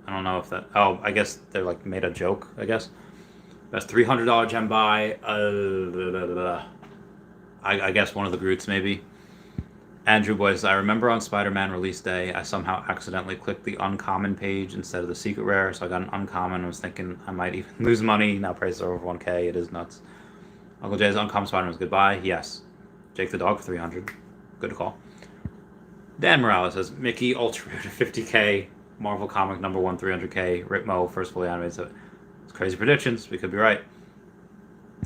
I don't know if that... Oh, I guess they're like made a joke, I guess. Best $300 gem buy. I guess one of the Groots, maybe. Andrew Boy says, I remember on Spider-Man release day, I somehow accidentally clicked the uncommon page instead of the secret rare, so I got an uncommon. I was thinking I might even lose money. Now prices are over 1K. It is nuts. Uncle Jay's uncommon Spider-Man's goodbye. Yes. Jake the Dog for 300. Good call. Dan Morales says, Mickey Ultra Rare to 50K. Marvel Comic number 1 300K. Rip Mo first fully animated. So it's crazy predictions. We could be right.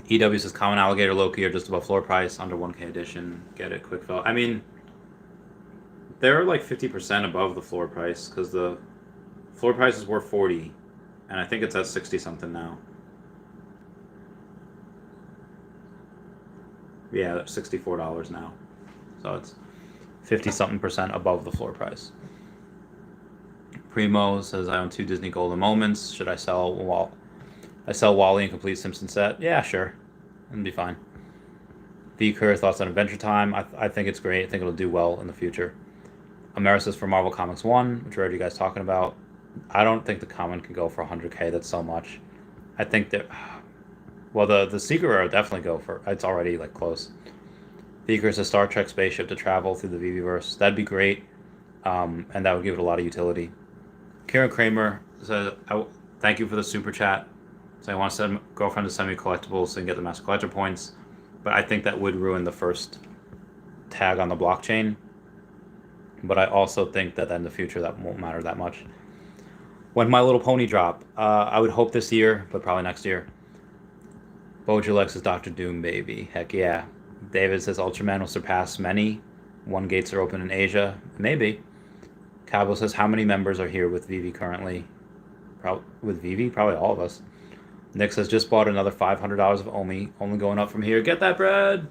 EW says Common Alligator Loki are just above floor price, under 1K edition. Get it, quick fill. I mean, they're like 50% above the floor price because the floor price is worth 40, and I think it's at 60 something now. Yeah, $64 now, so it's 50 something percent above the floor price. Primo says, I own 2 Disney Golden Moments. Should I sell Wally and complete Simpson set? Yeah, sure. It'll be fine. V. Kerr, thoughts on Adventure Time? I think it's great. I think it'll do well in the future. Amara says, for Marvel Comics 1, which I heard you guys talking about, I don't think the common can go for 100K. That's so much. I think that... Well, the Secret Rare will definitely go for... It's already, like, close. V. Kerr says, Star Trek spaceship to travel through the Veveverse. That'd be great. And that would give it a lot of utility. Karen Kramer says, Thank you for the super chat. So I want to send girlfriend to send me collectibles so you can get the master collector points. But I think that would ruin the first tag on the blockchain. But I also think that in the future that won't matter that much. When My Little Pony drop, I would hope this year, but probably next year. Bojalex is Dr. Doom, baby. Heck yeah. David says Ultraman will surpass many. One gates are open in Asia. Maybe. Cabo says, how many members are here with Veve currently? With Veve? Probably all of us. Nick says, just bought another $500 of OMI. Only going up from here. Get that bread!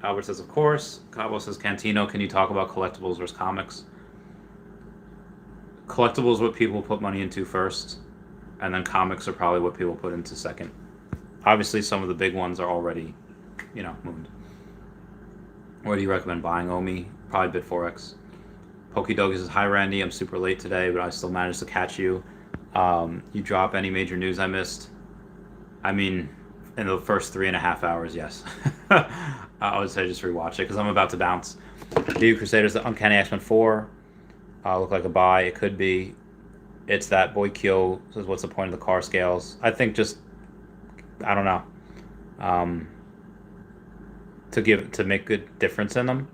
Albert says, of course. Cabo says, Cantino, can you talk about collectibles versus comics? Collectibles what people put money into first, and then comics are probably what people put into second. Obviously, some of the big ones are already, mooned. Where do you recommend buying OMI? Probably Bit4X. Pokidog says, hi Randy, I'm super late today, but I still managed to catch you. You drop any major news I missed? I mean, in the first 3.5 hours, yes. I would say just rewatch it, because I'm about to bounce. View Crusaders, the Uncanny X-Men 4. Look like a buy. It could be. It's that Boy Kyo says, what's the point of the car scales? I think just, I don't know, to make good difference in them.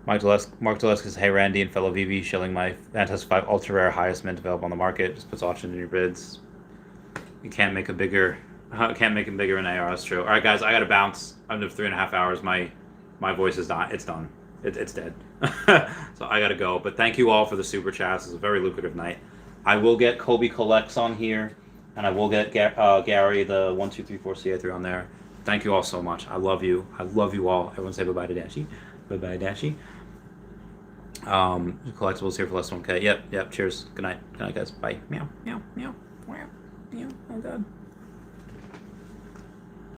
Mark Dalesk says, hey Randy and fellow Veve, shilling my Fantastic 5 ultra rare highest mint available on the market. Just puts auction in your bids. You can't make it bigger in AR. That's true. All right, guys, I gotta bounce. Under 3.5 hours. My voice is not. It's done. It's dead. So I gotta go. But thank you all for the super chats. It's a very lucrative night. I will get Kobe Collects on here, and I will get Gary the 1234 CA3 on there. Thank you all so much. I love you. I love you all. Everyone say bye-bye to Dashi. Bye-bye, Dashi. Collectibles here for less than 1K. Yep. Cheers. Good night. Good night, guys. Bye. Meow. Meow. Meow. Meow. Meow. Oh, God.